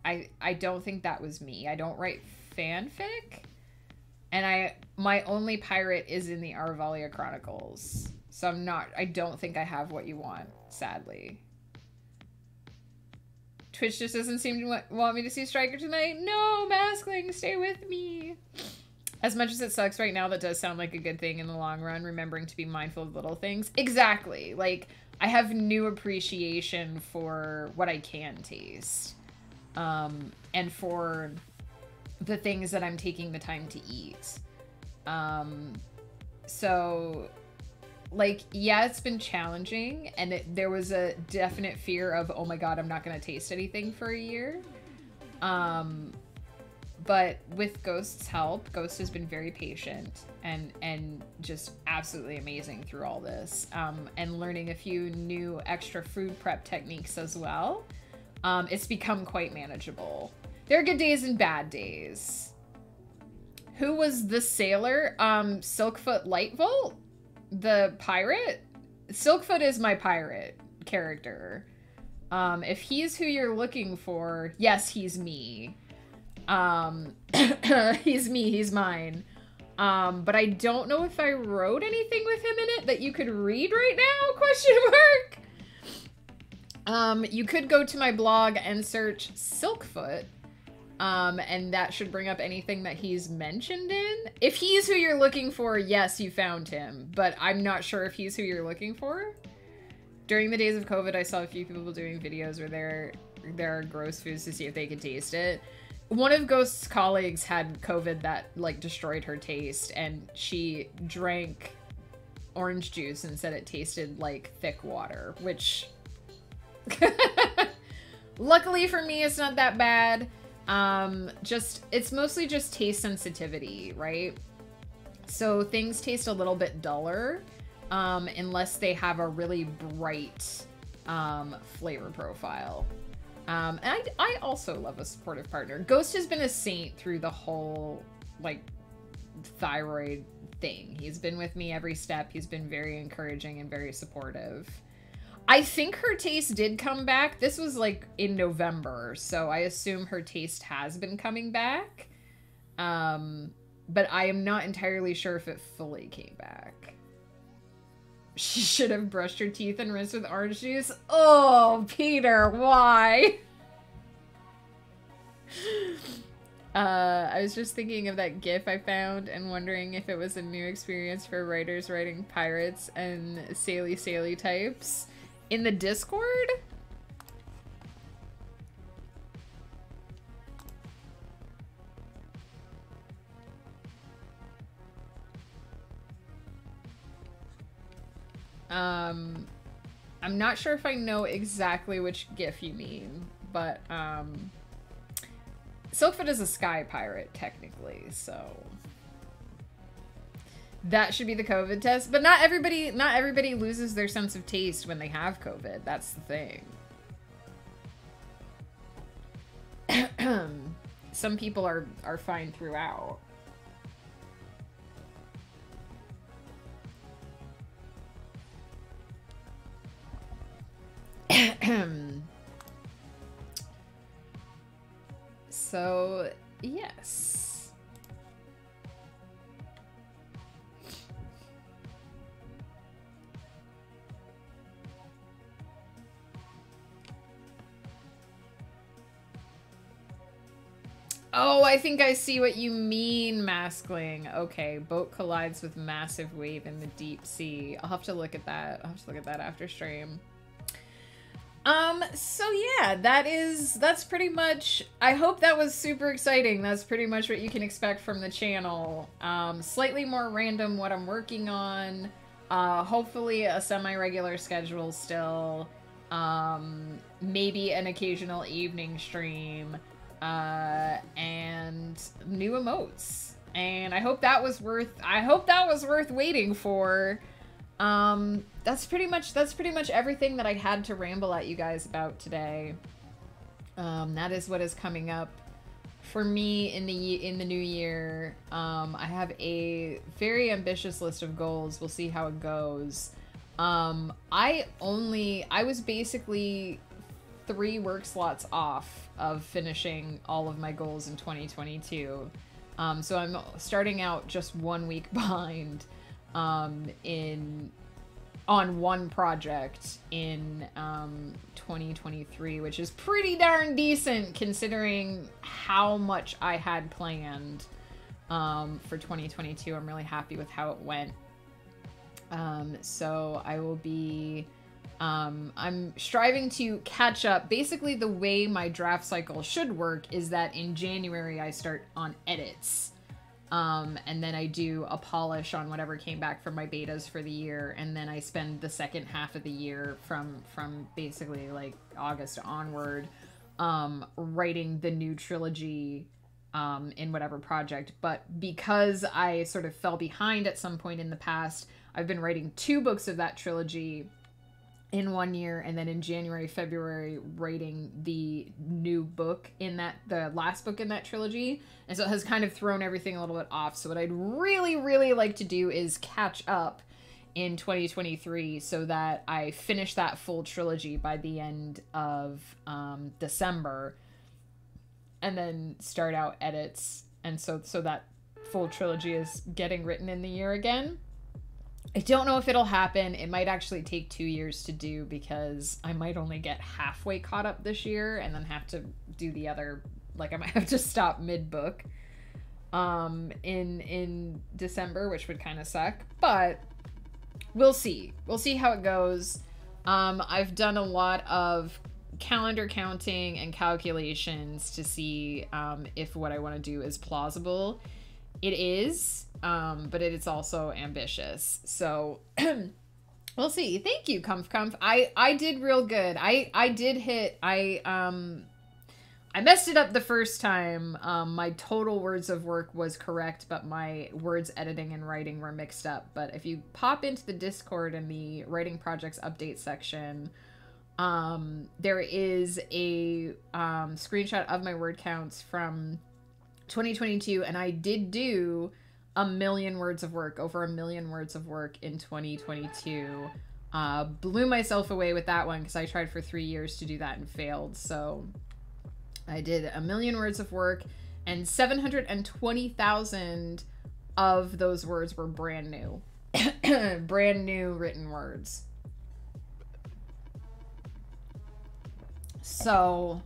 A: I don't think that was me. I don't write fanfic. And my only pirate is in the Arvalia Chronicles. So I don't think I have what you want, sadly. Twitch just doesn't seem to want me to see Striker tonight. No, Maskling, stay with me. As much as it sucks right now, that does sound like a good thing in the long run, remembering to be mindful of little things. Exactly. Like, I have new appreciation for what I can taste. And for the things that I'm taking the time to eat. So, like, yeah, it's been challenging, and there was a definite fear of, oh my god, I'm not going to taste anything for a year. But with Ghost's help, Ghost has been very patient and just absolutely amazing through all this. And learning a few new extra food prep techniques as well. It's become quite manageable. There are good days and bad days. Who was the sailor? Silkfoot Lightvolt? The pirate? Silkfoot is my pirate character. If he's who you're looking for, yes, he's me. He's me, he's mine. But I don't know if I wrote anything with him in it that you could read right now, question mark. You could go to my blog and search Silkfoot. And that should bring up anything that he's mentioned in. If he's who you're looking for, yes, you found him. But I'm not sure if he's who you're looking for. During the days of COVID, I saw a few people doing videos where there are gross foods to see if they could taste it. One of Ghost's colleagues had COVID that, like, destroyed her taste, and she drank orange juice and said it tasted like thick water, which... Luckily for me, it's not that bad. It's mostly just taste sensitivity, right? So things taste a little bit duller, unless they have a really bright, flavor profile. And I also love a supportive partner. Ghost has been a saint through the whole, like, thyroid thing. He's been with me every step. He's been very encouraging and very supportive. I think her taste did come back. This was like in November, so I assume her taste has been coming back. But I am not entirely sure if it fully came back. She should have brushed her teeth and rinsed with orange juice. Oh, Peter, why? I was just thinking of that GIF I found and wondering if it was a new experience for writers writing pirates and saily types. In the Discord? I'm not sure if I know exactly which GIF you mean, but Silkfoot is a sky pirate technically, so that should be the COVID test. But not everybody loses their sense of taste when they have COVID. That's the thing. Some people are fine throughout. So, yes. Oh, I think I see what you mean, Maskling. Okay, boat collides with massive wave in the deep sea. I'll have to look at that. I'll have to look at that after stream. So yeah, that's pretty much, I hope that was super exciting. That's pretty much what you can expect from the channel. Slightly more random what I'm working on. Hopefully a semi-regular schedule still. Maybe an occasional evening stream. And new emotes. And I hope that was worth waiting for. That's pretty much everything that I had to ramble at you guys about today. That is what is coming up for me in the new year. I have a very ambitious list of goals. We'll see how it goes. I was basically 3 work slots off of finishing all of my goals in 2022. So I'm starting out just 1 week behind on one project in 2023, which is pretty darn decent considering how much I had planned for 2022. I'm really happy with how it went. So I will be I'm striving to catch up. Basically, the way my draft cycle should work is that in January I start on edits. And then I do a polish on whatever came back from my betas for the year, and then I spend the second half of the year from basically like August onward writing the new trilogy in whatever project. But because I sort of fell behind at some point in the past, I've been writing 2 books of that trilogy in 1 year, and then in January, February, writing the new book in the last book in that trilogy. And so it has kind of thrown everything a little bit off. So what I'd really, really like to do is catch up in 2023 so that I finish that full trilogy by the end of December, and then start out edits. And so that full trilogy is getting written in the year again. I don't know if it'll happen. It might actually take 2 years to do because I might only get halfway caught up this year and then have to do the other, like I might have to stop mid-book in December, which would kind of suck, but we'll see. We'll see how it goes. I've done a lot of calendar counting and calculations to see if what I want to do is plausible. It is, but it is also ambitious. So we'll see. Thank you, Comf. I did real good. I did hit, I messed it up the first time. My total words of work was correct, but my words editing and writing were mixed up. But if you pop into the Discord in the writing projects update section, there is a screenshot of my word counts from 2022, and I did do 1 million words of work, over 1 million words of work in 2022. Blew myself away with that one because I tried for 3 years to do that and failed. So I did 1 million words of work, and 720,000 of those words were brand new. Brand new written words. So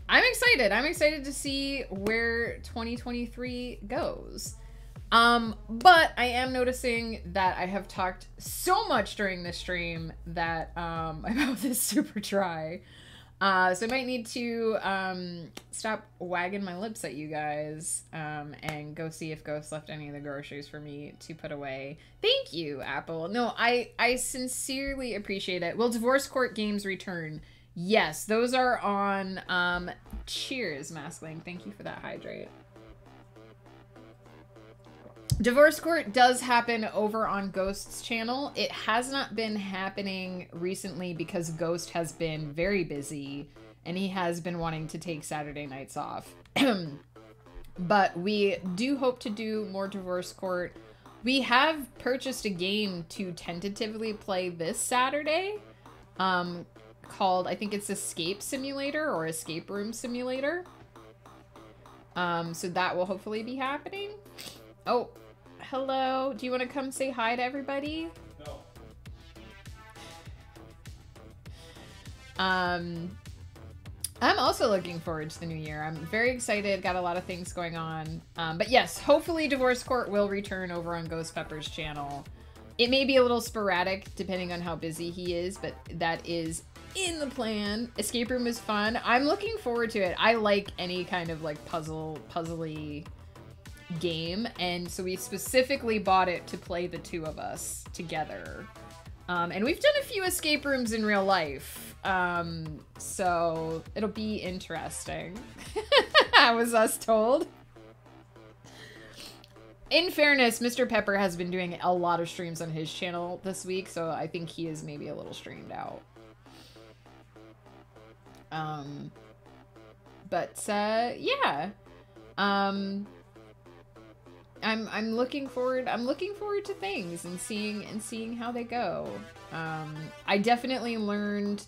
A: I'm excited. I'm excited to see where 2023 goes. But I am noticing that I have talked so much during this stream that my mouth is super dry. So I might need to stop wagging my lips at you guys and go see if Ghost left any of the groceries for me to put away. Thank you, Apple. No, I sincerely appreciate it. Will Divorce Court games return? Yes, those are on, cheers, Maskling. Thank you for that hydrate. Divorce Court does happen over on Ghost's channel. It has not been happening recently because Ghost has been very busy and he has been wanting to take Saturday nights off. But we do hope to do more Divorce Court. We have purchased a game to tentatively play this Saturday. Called, I think it's Escape Simulator or Escape Room Simulator. So that will hopefully be happening. Oh, hello. Do you want to come say hi to everybody?
B: No.
A: I'm also looking forward to the new year. I'm very excited. Got a lot of things going on. But yes, hopefully Divorce Court will return over on Ghost Pepper's channel. It may be a little sporadic depending on how busy he is, but that is in the plan. Escape Room is fun. I'm looking forward to it. I like any kind of like puzzly game, and so we specifically bought it to play the two of us together. And we've done a few escape rooms in real life, so it'll be interesting. I was us told. In fairness, Mr. Pepper has been doing a lot of streams on his channel this week, so I think he is maybe a little streamed out. Yeah. I'm looking forward to things and seeing how they go. I definitely learned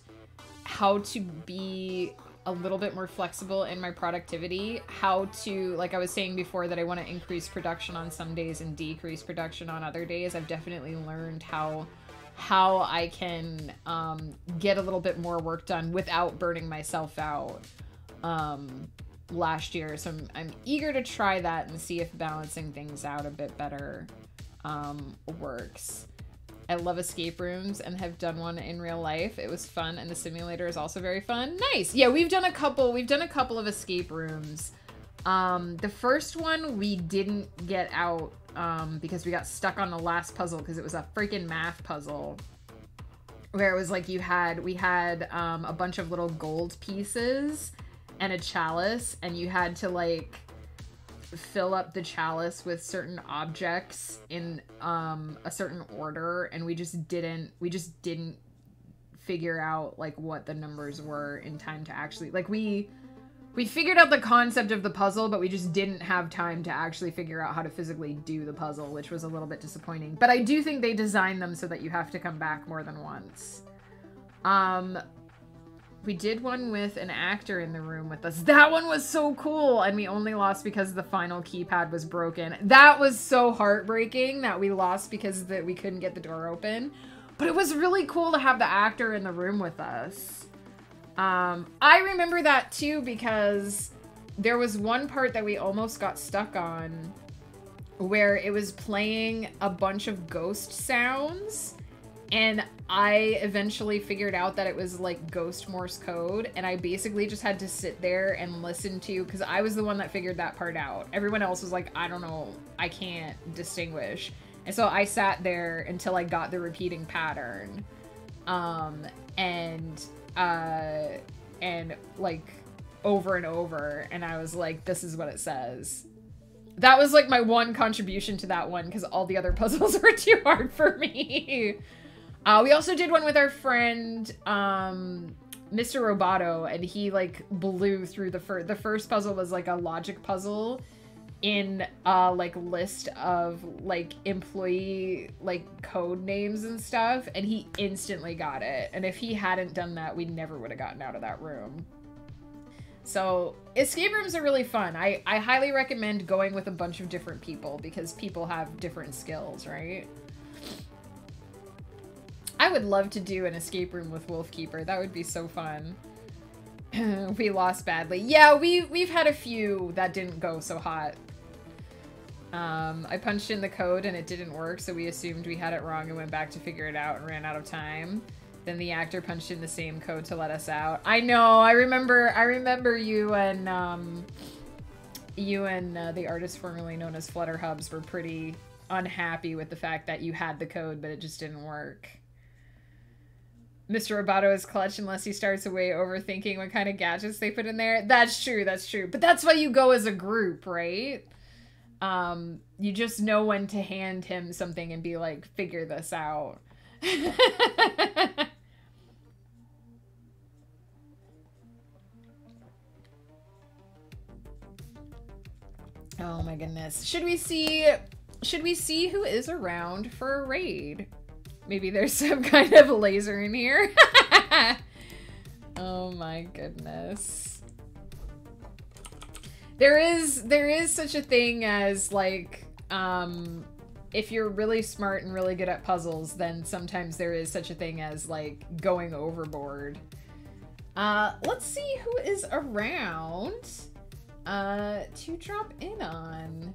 A: how to be a little bit more flexible in my productivity, how to, like I was saying before, that I want to increase production on some days and decrease production on other days. I've definitely learned how I can get a little bit more work done without burning myself out last year. So I'm eager to try that and see if balancing things out a bit better works. I love escape rooms and have done one in real life. It was fun, and the simulator is also very fun. Nice. Yeah, we've done a couple of escape rooms. The first one we didn't get out because we got stuck on the last puzzle because it was a freaking math puzzle where it was like we had a bunch of little gold pieces and a chalice, and you had to like fill up the chalice with certain objects in a certain order, and we just didn't figure out like what the numbers were in time to actually, like, we figured out the concept of the puzzle, but we just didn't have time to actually figure out how to physically do the puzzle, which was a little bit disappointing. But I do think they designed them so that you have to come back more than once. We did one with an actor in the room with us. That one was so cool, and we only lost because the final keypad was broken. That was so heartbreaking that we lost because we couldn't get the door open. But it was really cool to have the actor in the room with us. I remember that too because there was one part that we almost got stuck on where it was playing a bunch of ghost sounds, and I eventually figured out that it was like ghost Morse code, and I basically just had to sit there and listen to, because I was the one that figured that part out. Everyone else was like, I don't know, I can't distinguish. And so I sat there until I got the repeating pattern. And like over and over, and I was like, this is what it says. That was like my one contribution to that one, because all the other puzzles were too hard for me. We also did one with our friend, Mr. Roboto, and he like blew through the first puzzle was like a logic puzzle in like list of like employee like code names and stuff, and he instantly got it. And if he hadn't done that, we never would have gotten out of that room. So escape rooms are really fun. I highly recommend going with a bunch of different people because people have different skills, right? I would love to do an escape room with Wolfkeeper. That would be so fun. We lost badly. Yeah, we've had a few that didn't go so hot. I punched in the code and it didn't work, so we assumed we had it wrong and went back to figure it out and ran out of time. Then the actor punched in the same code to let us out. I know. I remember you and the artist formerly known as Flutterhubs were pretty unhappy with the fact that you had the code, but it just didn't work. Mr. Roboto is clutch unless he starts away overthinking what kind of gadgets they put in there. That's true, that's true. But that's why you go as a group, right? You just know when to hand him something and be like, figure this out. Oh my goodness. Should we see who is around for a raid? Maybe there's some kind of laser in here. Oh my goodness. There is such a thing as like if you're really smart and really good at puzzles, then sometimes there is such a thing as like going overboard. Let's see who is around to drop in on.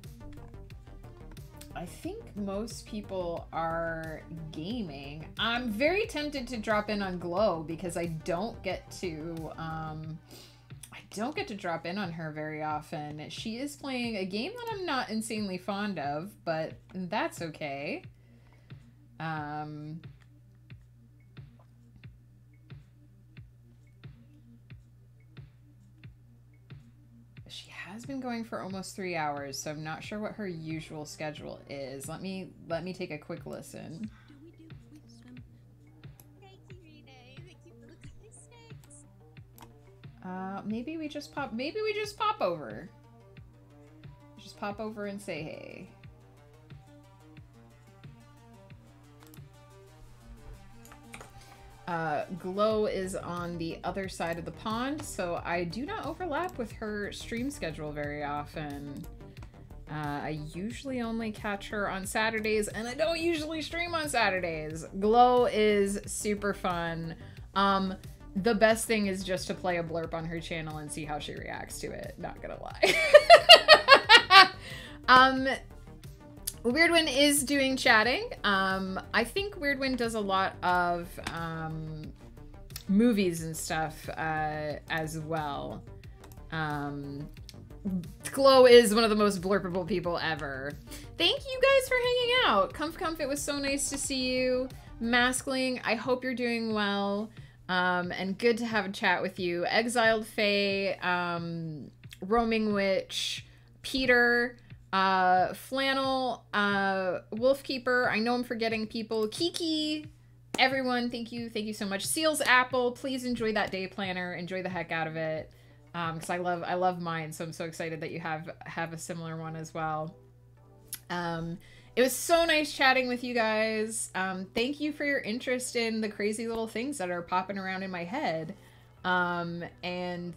A: I think most people are gaming. I'm very tempted to drop in on Glow because I don't get to drop in on her very often. She is playing a game that I'm not insanely fond of, but that's okay. She has been going for almost 3 hours, so I'm not sure what her usual schedule is. Let me take a quick listen. Maybe we just pop over. Just pop over and say hey. Glow is on the other side of the pond, so I do not overlap with her stream schedule very often. I usually only catch her on Saturdays, and I don't usually stream on Saturdays. Glow is super fun. The best thing is just to play a blurb on her channel and see how she reacts to it. Not gonna lie. Weirdwin is doing chatting. I think Weirdwin does a lot of movies and stuff as well. Glow is one of the most blurpable people ever. Thank you guys for hanging out. Comf, it was so nice to see you. Maskling, I hope you're doing well. And good to have a chat with you. Exiled Fae, Roaming Witch, Peter, Flannel, Wolfkeeper, I know I'm forgetting people, Kiki, everyone, thank you so much. Seals Apple, please enjoy that day planner, enjoy the heck out of it, because I love mine, so I'm so excited that you have a similar one as well. It was so nice chatting with you guys. Thank you for your interest in the crazy little things that are popping around in my head. And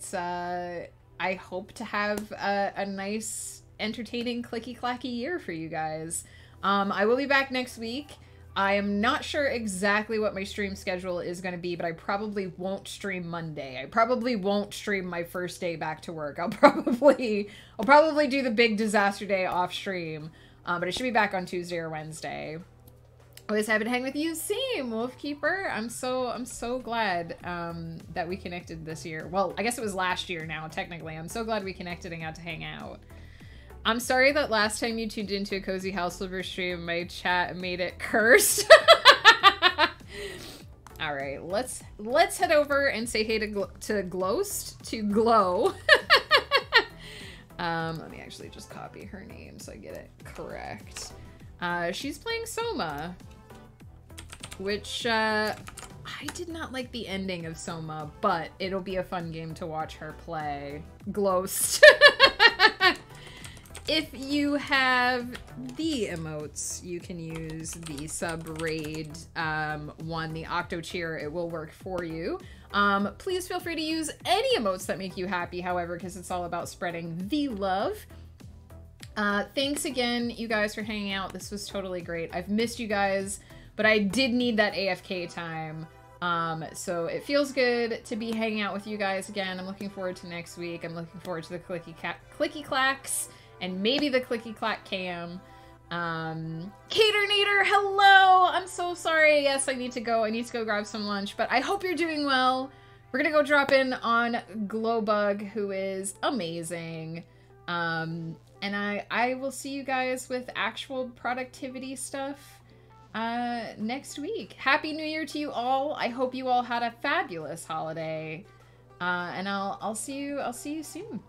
A: I hope to have a nice, entertaining, clicky-clacky year for you guys. I will be back next week. I am not sure exactly what my stream schedule is going to be, but I probably won't stream Monday. I probably won't stream my first day back to work. I'll probably do the big disaster day off stream. But I should be back on Tuesday or Wednesday. Always happy to hang with you. Same, Wolfkeeper. I'm so glad that we connected this year. Well, I guess it was last year now, technically. I'm so glad we connected and got to hang out. I'm sorry that last time you tuned into a Cozy House Flipper stream, my chat made it cursed. All right, let's head over and say hey to Glow. Let me actually just copy her name so I get it correct. She's playing Soma, which I did not like the ending of Soma, but it'll be a fun game to watch her play. Glost. If you have the emotes, you can use the sub-raid one, the Octo Cheer. It will work for you. Please feel free to use any emotes that make you happy, however, because it's all about spreading the love. Thanks again, you guys, for hanging out. This was totally great. I've missed you guys, but I did need that AFK time. So it feels good to be hanging out with you guys again. I'm looking forward to next week. I'm looking forward to the clicky clacks and maybe the clicky clack cam. Caternator, hello! I'm so sorry. Yes, I need to go. I need to go grab some lunch, but I hope you're doing well. We're gonna go drop in on Glowbug, who is amazing. And I will see you guys with actual productivity stuff next week. Happy New Year to you all. I hope you all had a fabulous holiday. And I'll see you soon.